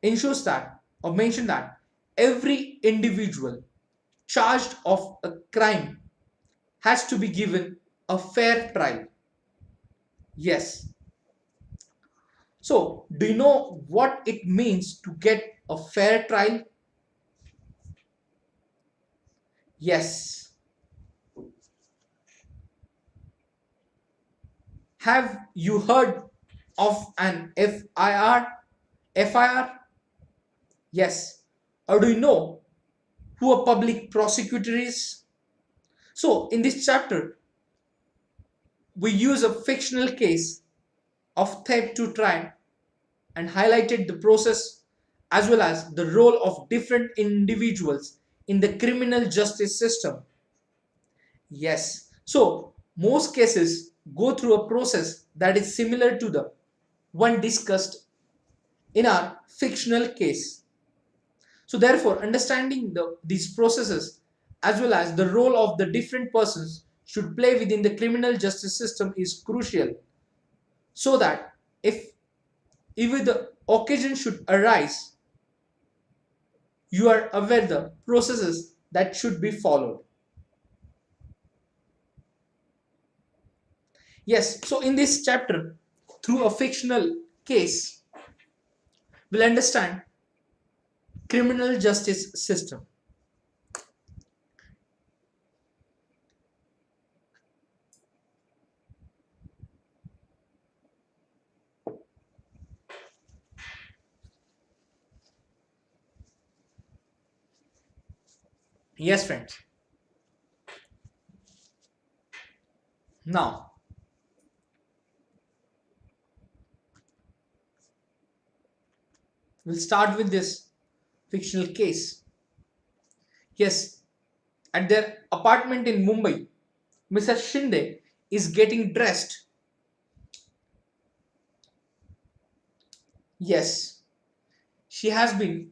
ensures that or mention that every individual charged of a crime has to be given a fair trial. Yes. So, do you know what it means to get a fair trial? Yes. Have you heard of an FIR? FIR? Yes. Or do you know who a public prosecutor is? So, in this chapter, we use a fictional case of theft to try and highlighted the process as well as the role of different individuals in the criminal justice system. Yes, so most cases go through a process that is similar to the one discussed in our fictional case. So therefore, understanding these processes as well as the role of the different persons should play within the criminal justice system is crucial, so that if the occasion should arise, you are aware the processes that should be followed. Yes, so in this chapter, through a fictional case, we'll understand criminal justice system. Yes, friends. Now, we'll start with this fictional case. Yes, at their apartment in Mumbai, Mrs. Shinde is getting dressed. Yes, she has been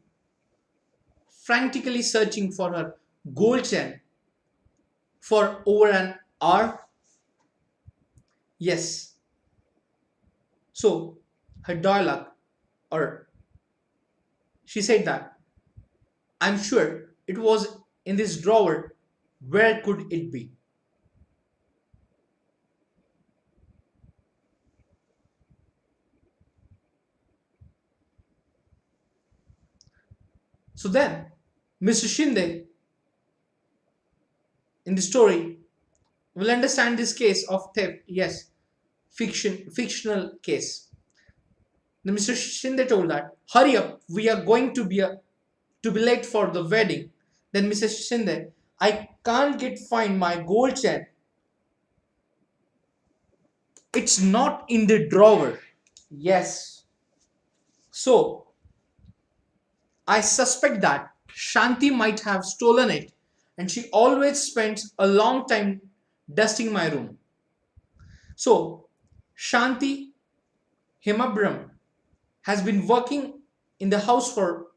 frantically searching for her gold chain for over an hour. Yes, so her dialogue, or she said that, I'm sure it was in this drawer. Where could it be? So then, Mr. Shinde in the story will understand this case of theft. Yes, fictional case. Then Mr. Shinde told that, hurry up, we are going to be late for the wedding. Then Mrs. Shinde, I can't find my gold chain. It's not in the drawer. Yes. So I suspect that Shanti might have stolen it, and she always spends a long time dusting my room. So Shanti Himabram has been working in the house for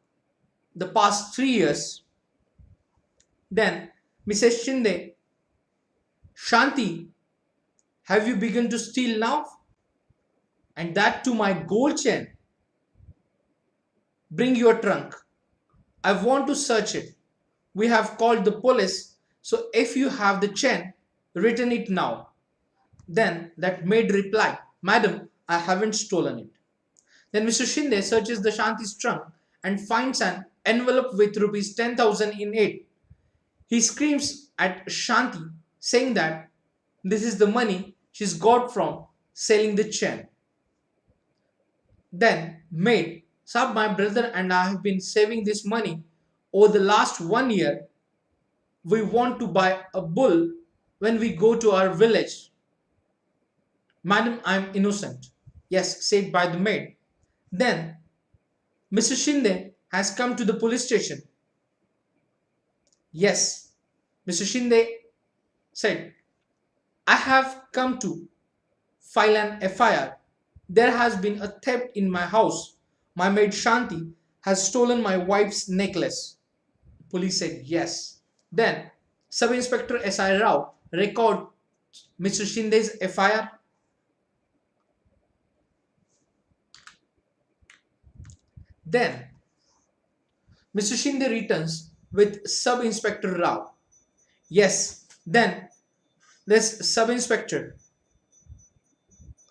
the past 3 years. Then Mrs. Shinde, Shanti, have you begun to steal now? And that to my gold chain. Bring your trunk. I want to search it. We have called the police, so if you have the chain, return it now. Then that maid replied, Madam, I haven't stolen it. Then Mr. Shinde searches the Shanti's trunk and finds an envelope with rupees 10,000 in it. He screams at Shanti, saying that this is the money she's got from selling the chain. Then maid, Sab, my brother and I have been saving this money over the last 1 year. We want to buy a bull when we go to our village. Madam, I am innocent. Yes, said by the maid. Then Mr. Shinde has come to the police station. Yes, Mr. Shinde said, I have come to file an FIR. there has been a theft in my house. My maid Shanti has stolen my wife's necklace. Police said yes. Then Sub Inspector S.I. Rao record Mr. Shinde's FIR. Then Mr. Shinde returns with Sub Inspector Rao. Yes. Then this Sub Inspector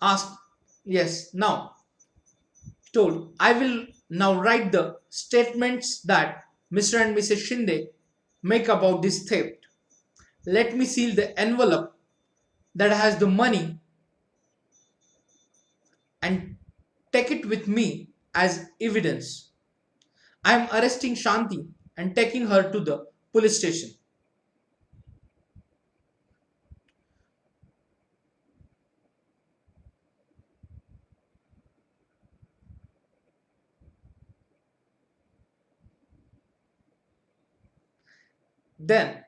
asked, yes, now told, I will now write the statements that Mr. and Mrs. Shinde make about this theft. Let me seal the envelope that has the money and take it with me as evidence. I am arresting Shanti and taking her to the police station. Then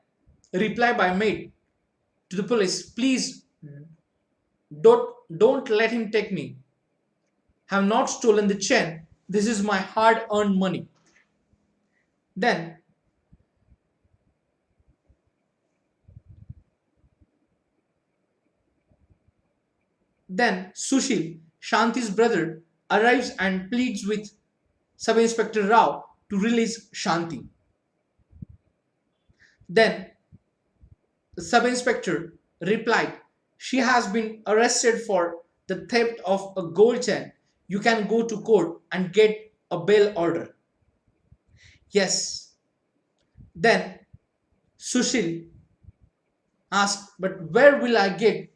reply by maid to the police, please don't let him take me. Have not stolen the chain. This is my hard-earned money. Then Sushil, Shanti's brother, arrives and pleads with Sub Inspector Rao to release Shanti. Then the Sub Inspector replied, she has been arrested for the theft of a gold chain. You can go to court and get a bail order. Yes. Then Sushil asked, but where will I get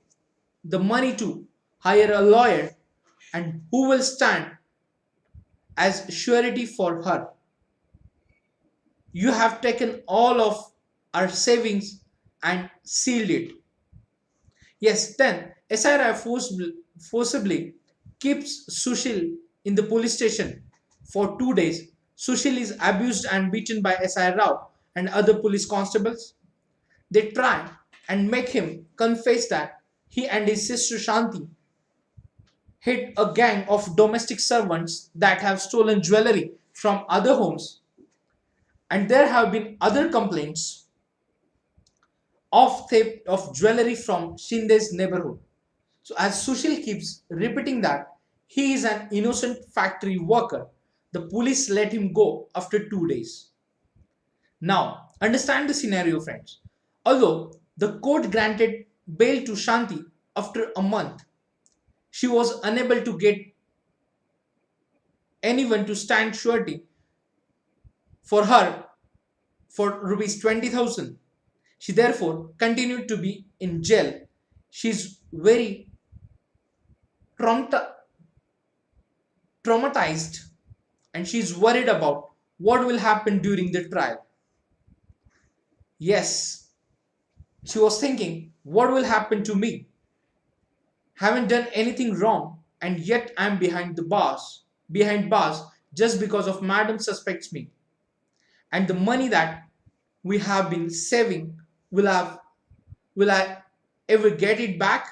the money to hire a lawyer and who will stand as surety for her? You have taken all of our savings and sealed it. Yes, then SIR forcibly keeps Sushil in the police station for 2 days. Sushil is abused and beaten by SIR Rao and other police constables. They try and make him confess that he and his sister Shanti hit a gang of domestic servants that have stolen jewelry from other homes. And there have been other complaints of theft of jewelry from Shinde's neighborhood. So as Sushil keeps repeating that he is an innocent factory worker, the police let him go after 2 days. Now, understand the scenario, friends. Although the court granted bail to Shanti after a month, she was unable to get anyone to stand surety for her for rupees 20,000. She therefore continued to be in jail. She is very traumatized and she is worried about what will happen during the trial. Yes, she was thinking, what will happen to me? Haven't done anything wrong and yet I am behind bars just because of madam suspects me. And the money that we have been saving, will I ever get it back?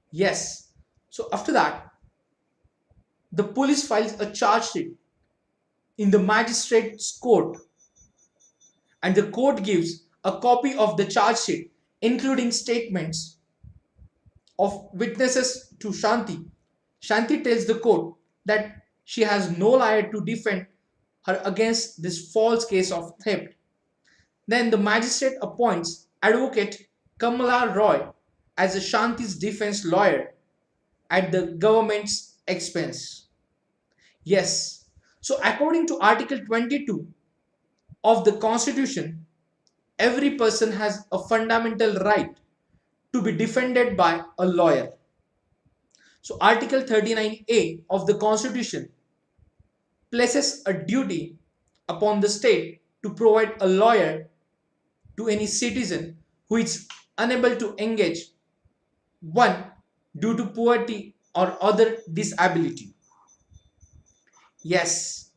Yes. So after that, the police files a charge sheet in the magistrate's court and the court gives a copy of the charge sheet including statements of witnesses to Shanti. Shanti tells the court that she has no lawyer to defend her against this false case of theft. Then the magistrate appoints Advocate Kamla Roy as a Shanti's defense lawyer at the government's expense. Yes. So according to Article 22 of the Constitution, every person has a fundamental right to be defended by a lawyer. So Article 39A of the Constitution places a duty upon the state to provide a lawyer to any citizen who is unable to engage, one, due to poverty or other disability. Yes,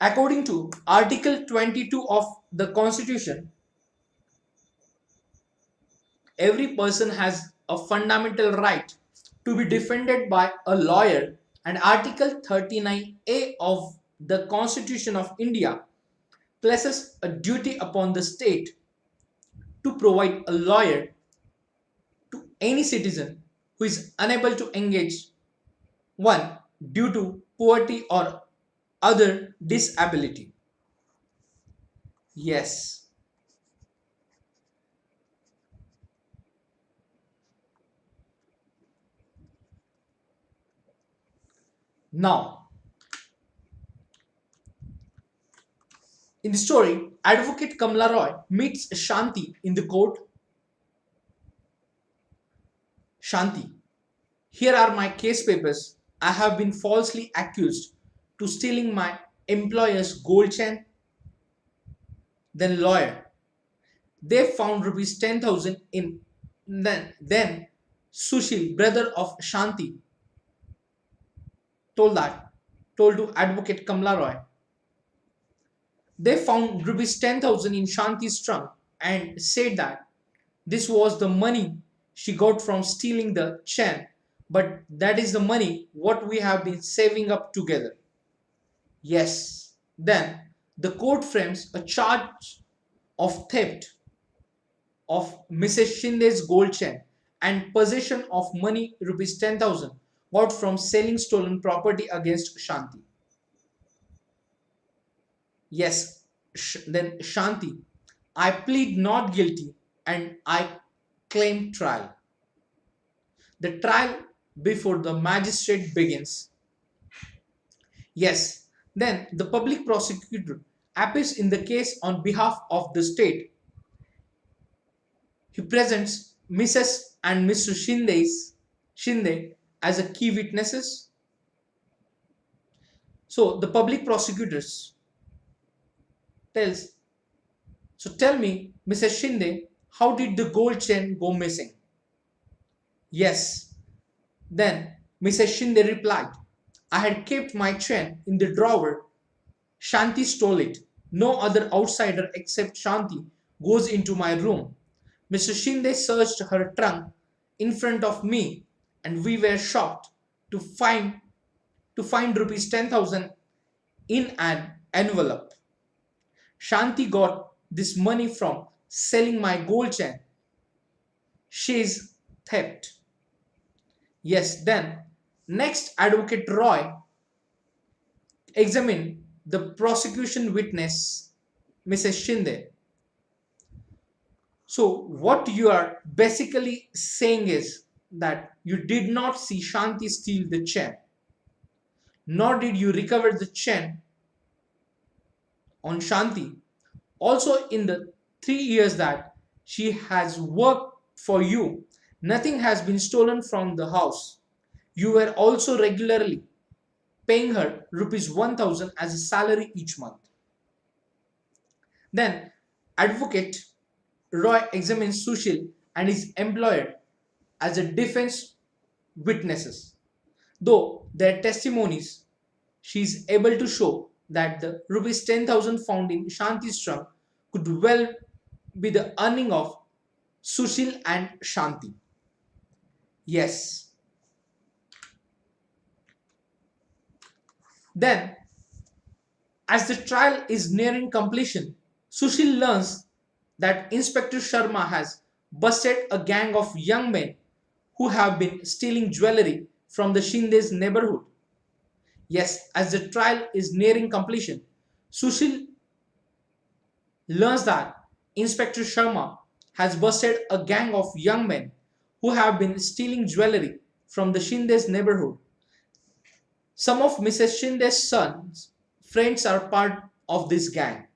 according to Article 22 of the Constitution, every person has a fundamental right to be defended by a lawyer, and Article 39A of the Constitution of India places a duty upon the state to provide a lawyer to any citizen who is unable to engage one due to poverty or other disability. Yes. Now, in the story, Advocate Kamla Roy meets Shanti in the court. Shanti, here are my case papers. I have been falsely accused to stealing my employer's gold chain. Then lawyer, they found rupees 10,000 in. Then Sushil, brother of Shanti, told to Advocate Kamla Roy. They found rupees 10,000 in Shanti's trunk and said that this was the money she got from stealing the chain, but that is the money what we have been saving up together. Yes. Then the court frames a charge of theft of Mrs. Shinde's gold chain and possession of money rupees 10,000 got from selling stolen property against Shanti. Yes, then Shanti, I plead not guilty and I claim trial. The trial before the magistrate begins. Yes, then the public prosecutor appears in the case on behalf of the state. He presents Mrs. and Mr. Shinde as a key witnesses. So the public prosecutors tell me, Mrs. Shinde, how did the gold chain go missing? Yes. Then Mrs. Shinde replied, I had kept my chain in the drawer. Shanti stole it. No other outsider except Shanti goes into my room. Mr. Shinde searched her trunk in front of me and we were shocked to find rupees 10,000 in an envelope. Shanti got this money from selling my gold chain. She's theft. Yes, then next Advocate Roy examined the prosecution witness Mrs. Shinde. So what you are basically saying is that you did not see Shanti steal the chain, nor did you recover the chain on Shanti. Also, in the 3 years that she has worked for you, nothing has been stolen from the house. You were also regularly paying her rupees 1,000 as a salary each month. Then, Advocate Roy examines Sushil and his employer as a defense witnesses. Though their testimonies, she is able to show that the rupees 10,000 found in Shanti's trunk could well be the earning of Sushil and Shanti. Yes. Then, as the trial is nearing completion, Sushil learns that Inspector Sharma has busted a gang of young men who have been stealing jewelry from the Shinde's neighborhood. Yes, as the trial is nearing completion, Sushil learns that Inspector Sharma has busted a gang of young men who have been stealing jewelry from the Shinde's neighborhood. Some of Mrs. Shinde's son's friends are part of this gang.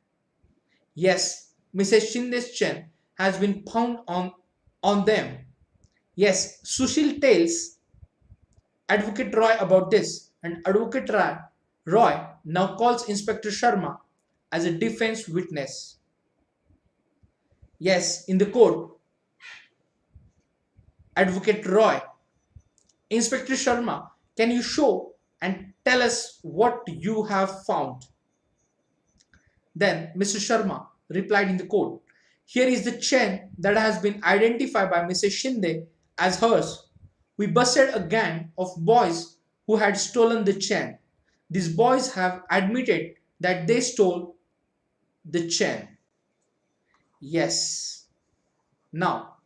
Yes, Mrs. Shinde's chain has been found on them. Yes, Sushil tells Advocate Roy about this, and Advocate Roy now calls Inspector Sharma as a defense witness. Yes, in the court, Advocate Roy, Inspector Sharma, can you show and tell us what you have found? Then Mr. Sharma replied in the court, here is the chain that has been identified by Mrs. Shinde as hers. We busted a gang of boys who had stolen the chain. These boys have admitted that they stole the chain. Yes. Now,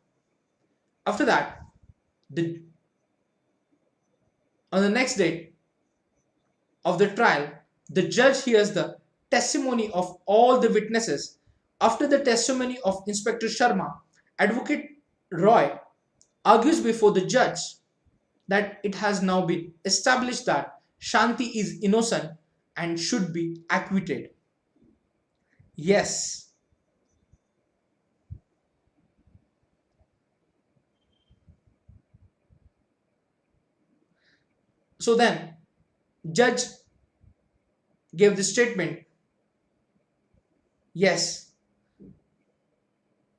after that, the, on the next day of the trial, the judge hears the testimony of all the witnesses. After the testimony of Inspector Sharma, Advocate Roy argues before the judge that it has now been established that Shanti is innocent and should be acquitted. Yes. So then, judge gave the statement. Yes.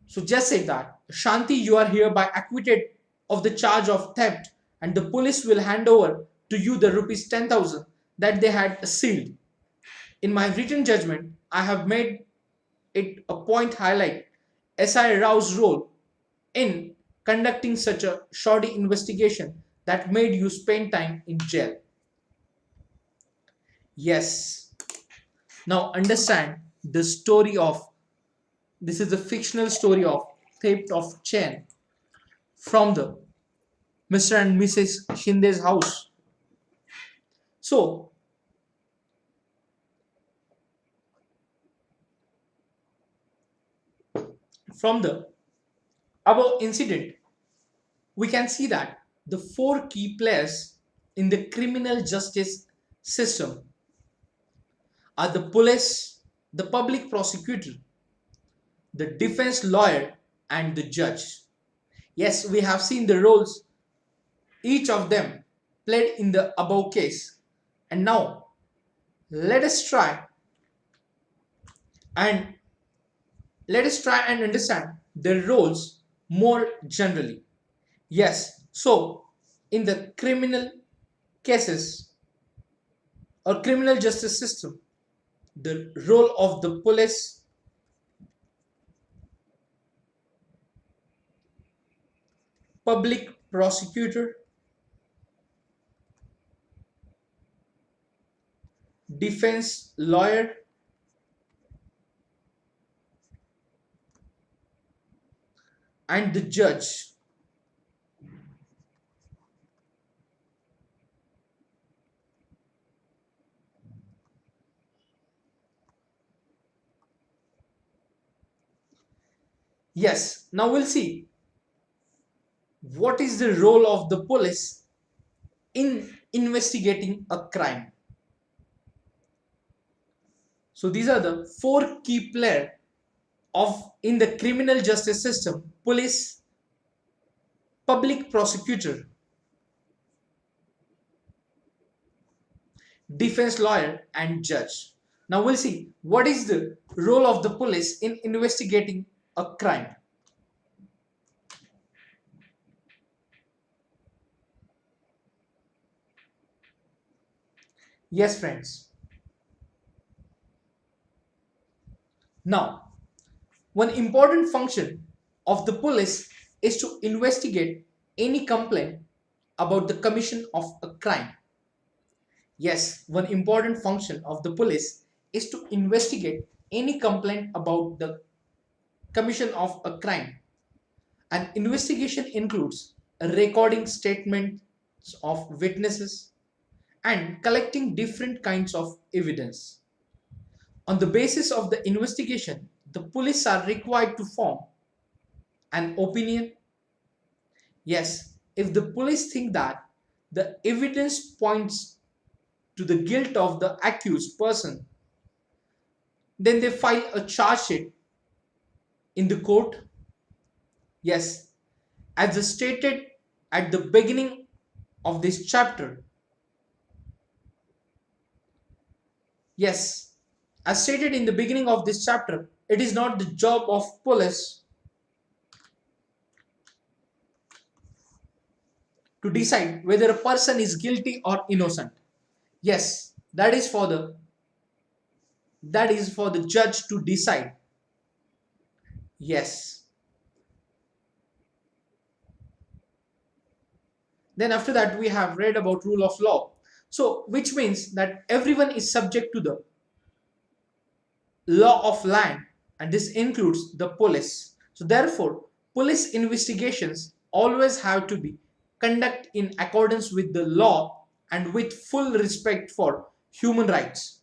So just say that Shanti, you are hereby acquitted of the charge of theft, and the police will hand over to you the rupees 10,000 that they had sealed. In my written judgment, I have made it a point highlight SI Rao's role in conducting such a shoddy investigation that made you spend time in jail. Yes. Now understand the story of this is a fictional story of theft of chain from the Mr. and Mrs. Shinde's house. So from the above incident, we can see that the four key players in the criminal justice system are the police, the public prosecutor, the defense lawyer, and the judge. Yes, we have seen the roles each of them played in the above case. And now let us try and understand their roles more generally. Yes, so in the criminal cases or criminal justice system, the role of the police, public prosecutor, defense lawyer, and the judge. Yes, now we'll see what is the role of the police in investigating a crime. So these are the four key players of in the criminal justice system: police, public prosecutor, defense lawyer, and judge. Now we'll see what is the role of the police in investigating a crime. Yes, friends. Now, one important function of the police is to investigate any complaint about the commission of a crime. Yes, one important function of the police is to investigate any complaint about the commission of a crime. An investigation includes recording statements of witnesses and collecting different kinds of evidence. On the basis of the investigation, the police are required to form an opinion. Yes, if the police think that the evidence points to the guilt of the accused person, then they file a charge sheet in the court. Yes, as stated at the beginning of this chapter. Yes, as stated in the beginning of this chapter, it is not the job of police to decide whether a person is guilty or innocent. Yes, that is for the judge to decide. Yes. Then after that, we have read about rule of law. So which means that everyone is subject to the law of land, and this includes the police. So therefore, police investigations always have to be conducted in accordance with the law and with full respect for human rights.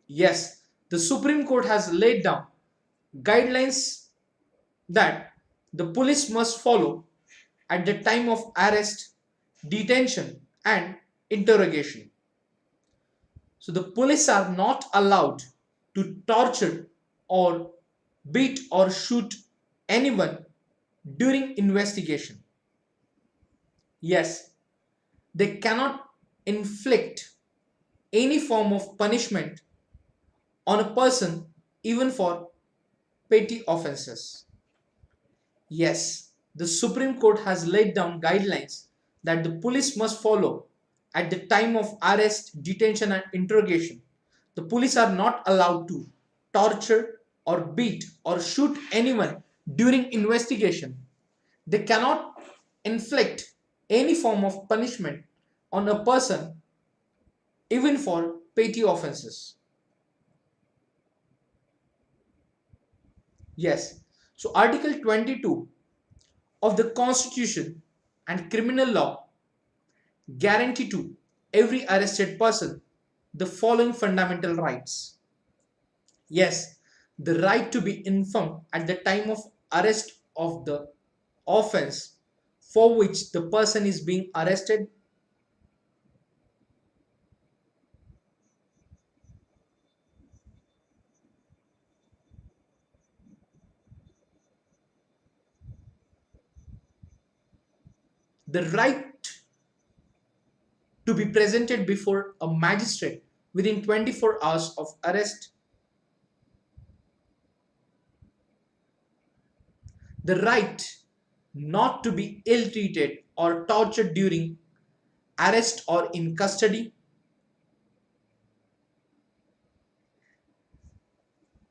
Yes, the Supreme Court has laid down guidelines that the police must follow at the time of arrest, detention, and interrogation. So the police are not allowed to torture or beat or shoot anyone during investigation. Yes, they cannot inflict any form of punishment on a person even for petty offenses. Yes, the Supreme Court has laid down guidelines that the police must follow at the time of arrest, detention, and interrogation. The police are not allowed to torture or beat or shoot anyone during investigation. They cannot inflict any form of punishment on a person even for petty offenses. Yes. So Article 22 of the Constitution and criminal law guarantee to every arrested person the following fundamental rights. Yes, the right to be informed at the time of arrest of the offense for which the person is being arrested. The right to be presented before a magistrate within 24 hours of arrest. The right not to be ill-treated or tortured during arrest or in custody.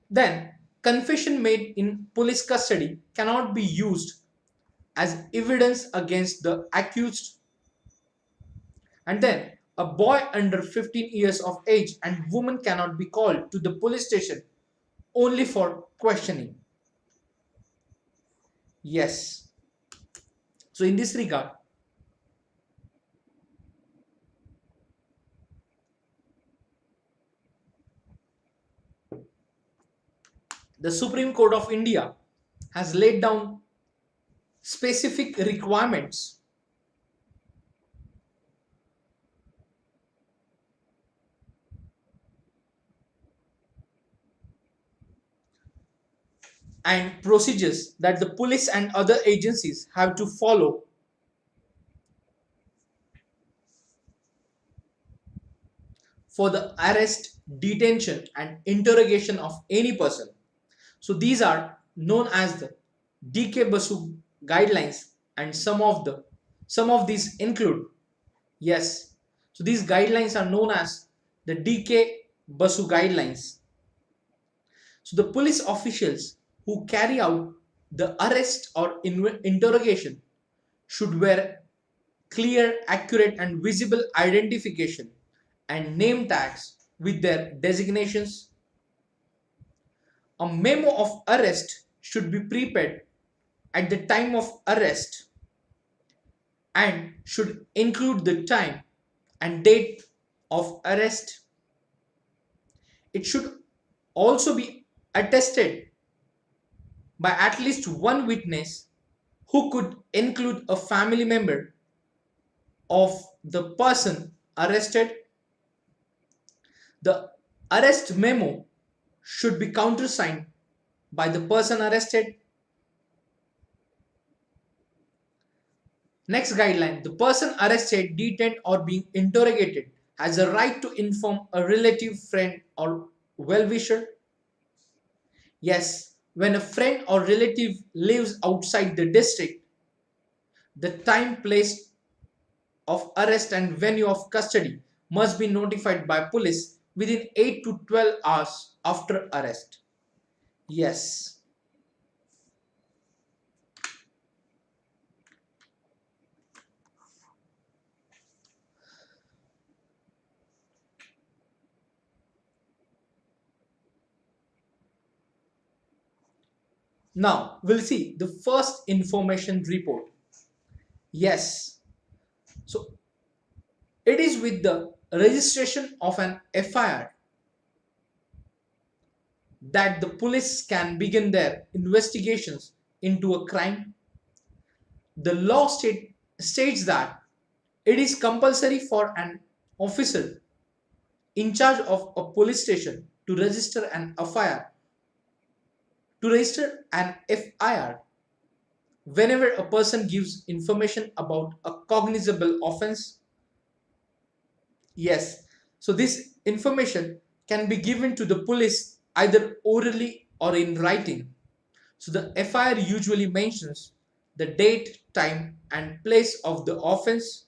Then, confession made in police custody cannot be used as evidence against the accused. And then, a boy under 15 years of age and woman cannot be called to the police station only for questioning. Yes. So, in this regard, the Supreme Court of India has laid down specific requirements and procedures that the police and other agencies have to follow for the arrest, detention, and interrogation of any person. So these are known as the DK Basu guidelines, and some of these include, yes. So these guidelines are known as the DK Basu guidelines. So the police officials who carry out the arrest or interrogation should wear clear, accurate, and visible identification and name tags with their designations. A memo of arrest should be prepared at the time of arrest and should include the time and date of arrest. It should also be attested by at least one witness who could include a family member of the person arrested. The arrest memo should be countersigned by the person arrested. Next guideline, the person arrested, detained, or being interrogated has a right to inform a relative, friend, or well-wisher. Yes, when a friend or relative lives outside the district, the time, place of arrest and venue of custody must be notified by police within 8 to 12 hours after arrest. Yes. Now we'll see the first information report. Yes, so it is with the registration of an FIR that the police can begin their investigations into a crime. The law states that it is compulsory for an officer in charge of a police station to register an FIR whenever a person gives information about a cognizable offense. Yes, so this information can be given to the police either orally or in writing. So the FIR usually mentions the date, time, and place of the offense,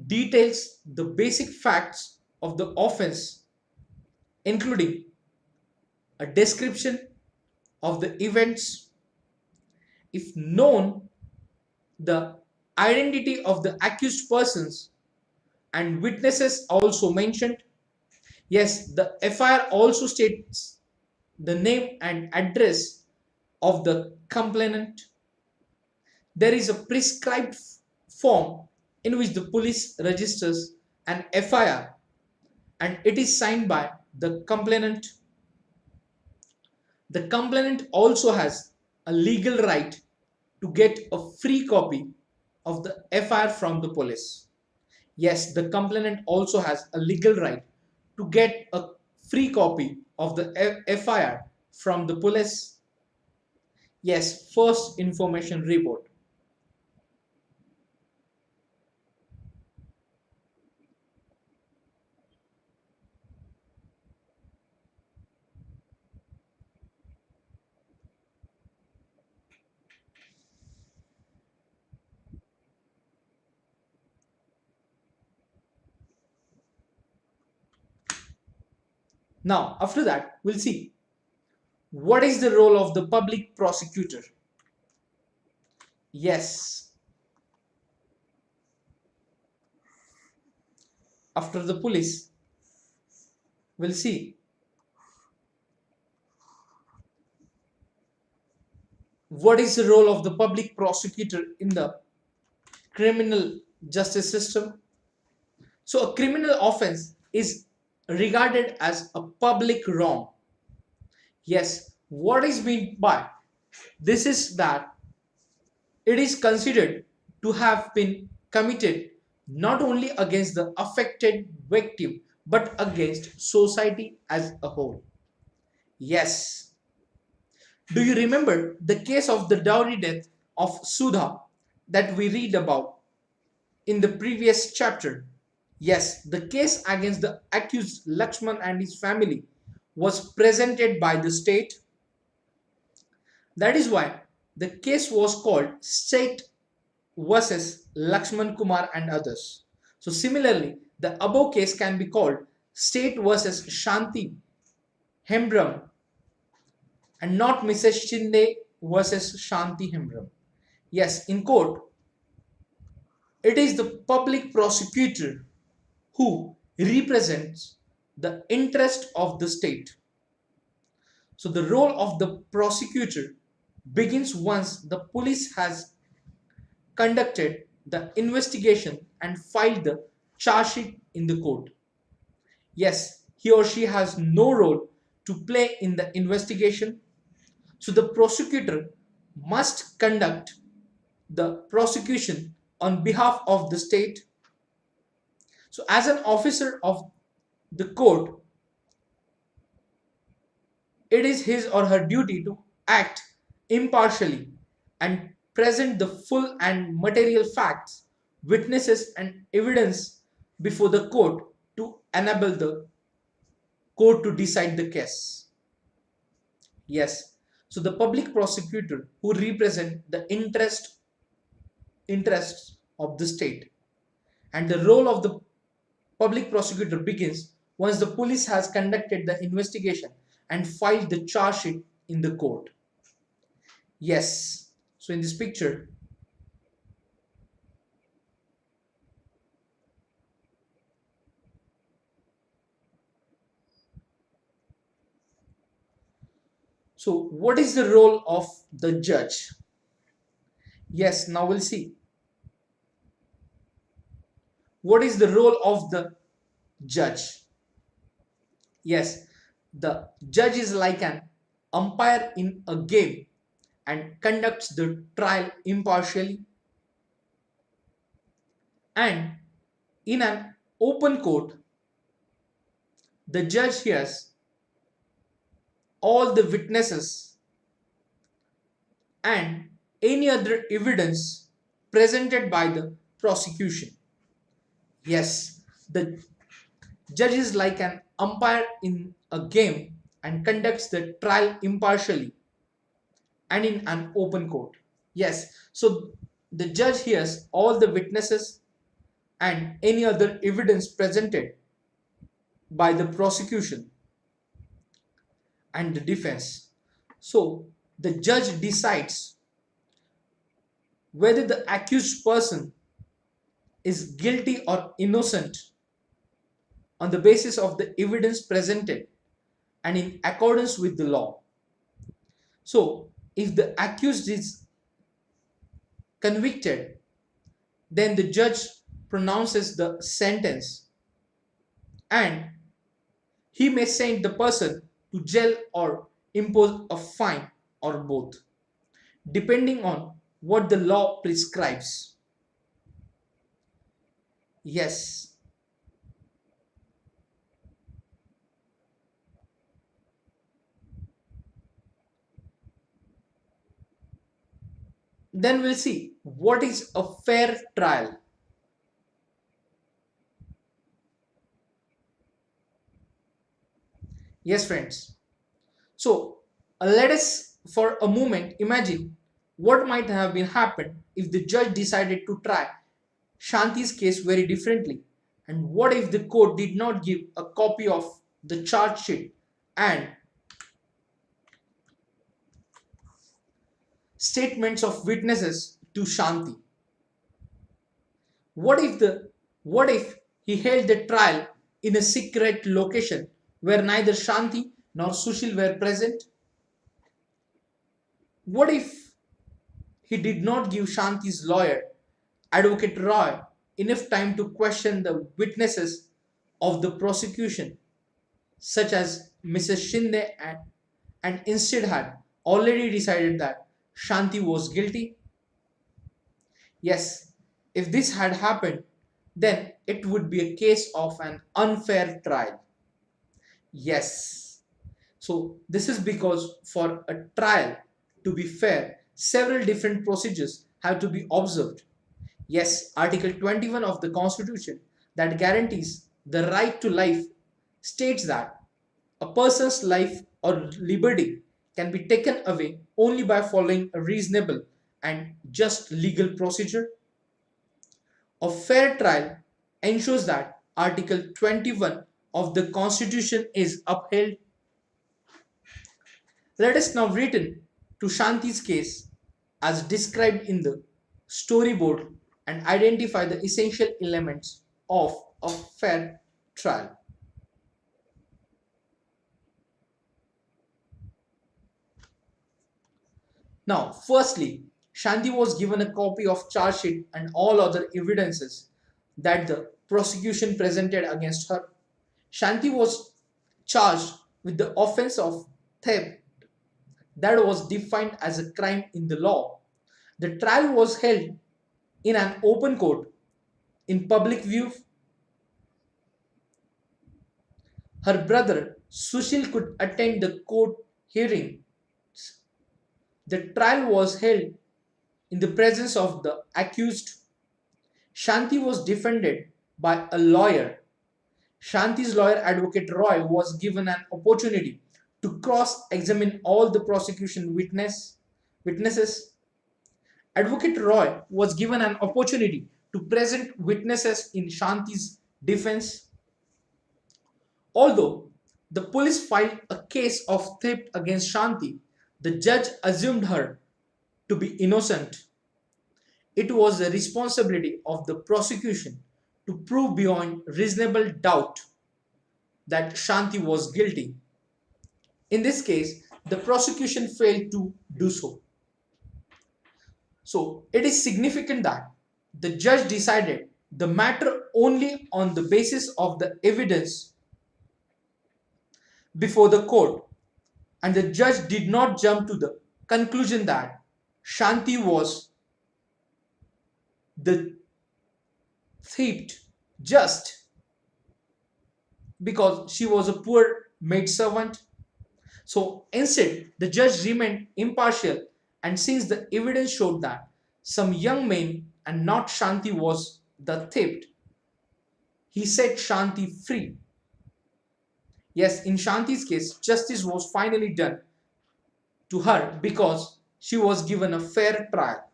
details the basic facts of the offense, including a description of the events, if known, the identity of the accused persons and witnesses also mentioned. Yes, the FIR also states the name and address of the complainant. There is a prescribed form in which the police registers an FIR and it is signed by the complainant. The complainant also has a legal right to get a free copy of the FIR from the police. Yes, the complainant also has a legal right to get a free copy of the FIR from the police. Yes, first information report. Now, after that, we'll see what is the role of the public prosecutor. Yes, after the police, we'll see what is the role of the public prosecutor in the criminal justice system. So, a criminal offense is regarded as a public wrong. Yes, what is meant by this is that it is considered to have been committed not only against the affected victim but against society as a whole. Yes. Do you remember the case of the dowry death of Sudha that we read about in the previous chapter? Yes, the case against the accused Lakshman and his family was presented by the state. That is why the case was called State versus Lakshman Kumar and others. So similarly, the above case can be called State versus Shanti Hembram and not Mrs. Shinde versus Shanti Hembram. Yes, in court, it is the public prosecutor who represents the interest of the state. So the role of the prosecutor begins once the police has conducted the investigation and filed the charge sheet in the court. Yes, he or she has no role to play in the investigation. So the prosecutor must conduct the prosecution on behalf of the state. So as an officer of the court, it is his or her duty to act impartially and present the full and material facts, witnesses, and evidence before the court to enable the court to decide the case. Yes, so the public prosecutor who represent the interests of the state, and the role of the public prosecutor begins once the police has conducted the investigation and filed the charge sheet in the court. Yes, so in this picture, So what is the role of the judge? Yes, now we'll see. What is the role of the judge? Yes, the judge is like an umpire in a game and conducts the trial impartially. And in an open court, the judge hears all the witnesses and any other evidence presented by the prosecution. Yes, the judge is like an umpire in a game and conducts the trial impartially and in an open court. Yes, so the judge hears all the witnesses and any other evidence presented by the prosecution and the defense. So the judge decides whether the accused person is guilty or innocent on the basis of the evidence presented and in accordance with the law. So if the accused is convicted, then the judge pronounces the sentence and he may send the person to jail or impose a fine or both, depending on what the law prescribes. Yes. Then we'll see what is a fair trial. Yes, friends. So let us for a moment imagine what might have been happened if the judge decided to try Shanti's case very differently. And what if the court did not give a copy of the charge sheet and statements of witnesses to Shanti? What if he held the trial in a secret location where neither Shanti nor Sushil were present? What if he did not give Shanti's lawyer, Advocate Roy, enough time to question the witnesses of the prosecution, such as Mrs. Shinde, and instead had already decided that Shanti was guilty? Yes, if this had happened, then it would be a case of an unfair trial. Yes. So this is because for a trial to be fair, several different procedures have to be observed. Yes, Article 21 of the Constitution that guarantees the right to life states that a person's life or liberty can be taken away only by following a reasonable and just legal procedure. A fair trial ensures that Article 21 of the Constitution is upheld. Let us now return to Shanti's case as described in the storyboard and identify the essential elements of a fair trial. Now, firstly, Shanti was given a copy of charge sheet and all other evidences that the prosecution presented against her. Shanti was charged with the offense of theft that was defined as a crime in the law. The trial was held in an open court in public view. Her brother Sushil could attend the court hearing. The trial was held in the presence of the accused. Shanti was defended by a lawyer. Shanti's lawyer, Advocate Roy, was given an opportunity to cross-examine all the prosecution witnesses. Advocate Roy was given an opportunity to present witnesses in Shanti's defense. Although the police filed a case of theft against Shanti, the judge assumed her to be innocent. It was the responsibility of the prosecution to prove beyond reasonable doubt that Shanti was guilty. In this case, the prosecution failed to do so. So it is significant that the judge decided the matter only on the basis of the evidence before the court, and the judge did not jump to the conclusion that Shanti was the thief just because she was a poor maidservant. So instead, the judge remained impartial, and since the evidence showed that some young man and not Shanti was the thief, he set Shanti free. Yes, in Shanti's case, justice was finally done to her because she was given a fair trial.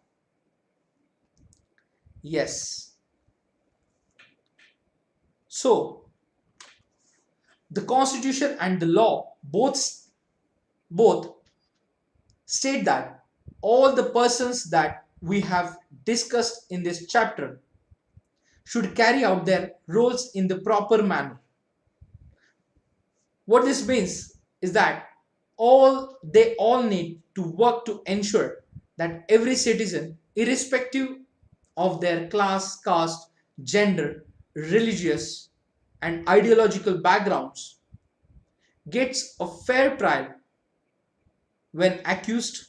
Yes. So, the constitution and the law both state that all the persons that we have discussed in this chapter should carry out their roles in the proper manner. What this means is that they all need to work to ensure that every citizen, irrespective of their class, caste, gender, religious, and ideological backgrounds, gets a fair trial when accused.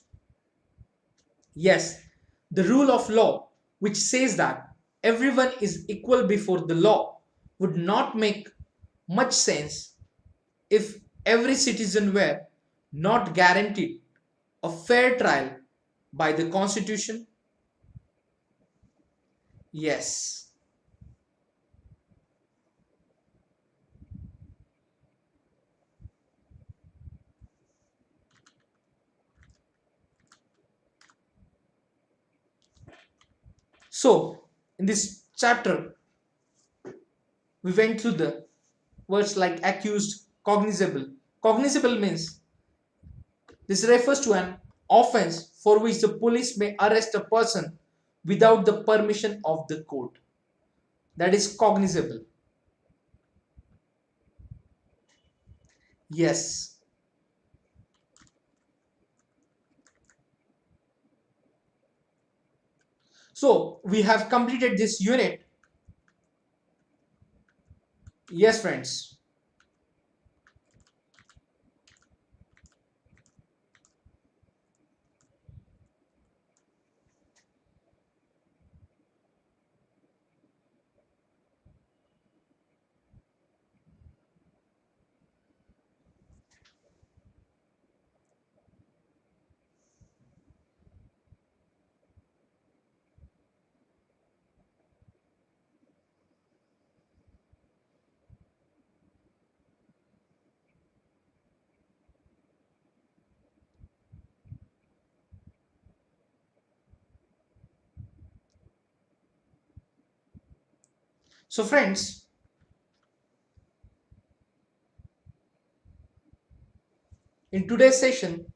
Yes, the rule of law, which says that everyone is equal before the law, would not make much sense if every citizen were not guaranteed a fair trial by the constitution. Yes. So, in this chapter, we went through the words like accused, cognizable. Cognizable means this refers to an offense for which the police may arrest a person without the permission of the court. That is cognizable. Yes. So we have completed this unit. Yes, friends. So friends, in today's session,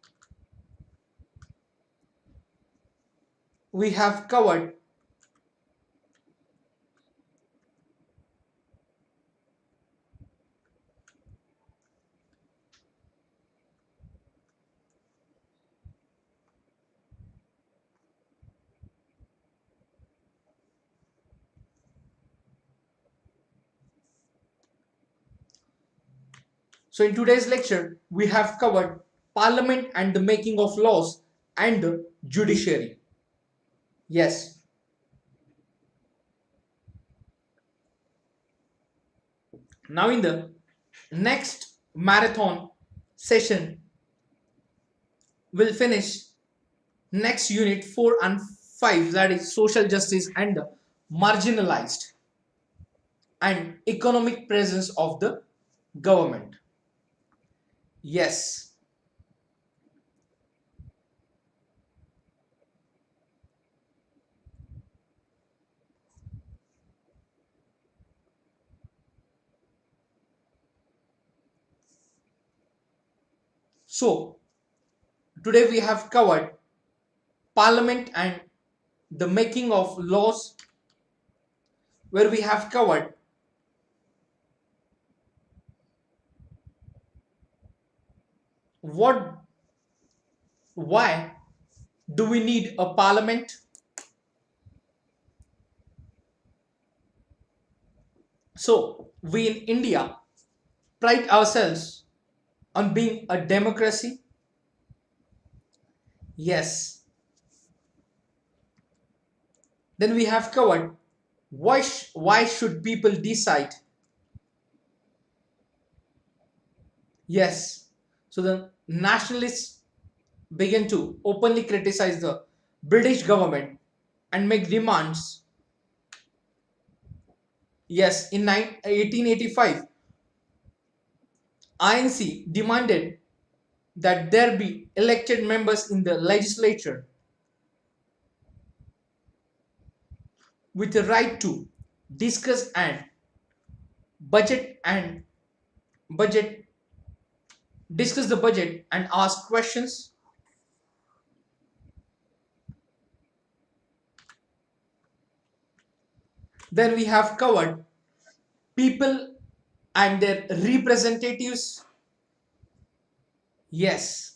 we have covered So in today's lecture, we have covered Parliament and the making of laws and the judiciary. Yes. Now in the next marathon session, we'll finish next unit 4 and 5, that is social justice and the marginalized and economic presence of the government. Yes. So today we have covered Parliament and the making of laws, where we have covered what Why do we need a parliament? So, we in India pride ourselves on being a democracy. Yes. Then we have covered why should people decide? Yes. So the nationalists began to openly criticize the British government and make demands. Yes, in 1885, INC demanded that there be elected members in the legislature with the right to discuss and budget and budget discuss the budget and ask questions. Then we have covered people and their representatives. Yes.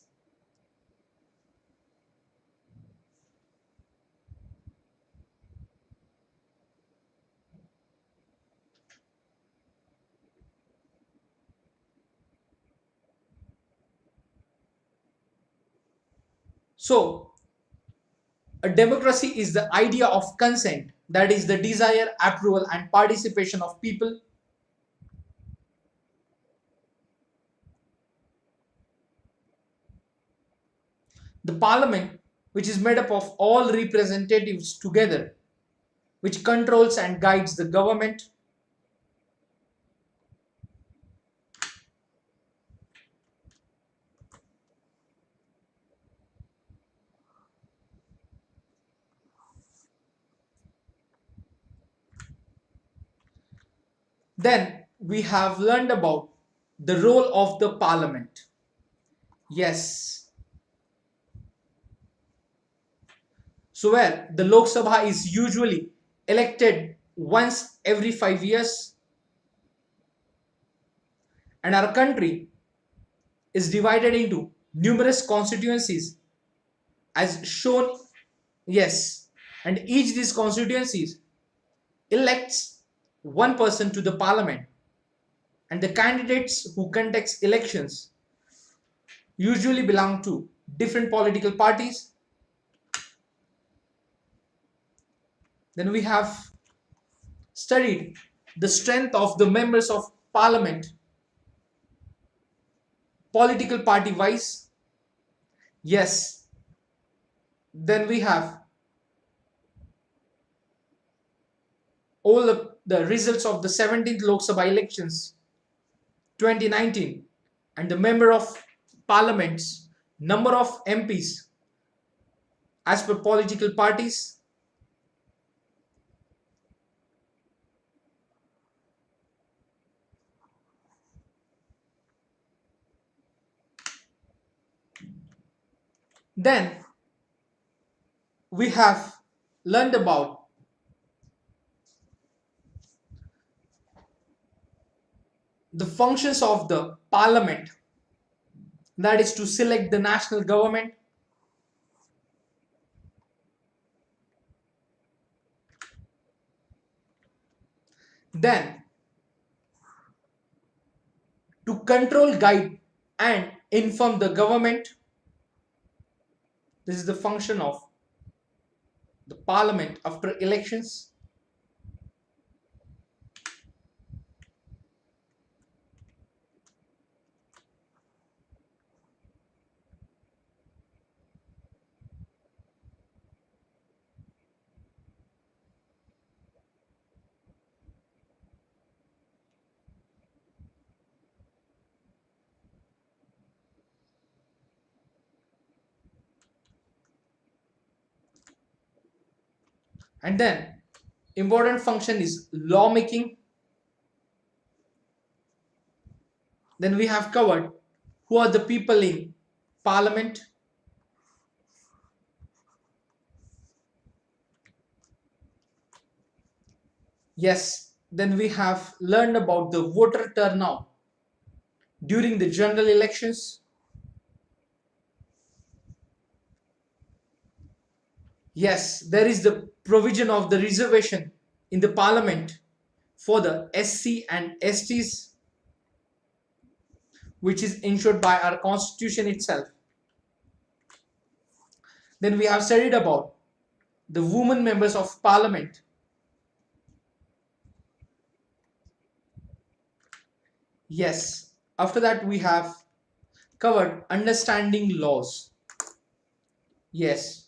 So a democracy is the idea of consent, that is the desire, approval and participation of people. The parliament, which is made up of all representatives together, which controls and guides the government. Then we have learned about the role of the parliament. Yes. So where the Lok Sabha is usually elected once every 5 years, and our country is divided into numerous constituencies as shown. Yes, and each these constituencies elects one person to the parliament, and the candidates who contest elections usually belong to different political parties. Then we have studied the strength of the members of parliament political party wise. Yes. Then we have all the results of the 17th Lok Sabha elections 2019 and the member of parliaments, number of MPs as per political parties. Then we have learned about the functions of the parliament, that is to select the national government. Then to control, guide and inform the government. This is the function of the parliament after elections. And then important function is lawmaking. Then we have covered who are the people in parliament. Yes, then we have learned about the voter turnout during the general elections. Yes, there is the provision of the reservation in the parliament for the SC and STs, which is ensured by our constitution itself. Then we have studied about the women members of parliament. Yes, after that we have covered understanding laws. Yes.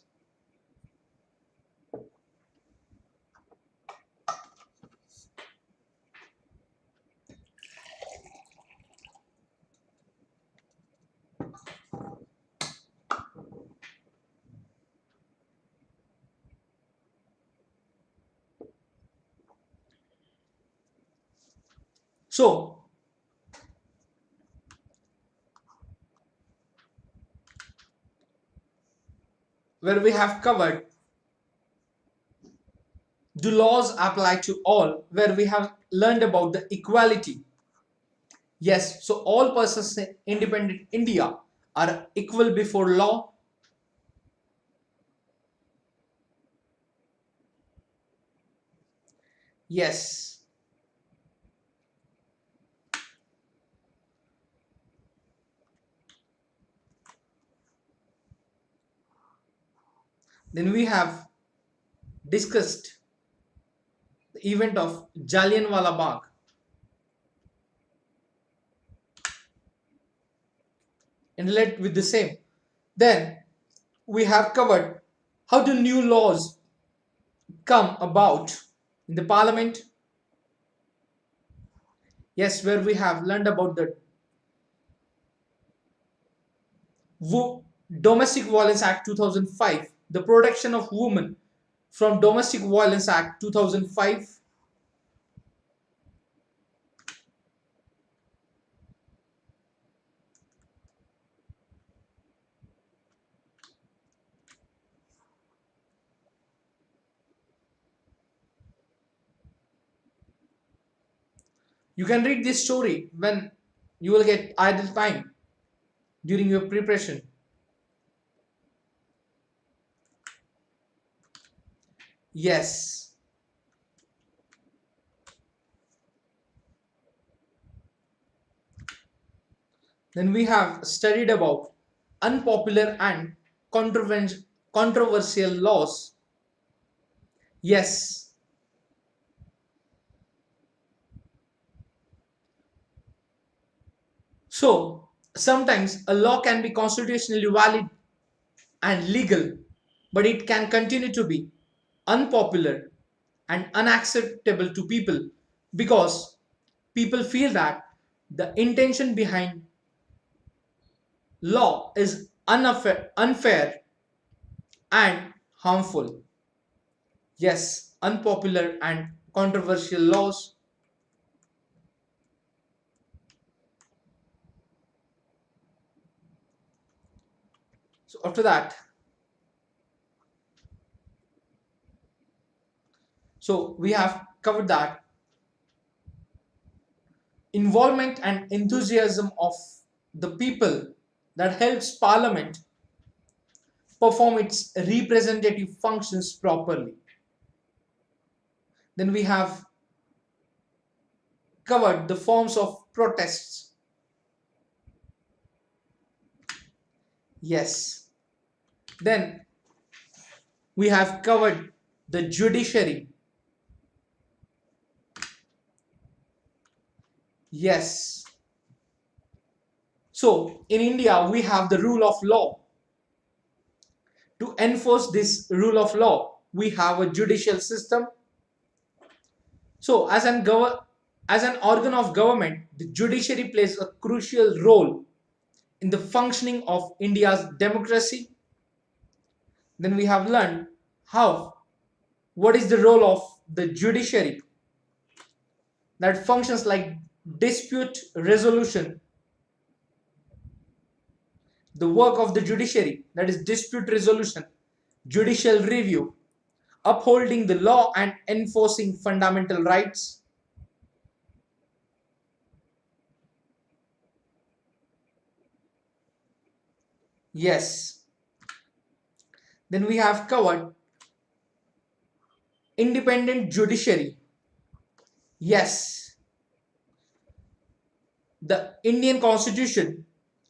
So, where we have covered do laws apply to all, where we have learned about the equality. Yes, so all persons in independent India are equal before law. Yes. Then we have discussed the event of Jallianwala Bagh. And relate with the same. Then we have covered how do new laws come about in the parliament. Yes, where we have learned about the Domestic Violence Act 2005, the Protection of Women from Domestic Violence Act 2005. You can read this story when you will get idle time during your preparation. Yes. Then we have studied about unpopular and controversial laws. Yes. So, sometimes a law can be constitutionally valid and legal, but it can continue to be unpopular and unacceptable to people because people feel that the intention behind law is unfair and harmful. Yes, unpopular and controversial laws. So after that, so we have covered that involvement and enthusiasm of the people that helps parliament perform its representative functions properly. Then we have covered the forms of protests. Yes. Then we have covered the judiciary. Yes. So in India, we have the rule of law. To enforce this rule of law, we have a judicial system. So as an organ of government, the judiciary plays a crucial role in the functioning of India's democracy. Then we have learned what is the role of the judiciary that functions like dispute resolution. The work of the judiciary, that is dispute resolution, judicial review, upholding the law and enforcing fundamental rights. Yes. Then we have covered independent judiciary. Yes, the Indian Constitution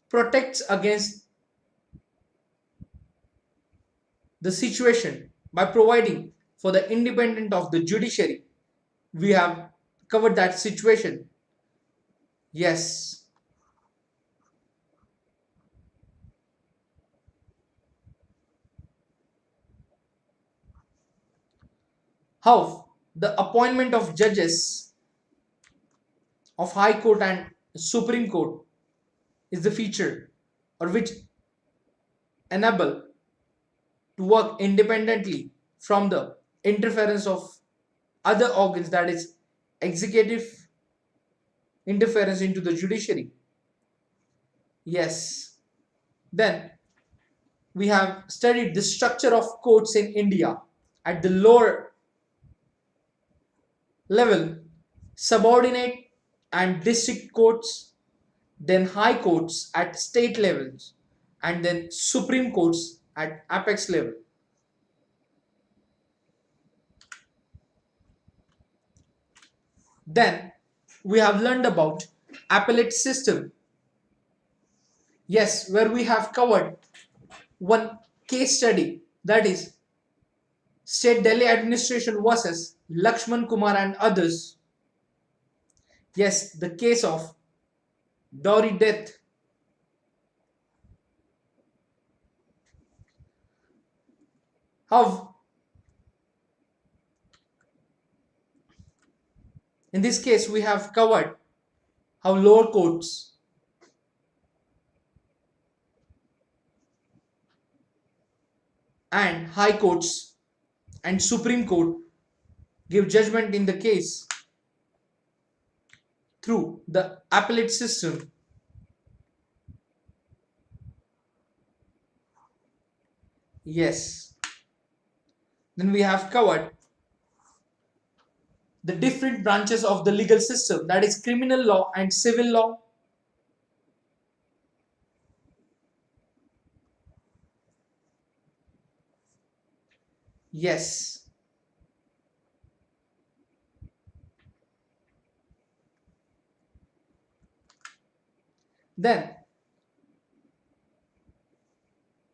protects against the situation by providing for the independence of the judiciary. We have covered that situation. Yes. How the appointment of judges of High Court and Supreme Court is the feature or which enable to work independently from the interference of other organs, that is executive interference into the judiciary. Yes. Then we have studied the structure of courts in India at the lower level, subordinate and district courts, then high courts at state levels, and then supreme courts at apex level. Then we have learned about appellate system. Yes, where we have covered one case study, that is State Delhi Administration versus Lakshman Kumar and others. Yes, the case of dowry death. How in this case we have covered how lower courts and high courts and supreme court give judgment in the case through the appellate system. Yes. Then we have covered the different branches of the legal system, that is criminal law and civil law. Yes. Then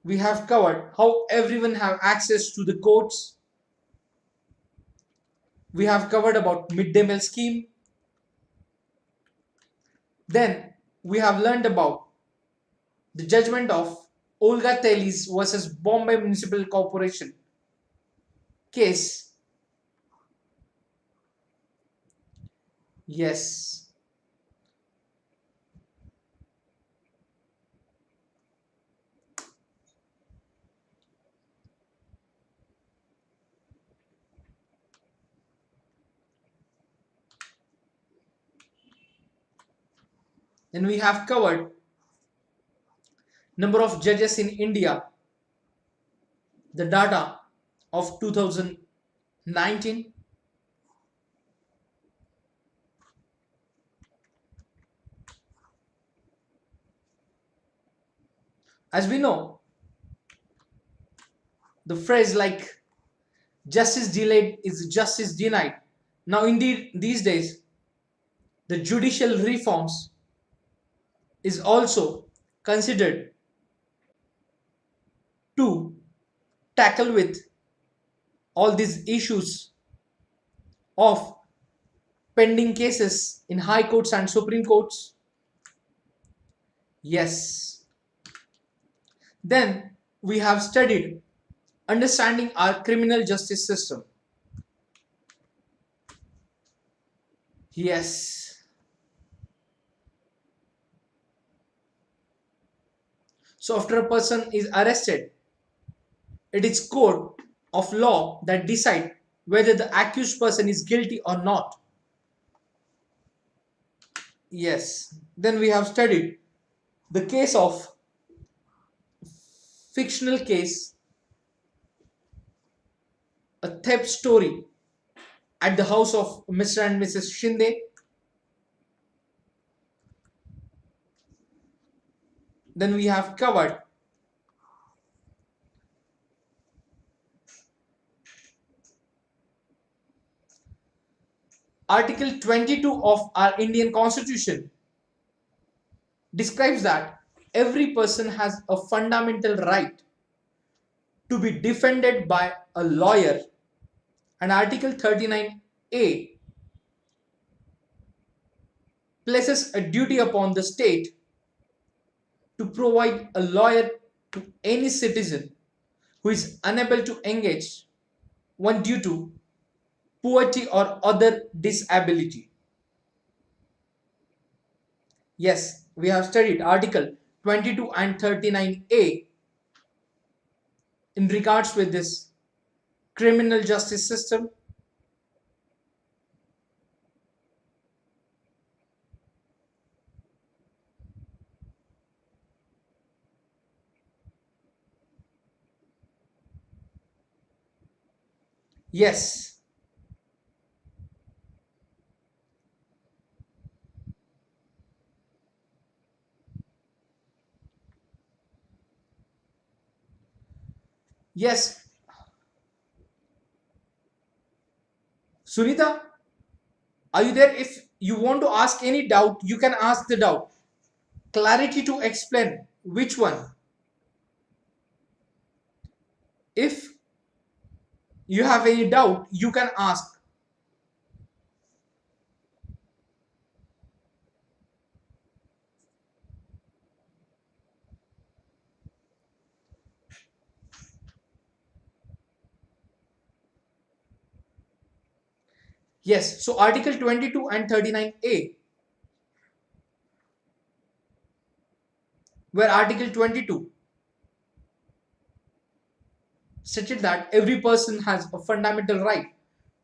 we have covered how everyone have access to the courts. We have covered about midday meal scheme. Then we have learned about the judgment of Olga Teles versus Bombay Municipal Corporation case. Yes. Then we have covered number of judges in India, the data of 2019. As we know, the phrase like justice delayed is justice denied. Now indeed these days the judicial reforms is also considered to tackle with all these issues of pending cases in high courts and supreme courts. Yes. Then we have studied understanding our criminal justice system. Yes. So after a person is arrested, it is court of law that decide whether the accused person is guilty or not. Yes. Then we have studied the case of fictional case, a theft story at the house of Mr. and Mrs. Shinde. Then we have covered Article 22 of our Indian Constitution describes that every person has a fundamental right to be defended by a lawyer, and Article 39A places a duty upon the state to provide a lawyer to any citizen who is unable to engage one due to poverty or other disability. Yes, we have studied Article 22 and 39A in regards with this criminal justice system. Yes. Yes. Sunita, are you there? If you want to ask any doubt, you can ask the doubt. Clarity to explain which one. If you have any doubt, you can ask. Yes, so Article 22 and 39A, where Article 22 stated that every person has a fundamental right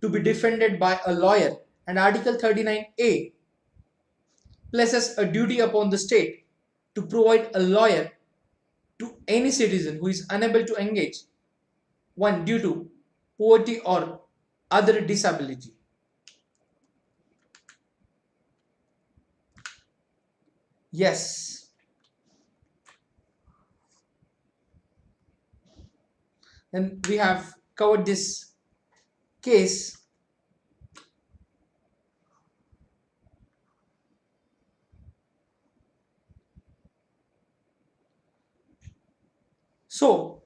to be defended by a lawyer, and Article 39A places a duty upon the state to provide a lawyer to any citizen who is unable to engage one due to poverty or other disability. Yes. And we have covered this case. So,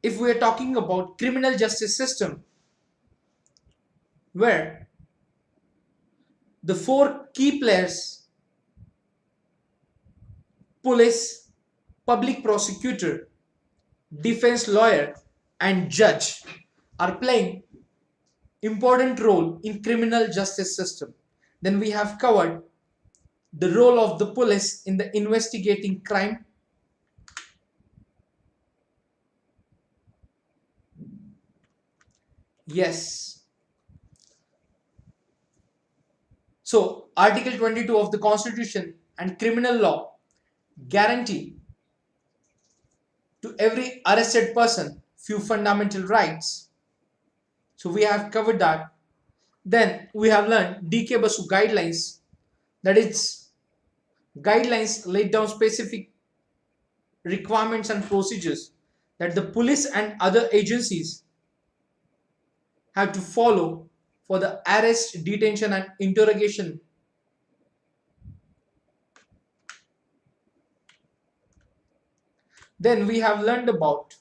if we are talking about criminal justice system, where the four key players, police, public prosecutor, defense lawyer, and judge, are playing important role in criminal justice system. Then we have covered the role of the police in the investigating crime. Yes. So Article 22 of the Constitution and criminal law guarantee to every arrested person few fundamental rights. So we have covered that. Then we have learned DK Basu guidelines, that is guidelines laid down specific requirements and procedures that the police and other agencies have to follow for the arrest, detention and interrogation. Then we have learned about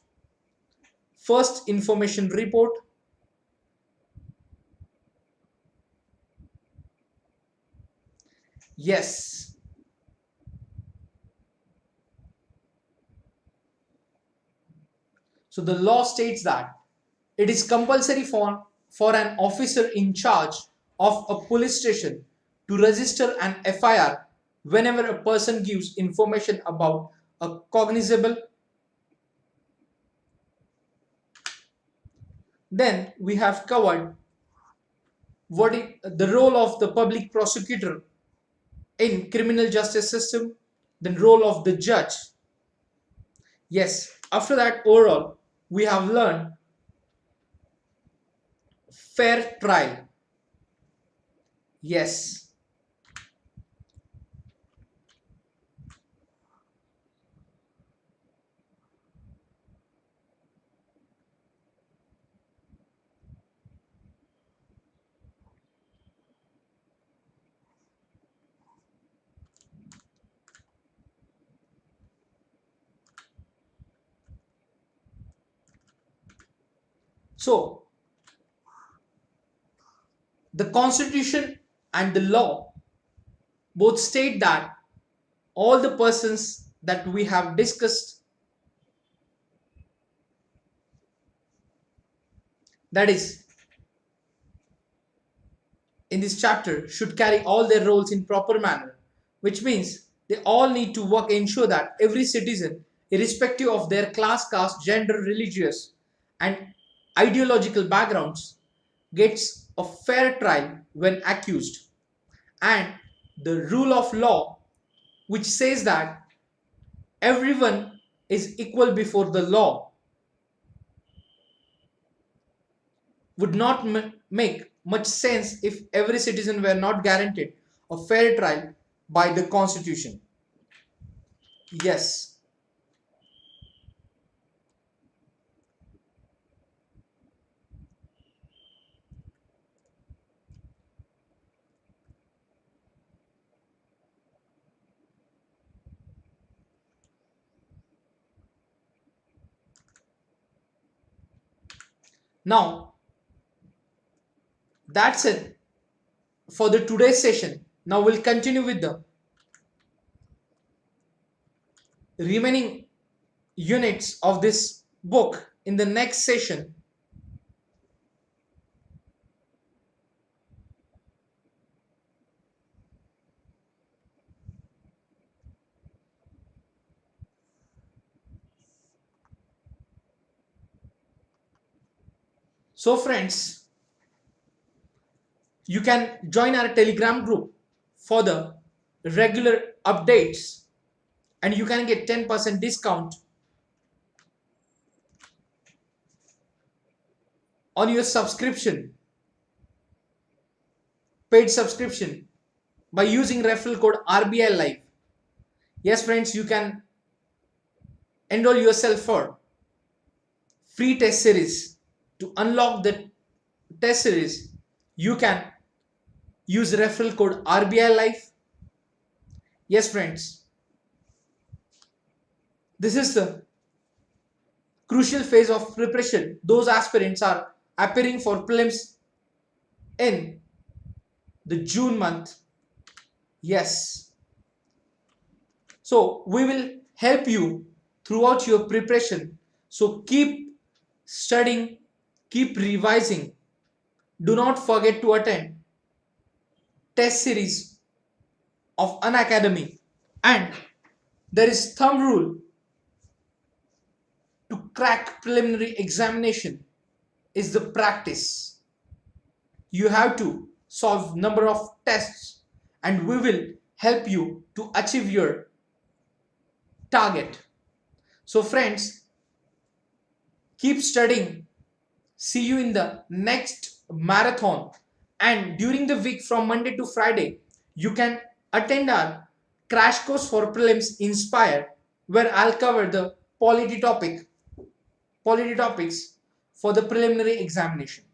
first information report, yes. So the law states that it is compulsory for an officer in charge of a police station to register an FIR whenever a person gives information about a cognizable. Then we have covered what is the role of the public prosecutor in criminal justice system, then role of the judge. Yes, after that overall we have learned fair trial. Yes. So the constitution and the law both state that all the persons that we have discussed, that is in this chapter, should carry all their roles in proper manner, which means they all need to work ensure that every citizen, irrespective of their class, caste, gender, religious and ideological backgrounds, gets a fair trial when accused, and the rule of law, which says that everyone is equal before the law, would not make much sense if every citizen were not guaranteed a fair trial by the constitution. Yes. Now, that's it for the today's session. Now we'll continue with the remaining units of this book in the next session. So friends, you can join our Telegram group for the regular updates and you can get 10% discount on your subscription, paid subscription, by using referral code RBI Live. Yes friends, you can enroll yourself for free test series. To unlock the test series, you can use referral code RBI Live. Yes friends, this is the crucial phase of preparation. Those aspirants are appearing for prelims in the June month. Yes. So we will help you throughout your preparation. So keep studying, keep revising. Do not forget to attend test series of Unacademy. And there is thumb rule to crack preliminary examination is the practice. You have to solve number of tests and we will help you to achieve your target. So friends, keep studying. See you in the next marathon. And during the week from Monday to Friday, you can attend our crash course for prelims Inspire, where I'll cover the polity topics for the preliminary examination.